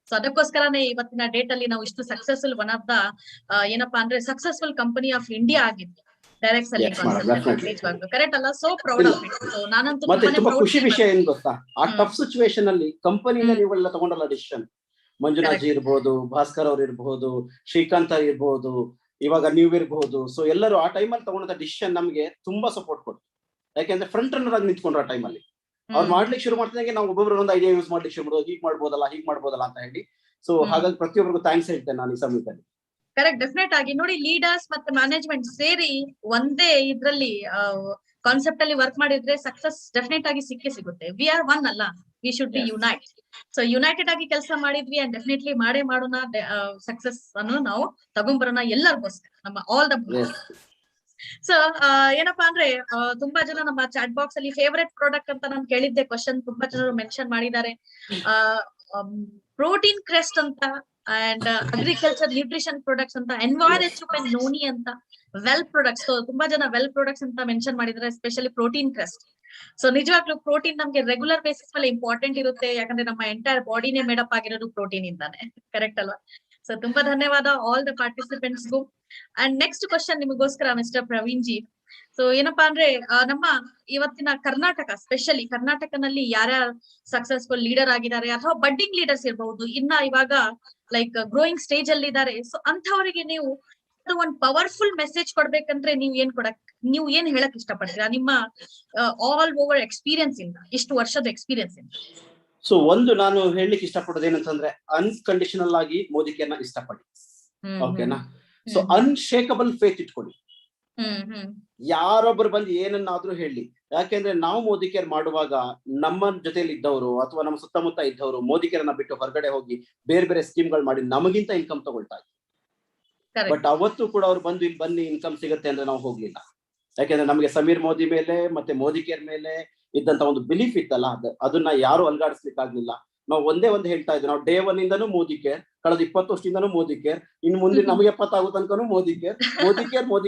ಸೊ ಅದಕ್ಕೋಸ್ಕರನೇ ಇವತ್ತಿನ ಡೇಟ್ ಅಲ್ಲಿ ನಾವು ಇಷ್ಟು ಸಕ್ಸಸ್ಫುಲ್, ಒನ್ ಆಫ್ ದ ಏನಪ್ಪಾ ಅಂದ್ರೆ ಸಕ್ಸಸ್ಫುಲ್ ಕಂಪನಿ ಆಫ್ ಇಂಡಿಯಾ ಆಗಿದ್ವಿ. Direct selling concept. ಕರೆಕ್ಟ್ ಅಲ್ಲ? So proud of it. So ನಾನಂತೂ ಮತ್ತೆ ತುಂಬಾ ಖುಷಿ ವಿಷಯ ಏನ್ ಗೊತ್ತಾ, ಆ ಟಫ್ ಸಿಚುವೇಶನ್ ಅಲ್ಲಿ ಕಂಪನಿಯಿಂದ ನೀವೆಲ್ಲ ತಗೊಂಡಲ್ಲ ಡಿಸಿಷನ್. ಮಂಜುನಾಥ್ ಇರ್ಬೋದು, ಭಾಸ್ಕರ್ ಅವ್ರು ಇರ್ಬೋದು, ಶ್ರೀಕಾಂತ್ ಇರ್ಬೋದು, ಇವಾಗ ನೀವ್ ಇರ್ಬಹುದು. ಸೊ ಎಲ್ಲರೂ ಆ ಟೈಮಲ್ಲಿ ತಗೊಂಡಂತ ಡಿಸಿಷನ್ ನಮ್ಗೆ ತುಂಬಾ ಸಪೋರ್ಟ್ ಕೊಡ್ತು. ಯಾಕೆಂದ್ರೆ ಫ್ರಂಟ್ ರನ್ನರ್ ಆಗಿ ನಿಂತ್ಕೊಂಡ್ರು ಆ ಟೈಮಲ್ಲಿ. ಅವ್ರು ಮಾಡ್ಲಿಕ್ಕೆ ಶುರು ಮಾಡ್ತಿದಂಗೆ ನಾವು ಒಬ್ಬೊಬ್ರು ಒಂದು ಐಡಿಯಾ ಯೂಸ್ ಮಾಡ್ಲಿಕ್ಕೆ ಶುರು ಮಾಡೋದು, ಹೀಗ್ ಮಾಡ್ಬೋದಲ್ಲ ಅಂತ ಹೇಳಿ. ಸೊ ಹಾಗಾಗಿ ಪ್ರತಿಯೊಬ್ಬರಿಗೂ ಥ್ಯಾಂಕ್ಸ್ ಹೇಳ್ತೇನೆ ನಾನು ಈ ಸಮಯದಲ್ಲಿ. ಕರೆಕ್ಟ್. ಡೆಫಿನೆಟ್ ಆಗಿ ನೋಡಿ, ಲೀಡರ್ಸ್ ಮತ್ತೆ ಮ್ಯಾನೇಜ್ಮೆಂಟ್ ಸೇರಿ ಒಂದೇ ಇದ್ರಲ್ಲಿ ಕಾನ್ಸೆಪ್ಟ್ ಅಲ್ಲಿ ವರ್ಕ್ ಮಾಡಿದ್ರೆ ಸಕ್ಸಸ್ ಡೆಫಿನೆಟ್ ಆಗಿ ಸಿಗುತ್ತೆ. ವಿ ಆರ್ ಒನ್ ಅಲ್ಲ, we should be unite. So United ಆಗಿ ಕೆಲಸ ಮಾಡಿದ್ವಿ ಅಂಡ್ ಡೆಫಿನೆಟ್ಲಿ ಮಾಡೋಣ. ಸಕ್ಸಸ್ ಅನ್ನು ನಾವು ತಗೊಂಡ್ಬರೋಣ ಎಲ್ಲರಿಗೋಸ್ಕರ, ನಮ್ಮ ಆಲ್ ದ. ಸೊ ಏನಪ್ಪಾ ಅಂದ್ರೆ ತುಂಬಾ ಜನ ನಮ್ಮ ಚಾಟ್ ಬಾಕ್ಸ್ ಅಲ್ಲಿ ಫೇವರೆಟ್ ಪ್ರಾಡಕ್ಟ್ ಅಂತ ನಾನು ಕೇಳಿದ್ದೆ ಕ್ವಶನ್ ತುಂಬಾ ಜನರು ಮೆನ್ಷನ್ ಮಾಡಿದ್ದಾರೆ. ಪ್ರೋಟೀನ್ ಕ್ರೆಸ್ಟ್ ಅಂತ ಅಂಡ್ ಅಗ್ರಿಕಲ್ಚರ್ ನ್ಯೂಟ್ರಿಷನ್ ಪ್ರಾಡಕ್ಟ್ಸ್ ಅಂತ, ಎನ್ವೈರನ್ ನೋನಿ ಅಂತ, ವೆಲ್ ಪ್ರಾಡಕ್ಟ್ಸ್. ತುಂಬಾ ಜನ ವೆಲ್ ಪ್ರಾಡಕ್ಟ್ಸ್ ಅಂತ ಮೆನ್ಷನ್ ಮಾಡಿದ್ದಾರೆ, ಎಸ್ಪೆಷಲಿ ಪ್ರೋಟೀನ್ ಕ್ರೆಸ್ಟ್. ಸೊ ನಿಜವಾಗ್ಲೂ ಪ್ರೋಟೀನ್ ನಮ್ಗೆ ರೆಗ್ಯುಲರ್ ಬೇಸಿಸ್ ಮೇಲೆ ಇಂಪಾರ್ಟೆಂಟ್ ಇರುತ್ತೆ. ಯಾಕಂದ್ರೆ ನಮ್ಮ ಎಂಟೈರ್ ಬಾಡಿನೇ ಮೇಡಪ್ ಆಗಿರೋದು ಪ್ರೋಟೀನ್ ಇಂದಾನೆ. ಕರೆಕ್ಟ್ ಅಲ್ವಾ? ಸೊ ತುಂಬಾ ಧನ್ಯವಾದ ಆಲ್ ದ ಪಾರ್ಟಿಸಿಪೆಂಟ್ಸ್ಗೂ. ಅಂಡ್ ನೆಕ್ಸ್ಟ್ ಕ್ವಶನ್ ನಿಮಗೋಸ್ಕರ ಮಿಸ್ಟರ್ ಪ್ರವೀಣ್ ಜಿ. ಸೊ ಏನಪ್ಪಾ ಅಂದ್ರೆ ನಮ್ಮ ಇವತ್ತಿನ ಕರ್ನಾಟಕ, ಸ್ಪೆಷಲಿ ಕರ್ನಾಟಕನಲ್ಲಿ ಯಾರ್ಯಾರು ಸಕ್ಸಸ್ಫುಲ್ ಲೀಡರ್ ಆಗಿದ್ದಾರೆ ಅಥವಾ ಬಡ್ಡಿಂಗ್ ಲೀಡರ್ಸ್ ಇರಬಹುದು, ಇವಾಗ ಲೈಕ್ ಗ್ರೋಯಿಂಗ್ ಸ್ಟೇಜ್ ಅಲ್ಲಿ ಇದ್ದಾರೆ. ಸೊ ಅಂತವರಿಗೆ ನೀವು ಒಂದು ಪವರ್ಫುಲ್ ಮೆಸೇಜ್ ಕೊಡ್ಬೇಕಂದ್ರೆ ನೀವು ಏನ್ ಹೇಳಕ್ ಇಷ್ಟಪಡ್ತೀರಾ ನಿಮ್ಮ ಆಲ್ ಓವರ್ ಎಕ್ಸ್ಪೀರಿಯನ್ಸ್ ಇಂದ, ಇಷ್ಟು ವರ್ಷದ ಎಕ್ಸ್ಪೀರಿಯನ್ಸ್ ಇಂದ? ಸೊ ಒಂದು ನಾನು ಹೇಳಲಿಕ್ಕೆ ಇಷ್ಟಪಡೋದು ಏನಂತಂದ್ರೆ, ಅನ್ಕಂಡೀಷನಲ್ ಆಗಿ ಮೋದಿಕೆಯನ್ನ ಇಷ್ಟಪಡಿ. ಓಕೆನಾ? ಸೊ ಅನ್ಶೇಕಬಲ್ ಫೇತ್ ಇಟ್ಕೊಳ್ಳಿ. ಯಾರೊಬ್ರು ಬಂದು ಏನನ್ನಾದ್ರೂ ಹೇಳಿ. ಯಾಕೆಂದ್ರೆ ನಾವು ಮೋದಿ ಕೇರ್ ಮಾಡುವಾಗ ನಮ್ಮ ಜೊತೆಯಲ್ಲಿ ಇದ್ದವರು ಅಥವಾ ನಮ್ಮ ಸುತ್ತಮುತ್ತ ಇದ್ದವರು ಮೋದಿ ಕೇರ್ನ ಬಿಟ್ಟು ಹೊರಗಡೆ ಹೋಗಿ ಬೇರೆ ಬೇರೆ ಸ್ಕೀಮ್ಗಳು ಮಾಡಿ ನಮಗಿಂತ ಇನ್ಕಮ್ ತಗೊಳ್ತಾ ಇದ್ರು. ಬಟ್ ಅವತ್ತು ಕೂಡ ಅವ್ರು ಬಂದು ಇಲ್ಲಿ ಬನ್ನಿ ಇನ್ಕಮ್ ಸಿಗುತ್ತೆ ಅಂದ್ರೆ ನಾವು ಹೋಗ್ಲಿಲ್ಲ. ಯಾಕೆಂದ್ರೆ ನಮಗೆ ಸಮೀರ್ ಮೋದಿ ಮೇಲೆ ಮತ್ತೆ ಮೋದಿ ಕೇರ್ ಮೇಲೆ ಇದ್ದಂತ ಒಂದು ಬಿಲೀಫ್ ಇತ್ತಲ್ಲ, ಅದನ್ನ ಯಾರು ಅಲ್ಗಾಡಿಸ್ಲಿಕ್ಕೆ ಆಗ್ಲಿಲ್ಲ. ನಾವು ಒಂದೇ ಒಂದು ಹೇಳ್ತಾ ಇದ್ವಿ, ನಾವು ಡೇ 1 ಇಂದನೂ ಮೋದಿ ಕೇರ್, ಕಳೆದ 20 ವರ್ಷದಿಂದನೂ ಮೋದಿ ಕೇರ್, ಇನ್ನು ಮುಂದೆ ನಮಗೆ 70 ಆಗೋ ತನಕನೂ ಮೋದಿ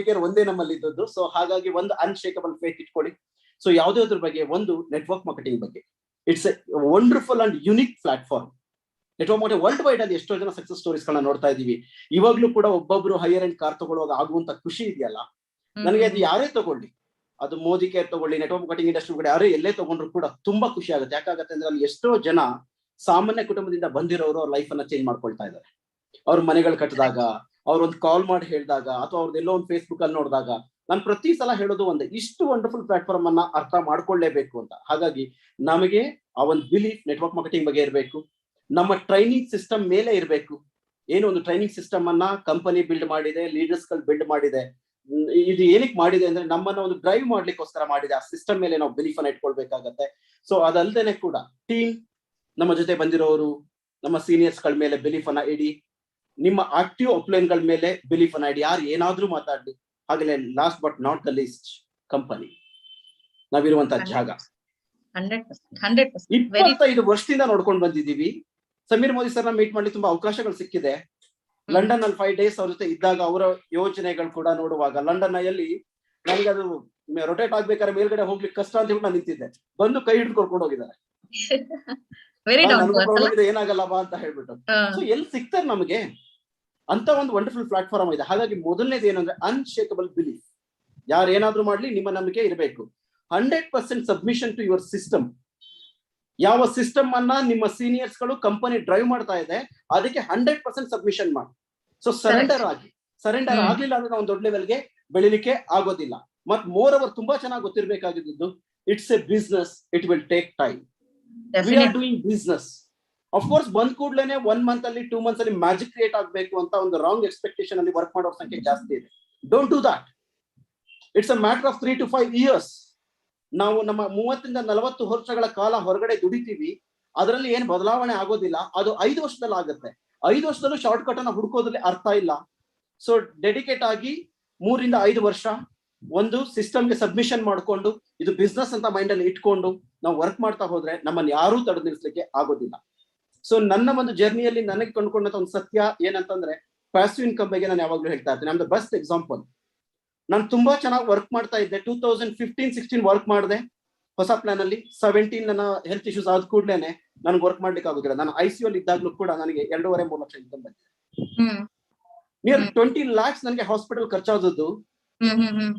ಕೇರ್ ಒಂದೇ ನಮ್ಮಲ್ಲಿ ಇದ್ದದ್ದು. ಸೊ ಹಾಗಾಗಿ ಒಂದು ಅನ್ಶೇಕಬಲ್ ಫೇತ್ ಇಟ್ಕೊಳ್ಳಿ. ಸೊ ಯಾವುದೇ ಬಗ್ಗೆ, ಒಂದು ನೆಟ್ವರ್ಕ್ ಮಾರ್ಕೆಟಿಂಗ್ ಬಗ್ಗೆ, it's A wonderful and unique platform. Network marketing world wide ಅಲ್ಲಿ ಎಷ್ಟೋ ಜನ ಸಕ್ಸಸ್ ಸ್ಟೋರೀಸ್ ಗಳನ್ನ ನೋಡ್ತಾ ಇದೀವಿ. ಇವಾಗ್ಲೂ ಕೂಡ ಒಬ್ಬೊಬ್ರು ಹೈಯರ್ ಎಂಡ್ ಕಾರ್ ತಗೊಳ್ಳುವಾಗ ಆಗುವಂತ ಖುಷಿ ಇದೆಯಲ್ಲ, ನನಗೆ ಅದು ಯಾರೇ ತಗೊಳ್ಳಿ, ಅದು ಮೋದಿ ಕೇರ್ ತಗೊಳ್ಳಿ, ನೆಟ್ವರ್ಕ್ ಮಾರ್ಕೆಟಿಂಗ್ ಇಂಡಸ್ಟ್ರಿ ಕೂಡ ಯಾರೇ ಎಲ್ಲೇ ತಗೊಂಡ್ರು ಕೂಡ ತುಂಬಾ ಖುಷಿ ಆಗುತ್ತೆ. ಯಾಕಾಗತ್ತೆ ಅಂದ್ರೆ ಅಲ್ಲಿ ಎಷ್ಟೋ ಜನ ಸಾಮಾನ್ಯ ಕುಟುಂಬದಿಂದ ಬಂದಿರೋರು ಅವ್ರ ಲೈಫ್ ಅನ್ನ ಚೇಂಜ್ ಮಾಡ್ಕೊಳ್ತಾ ಇದ್ದಾರೆ. ಅವ್ರ ಮನೆಗಳು ಕಟ್ಟಿದಾಗ, ಅವ್ರೊಂದು ಕಾಲ್ ಮಾಡಿ ಹೇಳಿದಾಗ, ಅಥವಾ ಅವ್ರದ್ದೆಲ್ಲೋ ಒಂದು ಫೇಸ್ಬುಕ್ ಅಲ್ಲಿ ನೋಡಿದಾಗ, ನಾನು ಪ್ರತಿ ಸಲ ಹೇಳೋದು ಒಂದೇ, ಇಷ್ಟು ವಂಡರ್ಫುಲ್ ಪ್ಲಾಟ್ಫಾರ್ಮ್ ಅನ್ನ ಅರ್ಥ ಮಾಡ್ಕೊಳ್ಳೇಬೇಕು ಅಂತ. ಹಾಗಾಗಿ ನಮಗೆ ಆ ಒಂದು ಬಿಲೀಫ್ ನೆಟ್ವರ್ಕ್ ಮಾರ್ಕೆಟಿಂಗ್ ಬಗ್ಗೆ ಇರಬೇಕು. ನಮ್ಮ ಟ್ರೈನಿಂಗ್ ಸಿಸ್ಟಮ್ ಮೇಲೆ ಇರಬೇಕು. ಏನು ಒಂದು ಟ್ರೈನಿಂಗ್ ಸಿಸ್ಟಮ್ ಅನ್ನ ಕಂಪನಿ ಬಿಲ್ಡ್ ಮಾಡಿದೆ, ಲೀಡರ್ಸ್ ಗಳು ಬಿಲ್ಡ್ ಮಾಡಿದೆ. ಇದು ಏನಕ್ಕೆ ಮಾಡಿದೆ ಅಂದ್ರೆ ನಮ್ಮನ್ನ ಒಂದು ಡ್ರೈವ್ ಮಾಡ್ಲಿಕ್ಕೋಸ್ಕರ ಮಾಡಿದೆ. ಆ ಸಿಸ್ಟಮ್ ಮೇಲೆ ನಾವು ಬಿಲೀಫ್ ಅನ್ನ ಇಟ್ಕೊಳ್ಬೇಕಾಗತ್ತೆ. ಸೊ ಅದಲ್ದೇನೆ ಕೂಡ ಟೀಮ್, ನಮ್ಮ ಜೊತೆ ಬಂದಿರೋರು, ನಮ್ಮ ಸೀನಿಯರ್ಸ್ ಗಳ ಮೇಲೆ ಬಿಲೀಫ್ ಅನ್ನ ಇಡಿ. ನಿಮ್ಮ ಆಕ್ಟಿವ್ ಅಪ್ಲೈನ್ ಗಳ ಮೇಲೆ ಬಿಲೀಫ್ ಅನ್ನ ಇಡಿ. ಯಾರು ಏನಾದ್ರೂ ಮಾತಾಡ್ಲಿ. ಹಾಗಲೇ last but not the least, company, ನಾವಿರುವಂತ ಜಾಗ. 100%. 25 ವರ್ಷದಿಂದ ನೋಡ್ಕೊಂಡು ಬಂದಿದ್ದೀವಿ. ಸಮೀರ್ ಮೋದಿ ಸರ್ನ ಮೀಟ್ ಮಾಡ್ಲಿಕ್ಕೆ ತುಂಬಾ ಅವಕಾಶಗಳು ಸಿಕ್ಕಿದೆ. ಲಂಡನ್ ಅಲ್ಲಿ 5 days ಅವ್ರ ಜೊತೆ ಇದ್ದಾಗ ಅವರ ಯೋಚನೆಗಳು ಕೂಡ ನೋಡುವಾಗ, ಲಂಡನ್ ನಲ್ಲಿ ನನಗೆ ಅದು ರೊಟೇಟ್ ಆಗ್ಬೇಕಾದ್ರೆ ಮೇಲ್ಗಡೆ ಹೋಗ್ಲಿಕ್ಕೆ ಕಷ್ಟ ಅಂತ ಹೇಳಿ ನಾನು ನಿಂತಿದ್ದೆ. ಬಂದು ಕೈ ಹಿಡಿದು ಕರ್ಕೊಂಡು ಹೋಗಿದ್ದಾರೆ. ವೆರಿ ಡೌನ್ ಟು ನನಗೂ ಅರ್ತ್ ಪ್ರಾಬ್ಲಮ್ ಅಲ್ಲ. ಇದೆ ಏನಾಗಲ್ಲ ಬಾ ಅಂತ ಹೇಳ್ಬಿಟ್ಟು. ಸೊ ಎಲ್ಲಿ ಸಿಗ್ತಾರೆ ನಮಗೆ ಅಂತ ಒಂದು ವಂಡರ್ಫುಲ್ ಪ್ಲಾಟ್ಫಾರ್ಮ್ ಇದೆ. ಹಾಗಾಗಿ ಮೊದಲನೇದು ಏನಂದ್ರೆ ಅನ್ಶೇಕಬಲ್ ಬಿಲೀಫ್. ಯಾರು ಏನಾದ್ರೂ ಮಾಡ್ಲಿ ನಿಮ್ಮ ನಂಬಿಕೆ ಇರಬೇಕು. 100% ಸಬ್ಮಿಷನ್ ಟು ಯುವರ್ ಸಿಸ್ಟಮ್. ಯಾವ ಸಿಸ್ಟಮ್ ಅನ್ನ ನಿಮ್ಮ ಸೀನಿಯರ್ಸ್ ಗಳು ಕಂಪನಿ ಡ್ರೈವ್ ಮಾಡ್ತಾ ಇದೆ ಅದಕ್ಕೆ 100% ಸಬ್ಮಿಷನ್ ಮಾಡಿ. ಸೊ ಸರೆಂಡರ್ ಆಗಿ. ಸರೆಂಡರ್ ಆಗ್ಲಿಲ್ಲ ಅಂದ್ರೆ ನಾವು ದೊಡ್ಡ ಲೆವೆಲ್ಗೆ ಬೆಳಿಲಿಕ್ಕೆ ಆಗೋದಿಲ್ಲ. ಮತ್ ಮೋರ್ ಓವರ್ ತುಂಬಾ ಚೆನ್ನಾಗಿ ಗೊತ್ತಿರಬೇಕಾಗಿದ್ದು, it's a business, it will take time. We are doing business. Of course ಬಂದ್ ಕೂಡ್ಲೇನೆ 1 ಮಂತ್ ಅಲ್ಲಿ 2 ಮಂತ್ಸ್ ಅಲ್ಲಿ ಮ್ಯಾಜಿಕ್ ಕ್ರಿಯೇಟ್ ಆಗ್ಬೇಕು ಅಂತ ಒಂದು ರಾಂಗ್ ಎಕ್ಸ್ಪೆಕ್ಟೇಷನ್ ಅಲ್ಲಿ ವರ್ಕ್ ಮಾಡೋರ್ ಸಂಖ್ಯೆ ಜಾಸ್ತಿ ಇದೆ. Don't do that. It's a matter of 3 to 5 years. ನಾವು ನಮ್ಮ 30 ಇಂದ 40 ವರ್ಷಗಳ ಕಾಲ ಹೊರಗಡೆ ದುಡಿತೀವಿ, ಅದರಲ್ಲಿ ಏನು ಬದಲಾವಣೆ ಆಗೋದಿಲ್ಲ. ಅದು 5 ವರ್ಷದಲ್ಲಿ ಆಗುತ್ತೆ. 5 ವರ್ಷದಲ್ಲೂ ಶಾರ್ಟ್ ಕಟ್ ಅನ್ನ ಹುಡುಕೋದ್ರಲ್ಲಿ ಅರ್ಥ ಇಲ್ಲ. ಸೊ ಡೆಡಿಕೇಟ್ ಆಗಿ 3 ಇಂದ 5 ವರ್ಷ ಒಂದು ಸಿಸ್ಟಮ್ಗೆ ಸಬ್ಮಿಷನ್ ಮಾಡ್ಕೊಂಡು ಇದು ಬಿಸ್ನೆಸ್ ಅಂತ ಮೈಂಡ್ ಅಲ್ಲಿ ಇಟ್ಕೊಂಡು ನಾವು ವರ್ಕ್ ಮಾಡ್ತಾ ಹೋದ್ರೆ ನಮ್ಮನ್ನು ಯಾರೂ ತಡೆದು ನಿಲ್ಲಿಸಲಿಕ್ಕೆ ಆಗೋದಿಲ್ಲ. ಸೊ ನನ್ನ ಒಂದು ಜರ್ನಿಯಲ್ಲಿ ನನಗೆ ಕಂಡುಕೊಂಡಂತ ಒಂದು ಸತ್ಯ ಏನಂತಂದ್ರೆ, ಪ್ಯಾಸಿವ್ ಇನ್ಕಮ್ ಬಗ್ಗೆ ನಾನು ಯಾವಾಗ್ಲೂ ಹೇಳ್ತಾ ಇರ್ತೀನಿ. ನಮ್ದು ಬೆಸ್ಟ್ ಎಕ್ಸಾಂಪಲ್. ನಾನು ತುಂಬಾ ಚೆನ್ನಾಗಿ ವರ್ಕ್ ಮಾಡ್ತಾ ಇದ್ದೆ. 2015-16 ವರ್ಕ್ ಮಾಡಿದೆ ಹೊಸ ಪ್ಲಾನ್ ಅಲ್ಲಿ. 17 ನನ್ನ ಹೆಲ್ತ್ ಇಶ್ಯೂಸ್ ಆದ ಕೂಡಲೇನೆ ನನ್ಗೆ ವರ್ಕ್ ಮಾಡ್ಲಿಕ್ಕೆ ಆಗೋದಿಲ್ಲ. ನಾನು ICU ಅಲ್ಲಿ ಇದ್ದಾಗ್ಲೂ ಕೂಡ ನನಗೆ 2.5-3 ಲಕ್ಷ ಇನ್ಕಮ್ ಬಂದಿದೆ. ನಿಯರ್ 20 lakhs ನನಗೆ ಹಾಸ್ಪಿಟಲ್ ಖರ್ಚಾದದ್ದು.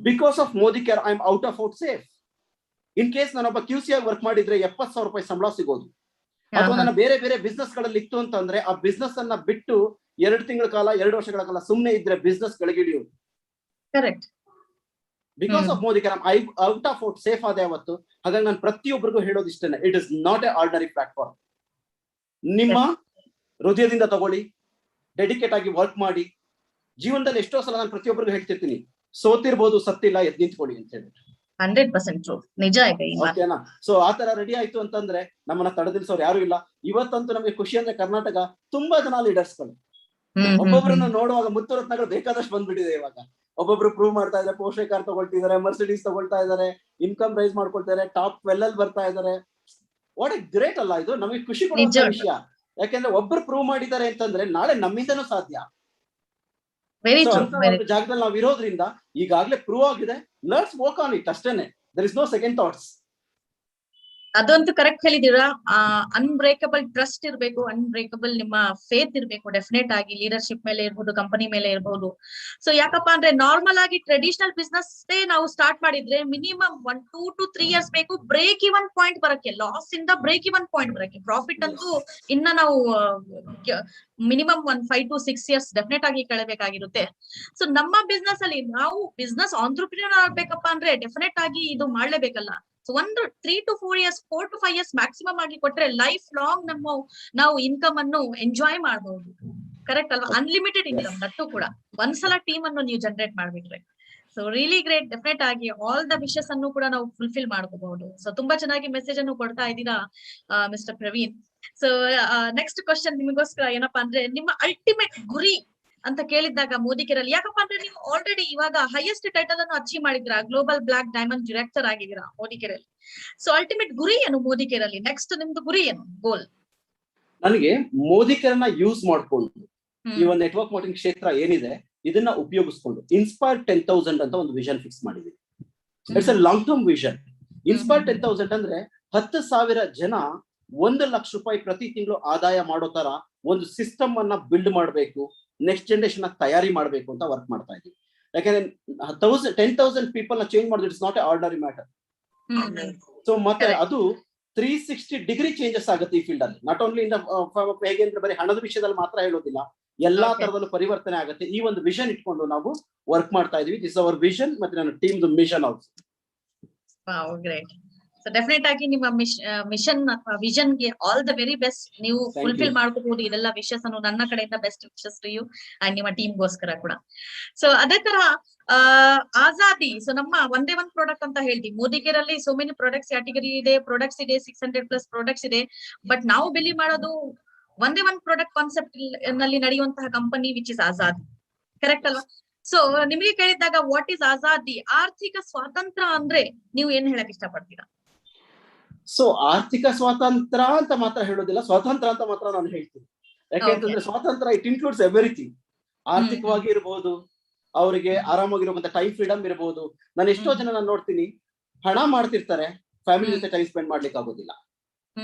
Because of Modicare I am out safe. In case ನಾನೊಬ್ಬ QC ಆಗಿ ವರ್ಕ್ ಮಾಡಿದ್ರೆ 70,000 ರೂಪಾಯಿ ಸಂಬಳ ಸಿಗೋದು. ಅಥವಾ ನನ್ನ ಬೇರೆ ಬೇರೆ ಬಿಸ್ನೆಸ್ ಗಳಲ್ಲಿ ಇತ್ತು ಅಂತಂದ್ರೆ ಆ ಬಿಸ್ನೆಸ್ ಅನ್ನ ಬಿಟ್ಟು 2 ತಿಂಗಳ ಕಾಲ 2 ವರ್ಷಗಳ ಕಾಲ ಸುಮ್ಮನೆ ಇದ್ರೆ ಬಿಸ್ನೆಸ್ ಗಳಿಗಿಳಿಯೋದು. Correct. Because of Modicare I out safe ಆದ ಯಾವತ್ತು. ಹಾಗಾಗಿ ನಾನು ಪ್ರತಿಯೊಬ್ಬರಿಗೂ ಹೇಳೋದು ಇಷ್ಟೇನೆ, it is not a ordinary platform. ನಿಮ್ಮ ಹೃದಯದಿಂದ ತಗೊಳ್ಳಿ, ಡೆಡಿಕೇಟ್ ಆಗಿ ವರ್ಕ್ ಮಾಡಿ. ಜೀವನದಲ್ಲಿ ಎಷ್ಟೋ ಸಲ ನಾನು ಪ್ರತಿಯೊಬ್ಬರಿಗೂ ಹೇಳ್ತಿರ್ತೀನಿ, ಸೋತಿರ್ಬೋದು, ಸತ್ತಿಲ್ಲ, ಎದ್ದು ನಿಂತ್ಕೊಳ್ಳಿ ಅಂತ ಹೇಳಿ. 100% ಟ್ರೂ. ನಿಜ ಇದೆ ಈ ಮಾತು. ಓಕೆನಾ? ಸೊ ಆತರ ರೆಡಿ ಆಯ್ತು ಅಂತಂದ್ರೆ ನಮ್ಮನ್ನ ತಡೆದಿಲ್ಸೋರು ಯಾರು ಇಲ್ಲ. ಇವತ್ತಂತೂ ನಮಗೆ ಖುಷಿ ಅಂದ್ರೆ ಕರ್ನಾಟಕ ತುಂಬಾ ಜನ ಲೀಡರ್ಸ್ಗಳು. ಒಬ್ಬೊಬ್ಬರನ್ನ ನೋಡುವಾಗ ಮುತ್ತುರತ್ನಗಳು ಬೇಕಾದಷ್ಟು ಬಂದ್ಬಿಟ್ಟಿದೆ ಇವಾಗ. ಒಬ್ಬೊಬ್ರು ಪ್ರೂವ್ ಮಾಡ್ತಾ ಇದ್ದಾರೆ, ಪೋರ್ಷೆ ಕಾರ್ ತಗೊಳ್ತಿದ್ದಾರೆ, ಮರ್ಸಿಡೀಸ್ ತಗೊಳ್ತಾ ಇದ್ದಾರೆ, ಇನ್ಕಮ್ ರೈಸ್ ಮಾಡ್ಕೊಳ್ತಾರೆ, ಟಾಪ್ 12 ಅಲ್ಲಿ ಬರ್ತಾ ಇದ್ದಾರೆ. ವಾಟ್ ಎ ಗ್ರೇಟ್ ಅಲ್ಲ ಇದು? ನಮಗೆ ಖುಷಿ ಕೊಡುವಂತ ವಿಷಯ. ಯಾಕೆಂದ್ರೆ ಒಬ್ರು ಪ್ರೂವ್ ಮಾಡಿದ್ದಾರೆ ಅಂತಂದ್ರೆ ನಾಳೆ ನಮ್ಮಿಂದನೂ ಸಾಧ್ಯ. ಜಾಗದಲ್ಲಿ ನಾವು ಇರೋದ್ರಿಂದ ಈಗಾಗಲೇ ಪ್ರೂವ್ ಆಗಿದೆ. ಲೆಟ್ಸ್ ವರ್ಕ್ ಆನ್ ಇಟ್ ಅಷ್ಟೇನೆ. There is no second thoughts. ಅದಂತೂ ಕರೆಕ್ಟ್ ಹೇಳಿದೀರಾ. ಅನ್ಬ್ರೇಕಬಲ್ ಟ್ರಸ್ಟ್ ಇರ್ಬೇಕು, ಅನ್ಬ್ರೇಕಬಲ್ ನಿಮ್ಮ ಫೇತ್ ಇರ್ಬೇಕು. ಡೆಫಿನೆಟ್ ಆಗಿ ಲೀಡರ್ಶಿಪ್ ಮೇಲೆ ಇರ್ಬೋದು, ಕಂಪನಿ ಮೇಲೆ ಇರ್ಬೋದು. ಸೊ ಯಾಕಪ್ಪ ಅಂದ್ರೆ ನಾರ್ಮಲ್ ಆಗಿ ಟ್ರೆಡಿಷನಲ್ ಬಿಸ್ನೆಸ್ ನಾವು ಸ್ಟಾರ್ಟ್ ಮಾಡಿದ್ರೆ ಮಿನಿಮಮ್ 1 2 to 3 years ಬೇಕು ಬ್ರೇಕ್ ಇವನ್ ಪಾಯಿಂಟ್ ಬರಕ್ಕೆ. ಲಾಸ್ ಇಂದ ಬ್ರೇಕ್ ಇವನ್ ಪಾಯಿಂಟ್ ಬರಕ್ಕೆ. ಪ್ರಾಫಿಟ್ ಅಂತೂ ಇನ್ನ ನಾವು ಮಿನಿಮಮ್ 1 5 to 6 years ಡೆಫಿನೆಟ್ ಆಗಿ ಕಳೆಬೇಕಾಗಿರುತ್ತೆ. ಸೊ ನಮ್ಮ ಬಿಸ್ನೆಸ್ ಅಲ್ಲಿ ನಾವು ಬಿಸ್ನೆಸ್ ಆಂಟ್ರಪ್ರಿನರ್ ಆಗ್ಬೇಕಪ್ಪ ಅಂದ್ರೆ ಡೆಫಿನೆಟ್ ಆಗಿ ಇದು ಮಾಡ್ಲೇಬೇಕಲ್ಲ. So 3 to 4 years 4 to 5 years maximum ಆಗಿ ಕೊಟ್ರೆ ಲೈಫ್ ಲಾಂಗ್ ನಾವು ಇನ್ಕಮ್ ಅನ್ನು ಎಂಜಾಯ್ ಮಾಡಬಹುದು. ಕರೆಕ್ಟ್ ಅಲ್ವಾ? Unlimited income. ದಟ್ಟು ಕೂಡ ಒಂದ್ಸಲ ಟೀಮ್ ಅನ್ನು ನೀವು ಜನರೇಟ್ ಮಾಡ್ಬಿಟ್ರೆ. So really great. ಡೆಫಿನೆಟ್ ಆಗಿ ಆಲ್ ದ ವಿಶಸ್ ಅನ್ನು ಕೂಡ ನಾವು ಫುಲ್ಫಿಲ್ ಮಾಡ್ಕೋಬಹುದು. ಸೊ ತುಂಬಾ ಚೆನ್ನಾಗಿ ಮೆಸೇಜ್ ಅನ್ನು ಕೊಡ್ತಾ ಇದ್ದೀರಾ mister Praveen. So next question ನಿಮಗೋಸ್ಕರ ಏನಪ್ಪಾ ಅಂದ್ರೆ, ನಿಮ್ಮ ಅಲ್ಟಿಮೇಟ್ ಗುರಿ ಅಂತ ಕೇಳಿದ್ದಾಗ ಮೋದಿ ಕೇರಲ್ಲಿ, ಯಾಕಪ್ಪ ಅಂದ್ರೆ ನೀವು ಆಲ್ರೆಡಿ ಇವಾಗ ಹೈಯೆಸ್ಟ್ ಟೈಟಲ್ ಅನ್ನು ಅಚೀವ್ ಮಾಡಿದ್ರಾ, ಗ್ಲೋಬಲ್ ಬ್ಲಾಕ್ ಡೈಮಂಡ್ ಡೈರೆಕ್ಟರ್ ಆಗಿದ್ದೀರಾ ಮೋದಿ ಕೇರಲ್ಲಿ. ಸೊ ಅಲ್ಟಿಮೇಟ್ ಗುರಿ ಏನು ಮೋದಿ ಕೇರಲ್ಲಿ? ನೆಕ್ಸ್ಟ್ ನಿಮ್ದು ಗುರಿ ಏನು, ಗೋಲ್? ನನಗೆ ಮೋದಿ ಕೇರನ್ನ ಯೂಸ್ ಮಾಡ್ಕೊಂಡು ಈ ಒಂದು ನೆಟ್ವರ್ಕ್ ಮಾರ್ಕೆಟಿಂಗ್ ಕ್ಷೇತ್ರ ಏನಿದೆ ಇದನ್ನ ಉಪಯೋಗಿಸ್ಕೊಂಡು ಇನ್ಸ್ಪೈರ್ 10,000 ಅಂತ ಒಂದು ವಿಷನ್ ಫಿಕ್ಸ್ ಮಾಡಿದೀವಿ. It's a long term vision. Inspire 10,000 ಅಂದ್ರೆ 10,000 ಜನ 1 ಲಕ್ಷ ರೂಪಾಯಿ ಪ್ರತಿ ತಿಂಗಳು ಆದಾಯ ಮಾಡೋ ತರ ಒಂದು ಸಿಸ್ಟಮ್ ಅನ್ನ ಬಿಲ್ಡ್ ಮಾಡಬೇಕು, ನೆಕ್ಸ್ಟ್ ಜನರೇಷನ್ ತಯಾರಿ ಮಾಡಬೇಕು ಅಂತ ವರ್ಕ್ ಮಾಡ್ತಾ ಇದ್ದೀವಿ. ಯಾಕಂದ್ರೆ 10,000 ಪೀಪಲ್ ನ ಚೇಂಜ್ ಮಾಡೋದು it's not a ordinary matter. So ಮತ್ತೆ ಅದು 360 ಡಿಗ್ರಿ ಚೇಂಜಸ್ ಆಗುತ್ತೆ ಈ ಫೀಲ್ಡ್ ಅಲ್ಲಿ. ನಾಟ್ ಓನ್ಲಿ ಇನ್ ಹೇಗೆ ಅಂದ್ರೆ ಬರೀ ಹಣದ ವಿಷಯದಲ್ಲಿ ಮಾತ್ರ ಹೇಳೋದಿಲ್ಲ, ಎಲ್ಲಾ ತರದಲ್ಲೂ ಪರಿವರ್ತನೆ ಆಗುತ್ತೆ. ಈ ಒಂದು ವಿಷನ್ ಇಟ್ಕೊಂಡು ನಾವು ವರ್ಕ್ ಮಾಡ್ತಾ ಇದೀವಿ. ದಿಸ್ ಅವರ್ ವಿಷನ್ ಮತ್ತೆ ನನ್ನ team mission also. Wow, great. So definite ಆಗಿ ನಿಮ್ಮ ಮಿಷನ್ ವಿಷನ್ ಗೆ ಆಲ್ ದ ವೆರಿ ಬೆಸ್ಟ್. ನೀವು ಫುಲ್ಫಿಲ್ ಮಾಡ್ಕೋಬಹುದು ಇದೆಲ್ಲ ವಿಶಸ್ ಅನ್ನು. ನನ್ನ ಕಡೆಯಿಂದ best wishes to you and ನಿಮ್ಮ ಟೀಮ್ ಗೋಸ್ಕರ ಕೂಡ. ಸೊ ಅದೇ ತರ ಆಜಾದಿ. ಸೊ ನಮ್ಮ ಒಂದೇ ಒಂದು ಪ್ರಾಡಕ್ಟ್ ಅಂತ ಹೇಳ್ತೀವಿ. ಮೋದಿ ಕೇರ್ ಅಲ್ಲಿ ಸೋ ಮೆನಿ ಪ್ರಾಡಕ್ಟ್ಸ್ ಕ್ಯಾಟಗರಿ ಇದೆ, ಪ್ರಾಡಕ್ಟ್ಸ್ ಇದೆ, 600+ ಪ್ರಾಡಕ್ಟ್ಸ್ ಇದೆ. ಬಟ್ ನಾವು ಬಿಲೀವ್ ಮಾಡೋದು ಒಂದೇ ಒಂದು ಪ್ರಾಡಕ್ಟ್ ಕಾನ್ಸೆಪ್ಟ್ ನಲ್ಲಿ ನಡೆಯುವಂತಹ company which is Azadi. Correct ಅಲ್ವಾ? ಸೊ ನಿಮಗೆ ಕೇಳಿದಾಗ ವಾಟ್ ಇಸ್ ಆಜಾದಿ? ಆರ್ಥಿಕ ಸ್ವಾತಂತ್ರ್ಯ ಅಂದ್ರೆ ನೀವು ಏನ್ ಹೇಳಕ್ ಇಷ್ಟಪಡ್ತೀರಾ? ಸೊ ಆರ್ಥಿಕ ಸ್ವಾತಂತ್ರ್ಯ ಅಂತ ಮಾತ್ರ ಹೇಳೋದಿಲ್ಲ, ಸ್ವಾತಂತ್ರ್ಯ ಅಂತ ಮಾತ್ರ ನಾನು ಹೇಳ್ತೀನಿ. ಯಾಕೆಂತಂದ್ರೆ ಸ್ವಾತಂತ್ರ್ಯ ಇಟ್ ಇನ್ಕ್ಲೂಡ್ಸ್ ಎವ್ರಿಥಿಂಗ್. ಆರ್ಥಿಕವಾಗಿ ಇರ್ಬೋದು, ಅವರಿಗೆ ಆರಾಮಾಗಿರುವಂತ ಟೈಮ್ ಫ್ರೀಡಮ್ ಇರ್ಬೋದು. ನಾನು ಎಷ್ಟೋ ಜನ ನಾನು ನೋಡ್ತೀನಿ, ಹಣ ಮಾಡ್ತಿರ್ತಾರೆ, ಫ್ಯಾಮಿಲಿ ಜೊತೆ ಟೈಮ್ ಸ್ಪೆಂಡ್ ಮಾಡ್ಲಿಕ್ಕೆ ಆಗೋದಿಲ್ಲ.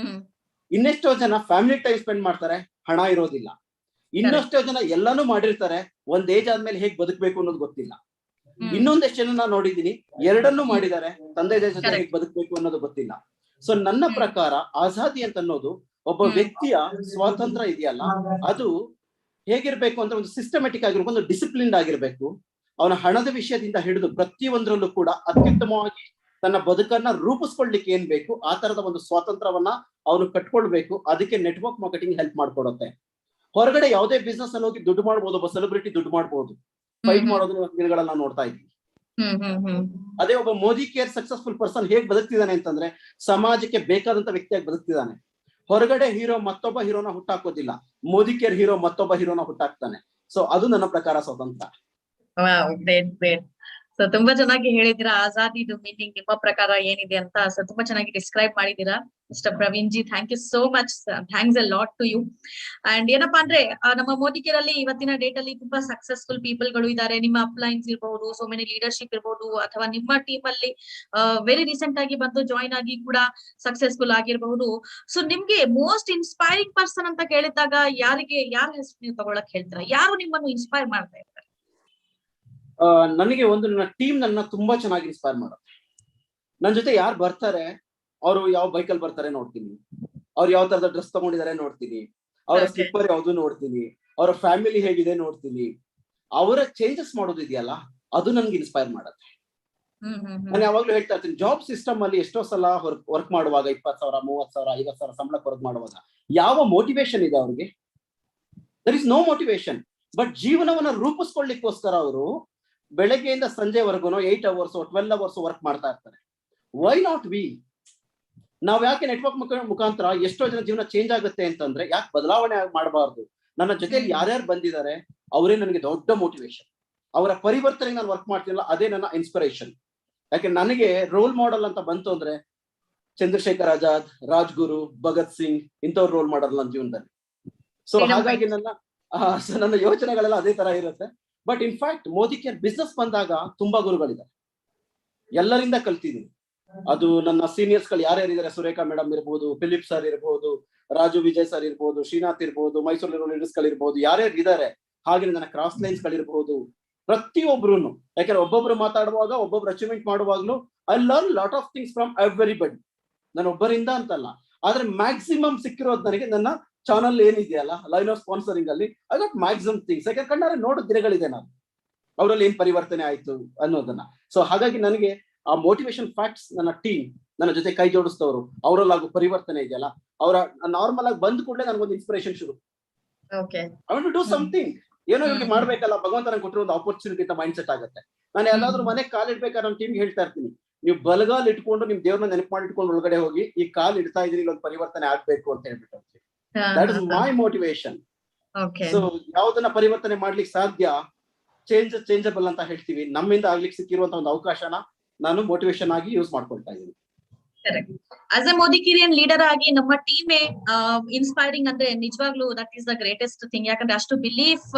ಇನ್ನೆಷ್ಟೋ ಜನ ಫ್ಯಾಮಿಲಿ ಟೈಮ್ ಸ್ಪೆಂಡ್ ಮಾಡ್ತಾರೆ, ಹಣ ಇರೋದಿಲ್ಲ. ಇನ್ನೆಷ್ಟೋ ಜನ ಎಲ್ಲಾನು ಮಾಡಿರ್ತಾರೆ, ಒಂದ್ ಏಜ್ ಆದ್ಮೇಲೆ ಹೇಗ್ ಬದುಕ್ಬೇಕು ಅನ್ನೋದು ಗೊತ್ತಿಲ್ಲ. ಇನ್ನೊಂದಷ್ಟು ಜನ ನಾನು ನೋಡಿದೀನಿ, ಎರಡನ್ನೂ ಮಾಡಿದ್ದಾರೆ, ತಂದೆ ಜೊತೆ ಹೇಗ್ ಬದುಕ್ಬೇಕು ಅನ್ನೋದು ಗೊತ್ತಿಲ್ಲ. ಸೊ ನನ್ನ ಪ್ರಕಾರ ಆಜಾದಿ ಅಂತ ಅನ್ನೋದು ಒಬ್ಬ ವ್ಯಕ್ತಿಯ ಸ್ವಾತಂತ್ರ್ಯ ಇದೆಯಲ್ಲ, ಅದು ಹೇಗಿರ್ಬೇಕು ಅಂದ್ರೆ ಒಂದು ಸಿಸ್ಟಮೆಟಿಕ್ ಆಗಿರ್ಬೇಕು, ಒಂದು ಡಿಸಿಪ್ಲಿನ್ಡ್ ಆಗಿರ್ಬೇಕು. ಅವನ ಹಣದ ವಿಷಯದಿಂದ ಹಿಡಿದು ಪ್ರತಿಯೊಂದರಲ್ಲೂ ಕೂಡ ಅತ್ಯುತ್ತಮವಾಗಿ ತನ್ನ ಬದುಕನ್ನ ರೂಪಿಸ್ಕೊಳ್ಲಿಕ್ಕೆ ಏನ್ ಬೇಕು ಆ ತರದ ಒಂದು ಸ್ವಾತಂತ್ರ್ಯವನ್ನ ಅವನು ಕಟ್ಕೊಳ್ಬೇಕು. ಅದಕ್ಕೆ ನೆಟ್ವರ್ಕ್ ಮಾರ್ಕೆಟಿಂಗ್ ಹೆಲ್ಪ್ ಮಾಡ್ಕೊಡುತ್ತೆ. ಹೊರಗಡೆ ಯಾವುದೇ ಬಿಸ್ನೆಸ್ ಅಲ್ಲಿ ಹೋಗಿ ದುಡ್ಡು ಮಾಡ್ಬೋದು, ಒಬ್ಬ ಸೆಲೆಬ್ರಿಟಿ ದುಡ್ಡು ಮಾಡ್ಬೋದು, ಫೈಟ್ ಮಾಡೋದನ್ನ ದಿನಗಳನ್ನ ನೋಡ್ತಾ ಇದ್ವಿ. ಅದೇ ಒಬ್ಬ ಮೋದಿ ಕೇರ್ ಸಕ್ಸಸ್ಫುಲ್ ಪರ್ಸನ್ ಹೇಗ್ ಬದುಕ್ತಿದ್ದಾನೆ ಅಂತಂದ್ರೆ ಸಮಾಜಕ್ಕೆ ಬೇಕಾದಂತ ವ್ಯಕ್ತಿಯಾಗಿ ಬದುಕ್ತಿದ್ದಾನೆ. ಹೊರಗಡೆ ಹೀರೋ ಮತ್ತೊಬ್ಬ ಹೀರೋನ ಹುಟ್ಟಾಕೋದಿಲ್ಲ, ಮೋದಿ ಕೇರ್ ಹೀರೋ ಮತ್ತೊಬ್ಬ ಹೀರೋನ ಹುಟ್ಟಾಕ್ತಾನೆ. ಸೊ ಅದು ನನ್ನ ಪ್ರಕಾರ ಸ್ವತಂತ್ರ. ಸೊ ತುಂಬಾ ಚೆನ್ನಾಗಿ ಹೇಳಿದೀರಾ ಆಜಾದಿದು ಮೀನಿಂಗ್ ನಿಮ್ಮ ಪ್ರಕಾರ ಏನಿದೆ ಅಂತ. ಸೊ ತುಂಬಾ ಚೆನ್ನಾಗಿ ಡಿಸ್ಕ್ರೈಬ್ ಮಾಡಿದೀರಾ mister Praveen ji. Thank you so much, thanks a lot to you. And ಏನಪ್ಪಾ ಅಂದ್ರೆ ನಮ್ಮ ಮೋದಿ ಕೇರ್ ಅಲ್ಲಿ ಇವತ್ತಿನ ಡೇಟ್ ಅಲ್ಲಿ ತುಂಬಾ ಸಕ್ಸಸ್ಫುಲ್ ಪೀಪಲ್ ಗಳು ಇದ್ದಾರೆ. ನಿಮ್ಮ ಅಪ್ಲೈನ್ಸ್ ಇರಬಹುದು, ಸೋ ಮೆನಿ ಲೀಡರ್ಶಿಪ್ ಇರಬಹುದು, ಅಥವಾ ನಿಮ್ಮ ಟೀಮ್ ಅಲ್ಲಿ ವೆರಿ ರೀಸೆಂಟ್ ಆಗಿ ಬಂದು ಜಾಯಿನ್ ಆಗಿ ಕೂಡ ಸಕ್ಸಸ್ಫುಲ್ ಆಗಿರಬಹುದು. ಸೊ ನಿಮ್ಗೆ ಮೋಸ್ಟ್ ಇನ್ಸ್ಪೈರಿಂಗ್ ಪರ್ಸನ್ ಅಂತ ಕೇಳಿದಾಗ ಯಾರ ಹೆಸರು ನೀವು ತಗೊಳಕ್ ಹೇಳ್ತೀರಾ? ಯಾರು ನಿಮ್ಮನ್ನು ಇನ್ಸ್ಪೈರ್ ಮಾಡ್ತಾ ಇರ್ತಾರೆ? ನನಗೆ ಒಂದು ನನ್ನ ಟೀಮ್ ನನ್ನ ತುಂಬಾ ಚೆನ್ನಾಗಿ ಇನ್ಸ್ಪೈರ್ ಮಾಡುತ್ತೆ. ನನ್ನ ಜೊತೆ ಯಾರು ಬರ್ತಾರೆ, ಅವರು ಯಾವ ಬೈಕಲ್ಲಿ ಬರ್ತಾರೆ ನೋಡ್ತೀನಿ, ಅವ್ರು ಯಾವ ತರದ ಡ್ರೆಸ್ ತಗೊಂಡಿದ್ದಾರೆ ನೋಡ್ತೀನಿ, ಅವರ ಸ್ಲಿಪ್ಪರ್ ಯಾವ್ದು ನೋಡ್ತೀನಿ, ಅವರ ಫ್ಯಾಮಿಲಿ ಹೇಗಿದೆ ನೋಡ್ತೀನಿ. ಅವರ ಚೇಂಜಸ್ ಮಾಡೋದು ಇದೆಯಲ್ಲ, ಅದು ನನ್ಗೆ ಇನ್ಸ್ಪೈರ್ ಮಾಡುತ್ತೆ. ನಾನು ಯಾವಾಗ್ಲೂ ಹೇಳ್ತಾ ಇರ್ತೀನಿ, ಜಾಬ್ ಸಿಸ್ಟಮ್ ಅಲ್ಲಿ ಎಷ್ಟೋ ಸಲ ವರ್ಕ್ ಮಾಡುವಾಗ 20,000, 30,000, 50,000 ಸಂಬಳಕ್ಕೆ ವರ್ಕ್ ಮಾಡುವಾಗ ಯಾವ ಮೋಟಿವೇಶನ್ ಇದೆ ಅವ್ರಿಗೆ? There is no motivation. But ಜೀವನವನ್ನ ರೂಪಿಸ್ಕೊಳ್ಳಿಕ್ಕೋಸ್ಕರ ಅವರು ಬೆಳಗ್ಗೆಯಿಂದ ಸಂಜೆವರೆಗೂ 8 hours 12 hours ವರ್ಕ್ ಮಾಡ್ತಾ ಇರ್ತಾರೆ. Why not we? ನಾವ್ ಯಾಕೆ ನೆಟ್ವರ್ಕ್ ಮುಖಾಂತರ ಎಷ್ಟೋ ಜನ ಜೀವನ ಚೇಂಜ್ ಆಗುತ್ತೆ ಅಂತಂದ್ರೆ ಯಾಕೆ ಬದಲಾವಣೆ ಮಾಡಬಾರ್ದು? ನನ್ನ ಜೊತೆಲಿ ಯಾರ್ಯಾರು ಬಂದಿದ್ದಾರೆ ಅವರೇ ನನಗೆ ದೊಡ್ಡ ಮೋಟಿವೇಶನ್. ಅವರ ಪರಿವರ್ತನೆಗೆ ನಾನು ವರ್ಕ್ ಮಾಡ್ತೀನಲ್ಲ, ಅದೇ ನನ್ನ ಇನ್ಸ್ಪಿರೇಷನ್. ಯಾಕೆ ನನಗೆ ರೋಲ್ ಮಾಡೆಲ್ ಅಂತ ಬಂತು ಅಂದ್ರೆ ಚಂದ್ರಶೇಖರ್ ಆಜಾದ್, ರಾಜ್ಗುರು, ಭಗತ್ ಸಿಂಗ್ ಇಂಥವ್ರು ರೋಲ್ ಮಾಡಲ್ ನನ್ನ ಜೀವನದಲ್ಲಿ. ಸೊ ಹಾಗಾಗಿ ನನ್ನ ಯೋಚನೆಗಳೆಲ್ಲ ಅದೇ ತರ ಇರುತ್ತೆ. But in fact Modi care business ಬಂದಾಗ ತುಂಬಾ ಗುರುಗಳಿದ್ದಾರೆ, ಎಲ್ಲರಿಂದ ಕಲ್ತಿದ್ದೀನಿ. ಅದು ನನ್ನ ಸೀನಿಯರ್ಸ್ ಗಳು ಯಾರ್ಯಾರಿದ್ದಾರೆ, ಸುರೇಖಾ ಮೇಡಮ್ ಇರ್ಬೋದು, ಫಿಲಿಪ್ ಸರ್ ಇರ್ಬೋದು, ರಾಜು ವಿಜಯ್ ಸರ್ ಇರ್ಬೋದು, ಶ್ರೀನಾಥ್ ಇರ್ಬೋದು, ಮೈಸೂರಿನ ಲೀಡರ್ಸ್ ಗಳಿರ್ಬೋದು, ಯಾರ್ಯಾರು ಇದ್ದಾರೆ. ಹಾಗೆ ನನ್ನ ಕ್ರಾಸ್ ಲೈನ್ಸ್ ಗಳಿರ್ಬೋದು, ಪ್ರತಿಯೊಬ್ರು. ಯಾಕಂದ್ರೆ ಒಬ್ಬೊಬ್ರು ಮಾತಾಡುವಾಗ, ಒಬ್ಬೊಬ್ರು ಅಚೀವ್ಮೆಂಟ್ ಮಾಡುವಾಗ್ಲೂ I learn lot of things from everybody. ನಾನು ಒಬ್ಬರಿಂದ ಅಂತಲ್ಲ, ಆದ್ರೆ ಮ್ಯಾಕ್ಸಿಮಮ್ ಸಿಕ್ಕಿರೋದು ನನಗೆ ನನ್ನ ಚಾನಲ್ ಏನಿದೆಯಲ್ಲ, ಲೈನ್ ಆಫ್ ಸ್ಪಾನ್ಸರಿಂಗ್ ಅಲ್ಲಿ ಐ ಗಾಟ್ ಮ್ಯಾಕ್ಸಿಮಮ್ ಥಿಂಗ್ಸ್. ಯಾಕಂದ್ರೆ ಕಣ್ಣಾರೆ ನೋಡೋ ದಿನಗಳಿದೆ ನಾನು ಅವರಲ್ಲಿ ಏನ್ ಪರಿವರ್ತನೆ ಆಯ್ತು ಅನ್ನೋದನ್ನ. ಸೊ ಹಾಗಾಗಿ ನನಗೆ ಆ ಮೋಟಿವೇಶನ್ ಫ್ಯಾಕ್ಟ್ಸ್ ನನ್ನ ಟೀಮ್, ನನ್ನ ಜೊತೆ ಕೈ ಜೋಡಿಸ್ತವ್ರು, ಅವರಲ್ಲಾಗೋ ಪರಿವರ್ತನೆ ಇದೆಯಲ್ಲ, ಅವರ ನಾರ್ಮಲ್ ಆಗಿ ಬಂದ ಕೂಡಲೇ ನನಗೊಂದು ಇನ್ಸ್ಪಿರೇಷನ್ ಶುರು. I want to do something, ಏನೋ ಇವ್ರಿಗೆ ಮಾಡ್ಬೇಕಲ್ಲ, ಭಗವಂತ ನಂಗೆ ಕೊಟ್ಟಿರೋ ಒಂದು ಆಪರ್ಚುನಿಟಿ ಅಂತ ಮೈಂಡ್ ಸೆಟ್ ಆಗುತ್ತೆ. ನಾನು ಎಲ್ಲಾದ್ರೂ ಮನೆ ಕಾಲಿಡ್ಬೇಕಾದ್ರೆ ನನ್ನ ಟೀಮ್ಗೆ ಹೇಳ್ತಾ ಇರ್ತೀನಿ, ನೀವು ಬಲಗಾಲ್ ಇಟ್ಕೊಂಡು ನಿಮ್ ದೇವ್ರನ್ನ ನೆನಪು ಮಾಡಿ ಇಟ್ಕೊಂಡು ಒಳಗಡೆ ಹೋಗಿ ಈ ಕಾಲ್ ಇಡ್ತಾ ಇದೀನಿ, ಒಂದು ಪರಿವರ್ತನೆ ಆಗ್ಬೇಕು ಅಂತ ಹೇಳ್ಬಿಟ್ಟು. That is my motivation. So ಯಾವ್ದನ್ನ ಪರಿವರ್ತನೆ ಮಾಡ್ಲಿಕ್ಕೆ ಸಾಧ್ಯ, ಚೇಂಜಬಲ್ ಅಂತ ಹೇಳ್ತೀವಿ, ನಮ್ಮಿಂದ ಆಗ್ಲಿಕ್ಕೆ ಸಿಕ್ಕಿರುವಂತ ಒಂದು ಅವಕಾಶನ ನಾನು ಮೋಟಿವೇಶನ್ ಆಗಿ ಯೂಸ್ ಮಾಡ್ಕೊಳ್ತಾ ಇದ್ದೀನಿ. ಆಸ್ ಎ ಮೋದಿ ಕಿರಿಯನ್ ಲೀಡರ್ ಆಗಿ ನಮ್ಮ ಟೀಮೇ ಇನ್ಸ್ಪೈರಿಂಗ್ ಅಂದ್ರೆ ನಿಜವಾಗ್ಲೂ that is the greatest thing. ಯಾಕಂದ್ರೆ ಅಷ್ಟು ಬಿಲೀಫ್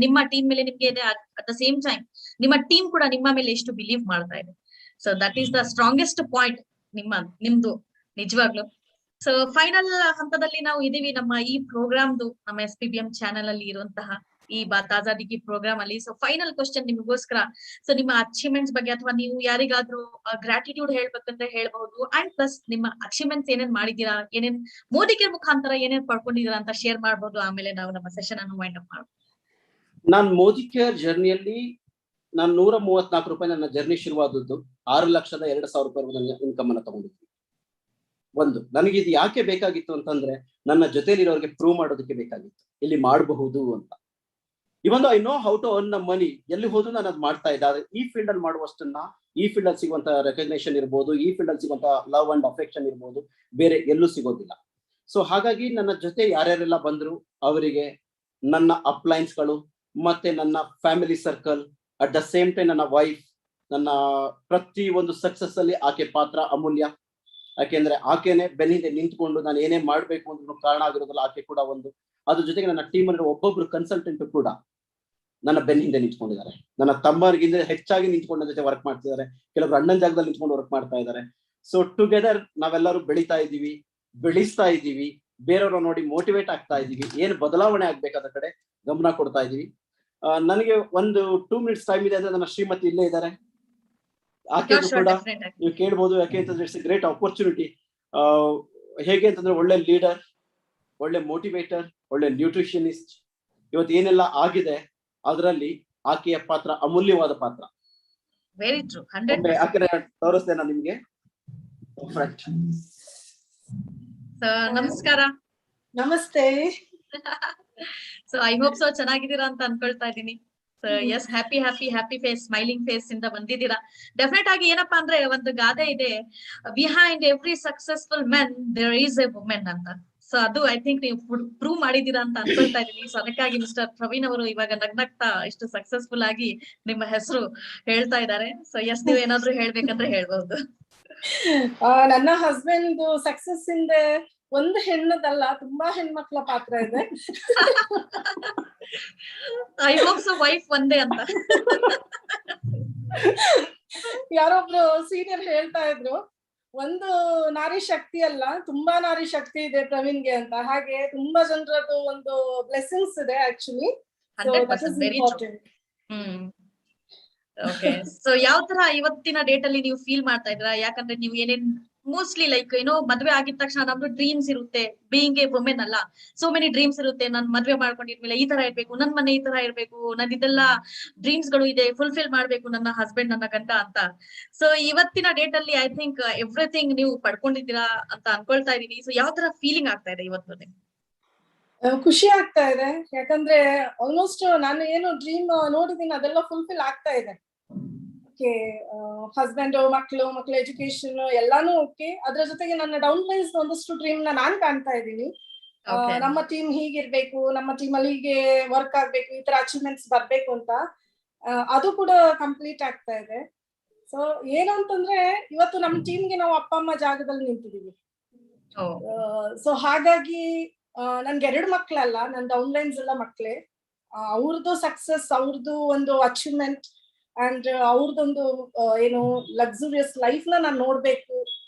ನಿಮ್ಮ ಟೀಮ್ ಮೇಲೆ ನಿಮ್ಗೆ ಇದೆ, ಅಟ್ ದ ಸೇಮ್ ಟೈಮ್ ನಿಮ್ಮ ಟೀಮ್ ಕೂಡ ನಿಮ್ಮ ಮೇಲೆ ಎಷ್ಟು ಬಿಲೀವ್ ಮಾಡ್ತಾ ಇದೆ. So that is the strongest point ನಿಮ್ದು ನಿಜವಾಗ್ಲು. ಸೊ ಫೈನಲ್ ಹಂತದಲ್ಲಿ ನಾವು ಇದೀವಿ ನಮ್ಮ ಈ ಪ್ರೋಗ್ರಾಮ್ದು, ನಮ್ಮ SPBM ಚಾನೆಲ್ ಅಲ್ಲಿ ಇರುವಂತಹ ಈ ಬಾತ್ ಆಜಾದಿ ಕಿ ಪ್ರೋಗ್ರಾಮ್ ಅಲ್ಲಿ. ಸೊ ಫೈನಲ್ ಕ್ವಶನ್ ನಿಮಗೋಸ್ಕರ, ಸೊ ನಿಮ್ಮ ಅಚೀವ್ಮೆಂಟ್ಸ್ ಬಗ್ಗೆ ಅಥವಾ ನೀವು ಯಾರಿಗಾದ್ರೂ ಗ್ರಾಟಿಟ್ಯೂಡ್ ಹೇಳ್ಬೇಕಂದ್ರೆ ಹೇಳ್ಬಹುದು. ಅಂಡ್ ಪ್ಲಸ್ ನಿಮ್ಮ ಅಚೀವ್ಮೆಂಟ್ಸ್ ಏನೇನ್ ಮಾಡಿದೀರಾ, ಏನೇನ್ ಮೋದಿ ಕೇರ್ ಮುಖಾಂತರ ಏನೇನ್ ಪಡ್ಕೊಂಡಿದೀರಾ ಅಂತ ಶೇರ್ ಮಾಡ್ಬೋದು. ಆಮೇಲೆ ನಾವು ನಮ್ಮ ಸೆಷನ್ ಅನ್ನು ವೈಂಡ್ ಅಪ್ ಮಾಡ್ಬೋದು. ನಾನು ಮೋದಿ ಕೇರ್ ಜರ್ನಿಯಲ್ಲಿ ನಾನು 134 ರೂಪಾಯಿ ನನ್ನ ಜರ್ನಿ ಶುರುವಾದದ್ದು, 6,02,000 ರೂಪಾಯಿ ಇನ್ಕಮ್ ಅನ್ನ ತಗೊಂಡಿದ್ವಿ. ಒಂದು ನನಗೆ ಇದು ಯಾಕೆ ಬೇಕಾಗಿತ್ತು ಅಂತಂದ್ರೆ ನನ್ನ ಜೊತೆಲಿರೋರಿಗೆ ಪ್ರೂವ್ ಮಾಡೋದಕ್ಕೆ ಬೇಕಾಗಿತ್ತು, ಇಲ್ಲಿ ಮಾಡಬಹುದು ಅಂತ. Even I know how to earn the money, ಎಲ್ಲಿ ಹೋದ್ರು ನಾನು ಅದು ಮಾಡ್ತಾ ಇದ್ದೆ. ಆದ್ರೆ ಈ ಫೀಲ್ಡ್ ಅಲ್ಲಿ ಮಾಡುವಷ್ಟನ್ನ, ಈ ಫೀಲ್ಡ್ ಅಲ್ಲಿ ಸಿಗುವಂತ ರೆಕಗ್ನೇಷನ್ ಇರ್ಬೋದು, ಈ ಫೀಲ್ಡ್ ಅಲ್ಲಿ ಸಿಗುವಂತ ಲವ್ ಅಂಡ್ ಅಫೆಕ್ಷನ್ ಇರ್ಬೋದು, ಬೇರೆ ಎಲ್ಲೂ ಸಿಗೋದಿಲ್ಲ. ಸೊ ಹಾಗಾಗಿ ನನ್ನ ಜೊತೆ ಯಾರ್ಯಾರೆಲ್ಲ ಬಂದ್ರು ಅವರಿಗೆ ನನ್ನ ಅಪ್ಲೈನ್ಸ್ ಗಳು, ಮತ್ತೆ ನನ್ನ family circle, at the same time ನನ್ನ ವೈಫ್, ನನ್ನ ಪ್ರತಿ ಒಂದು ಸಕ್ಸಸ್ ಅಲ್ಲಿ ಆಕೆ ಪಾತ್ರ ಅಮೂಲ್ಯ. ಯಾಕೆಂದ್ರೆ ಆಕೆನೆ ಬೆನ್ನಿಂದೆ ನಿಂತ್ಕೊಂಡು ನಾನು ಏನೇ ಮಾಡ್ಬೇಕು ಅಂತ ಕಾರಣ ಆಗಿರೋದಲ್ಲ, ಆಕೆ ಕೂಡ ಒಂದು. ಅದ್ರ ಜೊತೆಗೆ ನನ್ನ ಟೀಮ್ ಅಲ್ಲಿ ಒಬ್ಬೊಬ್ರು ಕನ್ಸಲ್ಟೆಂಟ್ ಕೂಡ ನನ್ನ ಬೆನ್ನಿಂದೆ ನಿಂತ್ಕೊಂಡಿದ್ದಾರೆ. ನನ್ನ ತಮ್ಮರಿಗಿಂತ ಹೆಚ್ಚಾಗಿ ನಿಂತ್ಕೊಂಡು ನನ್ನ ಜೊತೆ ವರ್ಕ್ ಮಾಡ್ತಿದ್ದಾರೆ, ಕೆಲವರು ಅಣ್ಣನ ಜಾಗದಲ್ಲಿ ನಿಂತ್ಕೊಂಡು ವರ್ಕ್ ಮಾಡ್ತಾ ಇದ್ದಾರೆ. ಸೊ ಟುಗೆದರ್ ನಾವೆಲ್ಲರೂ ಬೆಳೀತಾ ಇದ್ದೀವಿ, ಬೆಳೆಸ್ತಾ ಇದ್ದೀವಿ. ಬೇರೆಯವ್ರ ನೋಡಿ ಮೋಟಿವೇಟ್ ಆಗ್ತಾ ಇದೀವಿ, ಏನು ಬದಲಾವಣೆ ಆಗ್ಬೇಕಾದ ಕಡೆ ಗಮನ ಕೊಡ್ತಾ ಇದೀವಿ. ನನಗೆ ಒಂದು 2 minutes ಟೈಮ್ ಇದೆ ಅಂದ್ರೆ ನನ್ನ ಶ್ರೀಮತಿ ಇಲ್ಲೇ ಇದ್ದಾರೆ, ಆಕೆಗೂ ಕೂಡ ನೀವು ಕೇಳ್ಬೋದು. ಯಾಕೆ ಅಂತಂದ್ರೆ ಇಟ್ಸ್ ಎ ಗ್ರೇಟ್ ಆಪರ್ಚುನಿಟಿ. ಹೇಗೆ ಅಂತಂದ್ರೆ ಒಳ್ಳೆ ಲೀಡರ್, ಒಳ್ಳೆ ಮೋಟಿವೇಟರ್, ಒಳ್ಳೆ ನ್ಯೂಟ್ರಿಷನಿಸ್ಟ್, ಇವತ್ತು ಏನೆಲ್ಲ ಆಗಿದೆ ಅದರಲ್ಲಿ ಆಕೆಯ ಪಾತ್ರ ಅಮೂಲ್ಯವಾದ ಪಾತ್ರ. Very true, 100%. ಆಕೆ ತೋರಿಸ್ತೇನೆ ನಿಮ್ಗೆ. ನಮಸ್ಕಾರ. ನಮಸ್ತೆ. ಸೊ ಐ ಹೋಪ್ ಸೊ ಚೆನ್ನಾಗಿದ್ದೀರಾ ಅಂತ ಅನ್ಕೊಳ್ತಾ ಇದ್ದೀನಿ. Yes, happy face, smiling face ಇಂದ ಬಂದಿದ್ದೀರಾ. ಡೆಫಿನೆಟ್ ಆಗಿ ಏನಪ್ಪಾ ಅಂದ್ರೆ ಒಂದು ಗಾದೆ ಇದೆ, behind every successful men there is a women ಅಂತ. ಸೊ ಅದು ಐ ಥಿಂಕ್ ನೀವು ಪ್ರೂವ್ ಮಾಡಿದೀರಾ ಅಂತ ಅನ್ಕೊಳ್ತಾ ಇದೀನಿ. ಸೊ ಅದಕ್ಕಾಗಿ ಮಿಸ್ಟರ್ ಪ್ರವೀಣ್ ಅವರು ಇವಾಗ ನಗ್ನಗ್ತಾ ಇಷ್ಟು ಸಕ್ಸಸ್ಫುಲ್ ಆಗಿ ನಿಮ್ಮ ಹೆಸರು ಹೇಳ್ತಾ ಇದ್ದಾರೆ. ಸೊ ಎಸ್, ನೀವು ಏನಾದ್ರು ಹೇಳ್ಬೇಕಂದ್ರೆ ಹೇಳ್ಬಹುದು. ನನ್ನ ಹಸ್ಬೆಂಡ್ ಸಕ್ಸಸ್ ಹಿಂದೆ ಒಂದು ಹೆಣ್ಣದಲ್ಲ, ತುಂಬಾ ಹೆಣ್ಮಕ್ಳ ಪಾತ್ರ ಇದೆ. ಐ ಹೋಪ್ ಸೊ ವೈಫ್ ಒಂದೇ ಅಂತ. ಯಾರೊಬ್ರು ಸೀನಿಯರ್ ಹೇಳ್ತಾ ಇದ್ರು, ಒಂದು ನಾರಿ ಶಕ್ತಿ ಅಲ್ಲ, ತುಂಬಾ ನಾರಿ ಶಕ್ತಿ ಇದೆ ಪ್ರವೀಣ್ಗೆ ಅಂತ. ಹಾಗೆ ತುಂಬಾ ಜನರದ್ದು ಒಂದು ಬ್ಲೆಸ್ಸಿಂಗ್ಸ್ ಇದೆ ಆಕ್ಚುಲಿ. ಓಕೆ, ಸೊ ಯಾವ ತರ ಇವತ್ತಿನ ಡೇಟ್ ಅಲ್ಲಿ ನೀವು ಫೀಲ್ ಮಾಡ್ತಾ ಇದ್ರ? ಯಾಕಂದ್ರೆ ನೀವು ಏನೇನ್ ಮೋಸ್ಟ್ಲಿ ಲೈಕ್ ಏನೋ ಮದ್ವೆ ಆಗಿದ ತಕ್ಷಣ ನಮ್ದು ಡ್ರೀಮ್ಸ್ ಇರುತ್ತೆ. ಬೀಯಿಂಗ್ ಎ ವುಮೆನ್ ಅಲ್ಲ, ಸೋ ಮೆನಿ ಡ್ರೀಮ್ಸ್ ಇರುತ್ತೆ. ನಾನ್ ಮದ್ವೆ ಮಾಡ್ಕೊಂಡಿದ್ಮೇಲೆ ಈ ತರ ಇರ್ಬೇಕು, ನನ್ ಮನೆ ಈ ತರ ಇರ್ಬೇಕು, ನನ್ ಇದೆಲ್ಲ ಡ್ರೀಮ್ಸ್ ಗಳು ಇದೆ, ಫುಲ್ಫಿಲ್ ಮಾಡ್ಬೇಕು ನನ್ನ ಹಸ್ಬೆಂಡ್, ನನ್ನ ಗಂಡ ಅಂತ. ಸೊ ಇವತ್ತಿನ ಡೇಟ್ ಅಲ್ಲಿ ಐ ಥಿಂಕ್ ಎವ್ರಿಥಿಂಗ್ ನೀವು ಪಡ್ಕೊಂಡಿದ್ದೀರಾ ಅಂತ ಅನ್ಕೊಳ್ತಾ ಇದೀನಿ. ಸೊ ಯಾವ ತರ ಫೀಲಿಂಗ್ ಆಗ್ತಾ ಇದೆ ಇವತ್ತು? ಖುಷಿ ಆಗ್ತಾ ಇದೆ, ಯಾಕಂದ್ರೆ ಆಲ್ಮೋಸ್ಟ್ ನಾನು ಏನು ಡ್ರೀಮ್ ನೋಡಿದೀನಿ ಅದೆಲ್ಲ ಫುಲ್ಫಿಲ್ ಆಗ್ತಾ ಇದೆ. ಓಕೆ, ಹಸ್ಬೆಂಡ್, ಮಕ್ಳು ಎಜುಕೇಶನ್ ಎಲ್ಲಾನು ಓಕೆ. ಅದ್ರ ಜೊತೆಗೆ ನನ್ನ ಡೌನ್ ಲೈನ್ಸ್ ಒಂದಷ್ಟು ಡ್ರೀಮ್ ನಾನ್ ಕಾಣ್ತಾ ಇದ್ದೀನಿ. ನಮ್ಮ ಟೀಮ್ ಹೀಗಿರ್ಬೇಕು, ನಮ್ಮ ಟೀಮ್ ಅಲ್ಲಿ ಹೀಗೆ ವರ್ಕ್ ಆಗ್ಬೇಕು, ಈ ತರ ಅಚೀವ್ಮೆಂಟ್ಸ್ ಬರ್ಬೇಕು ಅಂತ. ಅದು ಕೂಡ ಕಂಪ್ಲೀಟ್ ಆಗ್ತಾ ಇದೆ. ಸೊ ಏನು ಅಂತಂದ್ರೆ ಇವತ್ತು ನಮ್ಮ ಟೀಮ್ಗೆ ನಾವು ಅಪ್ಪ ಅಮ್ಮ ಜಾಗದಲ್ಲಿ ನಿಂತಿದೀವಿ. ಸೊ ಹಾಗಾಗಿ ನನ್ಗೆ 2 ಮಕ್ಳಲ್ಲ, ನನ್ ಡೌನ್ ಲೈನ್ಸ್ ಎಲ್ಲ ಮಕ್ಳೇ. ಅವ್ರದ್ದು ಸಕ್ಸಸ್, ಅವ್ರದ್ದು ಒಂದು ಅಚೀವ್ಮೆಂಟ್ ಅಂಡ್ ಅವ್ರದೊಂದು ಏನು ಲಕ್ಸುರಿಯಸ್ ಲೈಫ್ ನಾನು ನೋಡ್ಬೇಕು.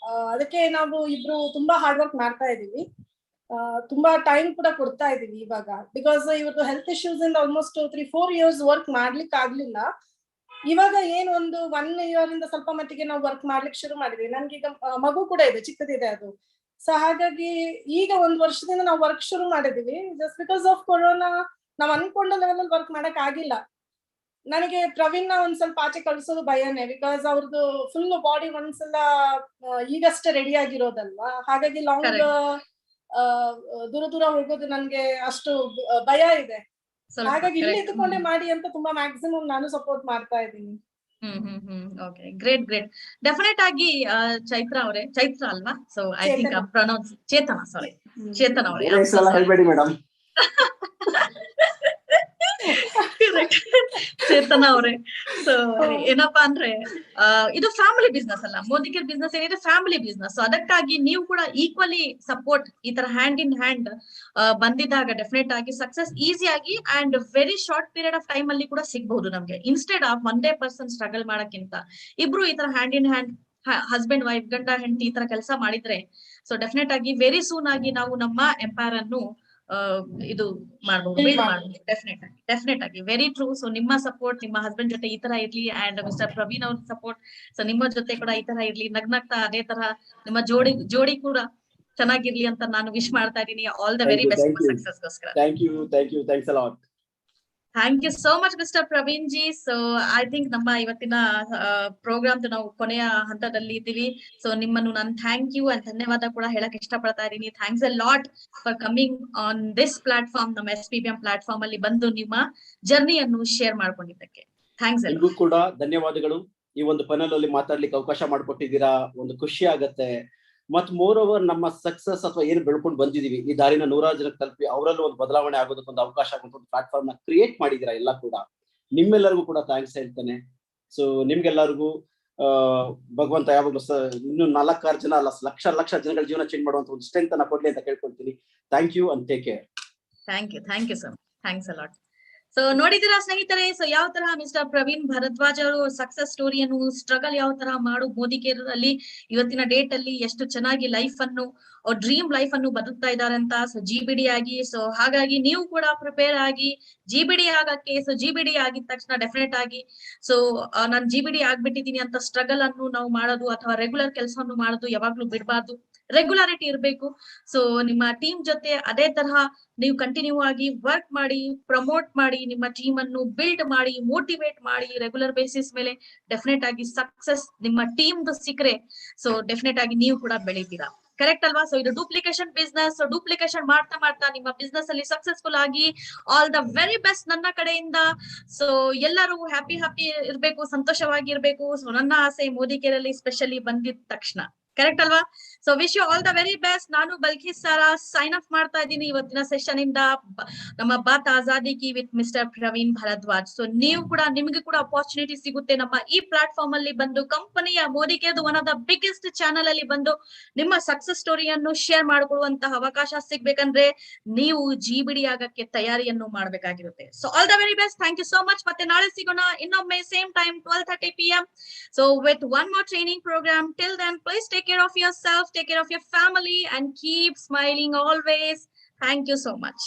ಅದಕ್ಕೆ ನಾವು ಇಬ್ರು ತುಂಬಾ ಹಾರ್ಡ್ ವರ್ಕ್ ಮಾಡ್ತಾ ಇದೀವಿ, ತುಂಬಾ ಟೈಮ್ ಕೂಡ ಕೊಡ್ತಾ ಇದೀವಿ ಇವಾಗ. ಬಿಕಾಸ್ ಇವ್ರದ್ದು ಹೆಲ್ತ್ ಇಶ್ಯೂಸ್ ಇಂದ ಆಲ್ಮೋಸ್ಟ್ 3-4 years ವರ್ಕ್ ಮಾಡ್ಲಿಕ್ಕೆ ಆಗ್ಲಿಲ್ಲ. ಇವಾಗ ಏನು ಒಂದು 1 year ಇಂದ ಸ್ವಲ್ಪ ಮಟ್ಟಿಗೆ ನಾವು ವರ್ಕ್ ಮಾಡ್ಲಿಕ್ಕೆ ಶುರು ಮಾಡಿದ್ವಿ. ನನ್ಗೆ ಈಗ ಮಗು ಕೂಡ ಇದೆ, ಚಿಕ್ಕದಿದೆ ಅದು. ಸೊ ಹಾಗಾಗಿ ಈಗ 1 ವರ್ಷದಿಂದ ನಾವು ವರ್ಕ್ ಶುರು ಮಾಡಿದೀವಿ. ಜಸ್ಟ್ ಬಿಕಾಸ್ ಆಫ್ ಕೊರೋನಾ ನಾವ್ ಅನ್ಕೊಂಡ ಲೆವೆಲ್ ಅಲ್ಲಿ ವರ್ಕ್ ಮಾಡಕ್ ಆಗಿಲ್ಲ. ನನಗೆ ಪ್ರವೀಣ್ ಒಂದ್ ಸ್ವಲ್ಪ ಆಚೆ ಕಳ್ಸೋದು ಭಯನೇ, ಬಿಕಾಸ್ ಅವ್ರದ್ದು ಫುಲ್ ಬಾಡಿ ಒಂದ್ಸಲ ಈಗಷ್ಟೇ ರೆಡಿ ಆಗಿರೋದಲ್ವಾ. ಹಾಗಾಗಿ ಲಾಂಗ್ ದೂರ ಹೋಗೋದು ನನ್ಗೆ ಅಷ್ಟು ಭಯ ಇದೆ. ಹಾಗಾಗಿ ಇಲ್ಲಿ ಇದ್ಕೊಂಡೆ ಮಾಡಿ ಅಂತ ತುಂಬಾ ಮ್ಯಾಕ್ಸಿಮಮ್ ನಾನು ಸಪೋರ್ಟ್ ಮಾಡ್ತಾ ಇದ್ದೀನಿ. Okay, great. ಡೆಫಿನೆಟ್ ಆಗಿ ಚೈತ್ರ ಅವರೇ, ಚೈತ್ರ ಅಲ್ವಾ? ಸೊ ಐ ಥಿಂಕ್ ಪ್ರೊನೌನ್ಸ್ ಚೇತನ, ಸಾರಿ ಚೇತನ ಅವರೇ, ಹೇಳ್ಬೇಡಿ ಮೇಡಮ್. ಚೇತನ ಅವರೇ, ಸೊ ಏನಪ್ಪಾ ಅಂದ್ರೆ ಇದು ಫ್ಯಾಮಿಲಿ ಬಿಸ್ನೆಸ್ ಅಲ್ಲ, ಮೋದಿಕೇರ್ ಬಿಸ್ನೆಸ್ ಏನಿದೆ ಫ್ಯಾಮಿಲಿ ಬಿಸ್ನೆಸ್. ಸೊ ಅದಕ್ಕಾಗಿ ನೀವು ಕೂಡ ಈಕ್ವಲಿ ಸಪೋರ್ಟ್, ಈ ತರ ಹ್ಯಾಂಡ್ ಇನ್ ಹ್ಯಾಂಡ್ ಬಂದಿದ್ದಾಗ ಡೆಫಿನೆಟ್ ಆಗಿ ಸಕ್ಸಸ್ ಈಸಿ ಆಗಿ and very short period of time ಅಲ್ಲಿ ಕೂಡ ಸಿಗ್ಬಹುದು ನಮ್ಗೆ. ಇನ್ಸ್ಟೆಡ್ ಆಫ್ ಒಂದೇ ಪರ್ಸನ್ ಸ್ಟ್ರಗಲ್ ಮಾಡಕ್ಕಿಂತ ಇಬ್ರು ಈ ತರ hand in hand, husband wife, ಗಂಡ ಹೆಂಡತಿ ಈ ತರ ಕೆಲಸ ಮಾಡಿದ್ರೆ ಸೊ ಡೆಫಿನೆಟ್ ಆಗಿ ವೆರಿ ಸೂನ್ ಆಗಿ ನಾವು ನಮ್ಮ ಎಂಪೈರ್ ಅನ್ನು ಇದು ಮಾಡಬಹುದು, ಬಿಲ್ಡ್ ಮಾಡಬಹುದು. ಡೆಫಿನೆಟ್ ಆಗಿ ವೆರಿ ಟ್ರೂ. ಸೊ ನಿಮ್ಮ ಸಪೋರ್ಟ್ ನಿಮ್ಮ ಹಸ್ಬೆಂಡ್ ಜೊತೆ ಈ ತರ ಇರ್ಲಿ ಅಂಡ್ ಮಿಸ್ಟರ್ ಪ್ರವೀಣ್ ಅವ್ರ ಸಪೋರ್ಟ್ ಸೊ ನಿಮ್ಮ ಜೊತೆ ಕೂಡ ಈ ತರ ಇರ್ಲಿ, ನಗ್ನಗ್ತಾ ಅದೇ ತರ ನಿಮ್ಮ ಜೋಡಿ ಕೂಡ ಚೆನ್ನಾಗಿರ್ಲಿ ಅಂತ ನಾನು ವಿಶ್ ಮಾಡ್ತಾ ಇದ್ದೀನಿ. All the very best success ಗೋಸ್ಕರ. Thank you, thanks a lot. Thank you so much mister Praveen ji. So I think ನಮ್ಮ ಇವತ್ತಿನ ಪ್ರೋಗ್ರಾಮ್ ನಾವು ಕೊನೆಯ ಹಂತದಲ್ಲಿ ಇದ್ದೀವಿ. ಸೊ ನಿಮ್ಮನ್ನು ನಾನು ಥ್ಯಾಂಕ್ ಯು ಅಂಡ್ ಧನ್ಯವಾದ ಕೂಡ ಹೇಳಕ್ ಇಷ್ಟಪಡ್ತಾ ಇದ್ದೀನಿ. Thanks a lot for coming on this platform, ನಮ್ಮ SPBM ಪ್ಲಾಟ್ಫಾರ್ಮ್ ಅಲ್ಲಿ ಬಂದು ನಿಮ್ಮ ಜರ್ನಿಯನ್ನು ಶೇರ್ ಮಾಡ್ಕೊಂಡಿದ್ದಕ್ಕೆ ಥ್ಯಾಂಕ್ಸ್. ನಿಮಗೂ ಕೂಡ ಧನ್ಯವಾದಗಳು. ಈ ಒಂದು ಪನೆಲ್ ಅಲ್ಲಿ ಮಾತಾಡ್ಲಿಕ್ಕೆ ಅವಕಾಶ ಮಾಡಿಕೊಟ್ಟಿದ್ದೀರಾ, ಒಂದು ಖುಷಿ ಆಗತ್ತೆ. ಮತ್ ಮೋರ್ ಓವರ್ ನಮ್ಮ ಸಕ್ಸಸ್ ಅಥವಾ ಏನು ಬೆಳ್ಕೊಂಡು ಬಂದಿದೀವಿ ಈ ದಾರಿನ 100 ಜನಕ್ಕೆ ತಲುಪಿ ಅವರಲ್ಲೂ ಒಂದು ಬದಲಾವಣೆ ಆಗೋದಕ್ಕೊಂದು ಅವಕಾಶ ಆಗುವಂತ ಒಂದು ಪ್ಲಾಟ್ಫಾರ್ಮ್ ನ ಕ್ರಿಯೇಟ್ ಮಾಡಿದೀರಾ ಎಲ್ಲ ಕೂಡ. ನಿಮ್ಮೆಲ್ಲರಿಗೂ ಕೂಡ ಥ್ಯಾಂಕ್ಸ್ ಹೇಳ್ತೇನೆ. ಸೊ ನಿಮ್ಗೆಲ್ಲರಿಗೂ ಭಗವಂತ ಯಾವಾಗಲೂ ಇನ್ನು 4-6 ಜನ ಅಲ್ಲ, ಲಕ್ಷ ಜನಗಳ ಜೀವನ ಚೇಂಜ್ ಮಾಡುವಂತ ಒಂದು ಸ್ಟ್ರೆಂತ್ ಅನ್ನ ಕೊಡ್ಲಿ ಅಂತ ಕೇಳ್ಕೊಳ್ತೀನಿ. Thank you and take care. Thank you sir, thanks a lot. So ನೋಡಿದಿರಾ ಸ್ನೇಹಿತರೆ, ಸೊ ಯಾವ ತರ ಮಿಸ್ಟರ್ ಪ್ರವೀಣ್ ಭರದ್ವಾಜ್ ಅವರು ಸಕ್ಸಸ್ ಸ್ಟೋರಿಯನ್ನು, ಸ್ಟ್ರಗಲ್ ಯಾವ ತರ ಮಾಡು ಮೋದಿ ಕೇರ್ ಅಲ್ಲಿ ಇವತ್ತಿನ ಡೇಟ್ ಅಲ್ಲಿ ಎಷ್ಟು ಚೆನ್ನಾಗಿ ಲೈಫ್ ಅನ್ನು, ಡ್ರೀಮ್ ಲೈಫ್ ಅನ್ನು ಬದುಕ್ತಾ ಇದ್ದಾರೆ ಅಂತ. ಸೊ GBD ಆಗಿ, ಸೊ ಹಾಗಾಗಿ ನೀವು ಕೂಡ ಪ್ರಿಪೇರ್ ಆಗಿ GBD ಆಗಕ್ಕೆ. ಸೊ GBD ಆಗಿದ ತಕ್ಷಣ ಡೆಫಿನೆಟ್ ಆಗಿ ಸೊ ನಾನು GBD ಆಗ್ಬಿಟ್ಟಿದೀನಿ ಅಂತ ಸ್ಟ್ರಗಲ್ ಅನ್ನು ನಾವು ಮಾಡೋದು ಅಥವಾ ರೆಗ್ಯುಲರ್ ಕೆಲಸವನ್ನು ಮಾಡೋದು ಯಾವಾಗ್ಲೂ ಬಿಡಬಾರ್ದು. ರೆಗ್ಯುಲಾರಿಟಿ ಇರಬೇಕು. ಸೊ ನಿಮ್ಮ ಟೀಮ್ ಜೊತೆ ಅದೇ ತರಹ ನೀವು ಕಂಟಿನ್ಯೂ ಆಗಿ ವರ್ಕ್ ಮಾಡಿ, ಪ್ರಮೋಟ್ ಮಾಡಿ, ನಿಮ್ಮ ಟೀಮ್ ಅನ್ನು ಬಿಲ್ಡ್ ಮಾಡಿ, ಮೋಟಿವೇಟ್ ಮಾಡಿ ರೆಗ್ಯುಲರ್ ಬೇಸಿಸ್ ಮೇಲೆ ಡೆಫಿನೆಟ್ ಆಗಿ ಸಕ್ಸಸ್ ನಿಮ್ಮ ಟೀಮ್ ಸಿಕ್ಕರೆ ಸೊ ಡೆಫಿನೆಟ್ ಆಗಿ ನೀವು ಕೂಡ ಬೆಳಿತೀರಾ. ಕರೆಕ್ಟ್ ಅಲ್ವಾ? ಸೊ ಇದು ಡೂಪ್ಲಿಕೇಶನ್ ಬಿಸ್ನೆಸ್. ಸೊ ಡೂಪ್ಲಿಕೇಶನ್ ಮಾಡ್ತಾ ಮಾಡ್ತಾ ನಿಮ್ಮ ಬಿಸ್ನೆಸ್ ಅಲ್ಲಿ ಸಕ್ಸಸ್ಫುಲ್ ಆಗಿ ಆಲ್ ದ ವೆರಿ ಬೆಸ್ಟ್ ನನ್ನ ಕಡೆಯಿಂದ. ಸೊ ಎಲ್ಲರೂ ಹ್ಯಾಪಿ ಇರ್ಬೇಕು, ಸಂತೋಷವಾಗಿ ಇರ್ಬೇಕು. ಸೊ ನನ್ನ ಆಸೆ ಮೋದಿ ಕೇರ್ ಅಲ್ಲಿ ಸ್ಪೆಷಲಿ ಬಂದಿದ ತಕ್ಷಣ. ಕರೆಕ್ಟ್ ಅಲ್ವಾ? So wish you all the very best. ನಾನು ಬಲ್ಕಿ ಸಾರಾ ಸೈನ್ ಆಫ್ ಮಾಡ್ತಾ ಇದ್ದೀನಿ ಇವತ್ತಿನ ಸೆಷನ್ ಇಂದ ನಮ್ಮ ಬಾತ್ ಆಜಾದಿ ಕಿ with mister Praveen Bharadwaj. So ನೀವು ಕೂಡ, ನಿಮ್ಗೆ ಕೂಡ ಅಪಾರ್ಚುನಿಟಿ ಸಿಗುತ್ತೆ ನಮ್ಮ ಈ ಪ್ಲಾಟ್ಫಾರ್ಮ್ ಅಲ್ಲಿ ಬಂದು, ಕಂಪನಿಯ ಮೋದಿ ಕೇರ್ದು one of the biggest channel ಅಲ್ಲಿ ಬಂದು ನಿಮ್ಮ ಸಕ್ಸಸ್ ಸ್ಟೋರಿಯನ್ನು ಶೇರ್ ಮಾಡಿಕೊಳ್ಳುವಂತಹ ಅವಕಾಶ ಸಿಗ್ಬೇಕಂದ್ರೆ ನೀವು GBD ಆಗಕ್ಕೆ ತಯಾರಿಯನ್ನು ಮಾಡ್ಬೇಕಾಗಿರುತ್ತೆ. So all the very best. Thank you so much. ಮತ್ತೆ ನಾಳೆ ಸಿಗೋಣ ಇನ್ನೊಮ್ಮೆ same time 12:30 PM. So with one more training program. Till then, please take care of yourself, take care of your family, and keep smiling always. Thank you so much.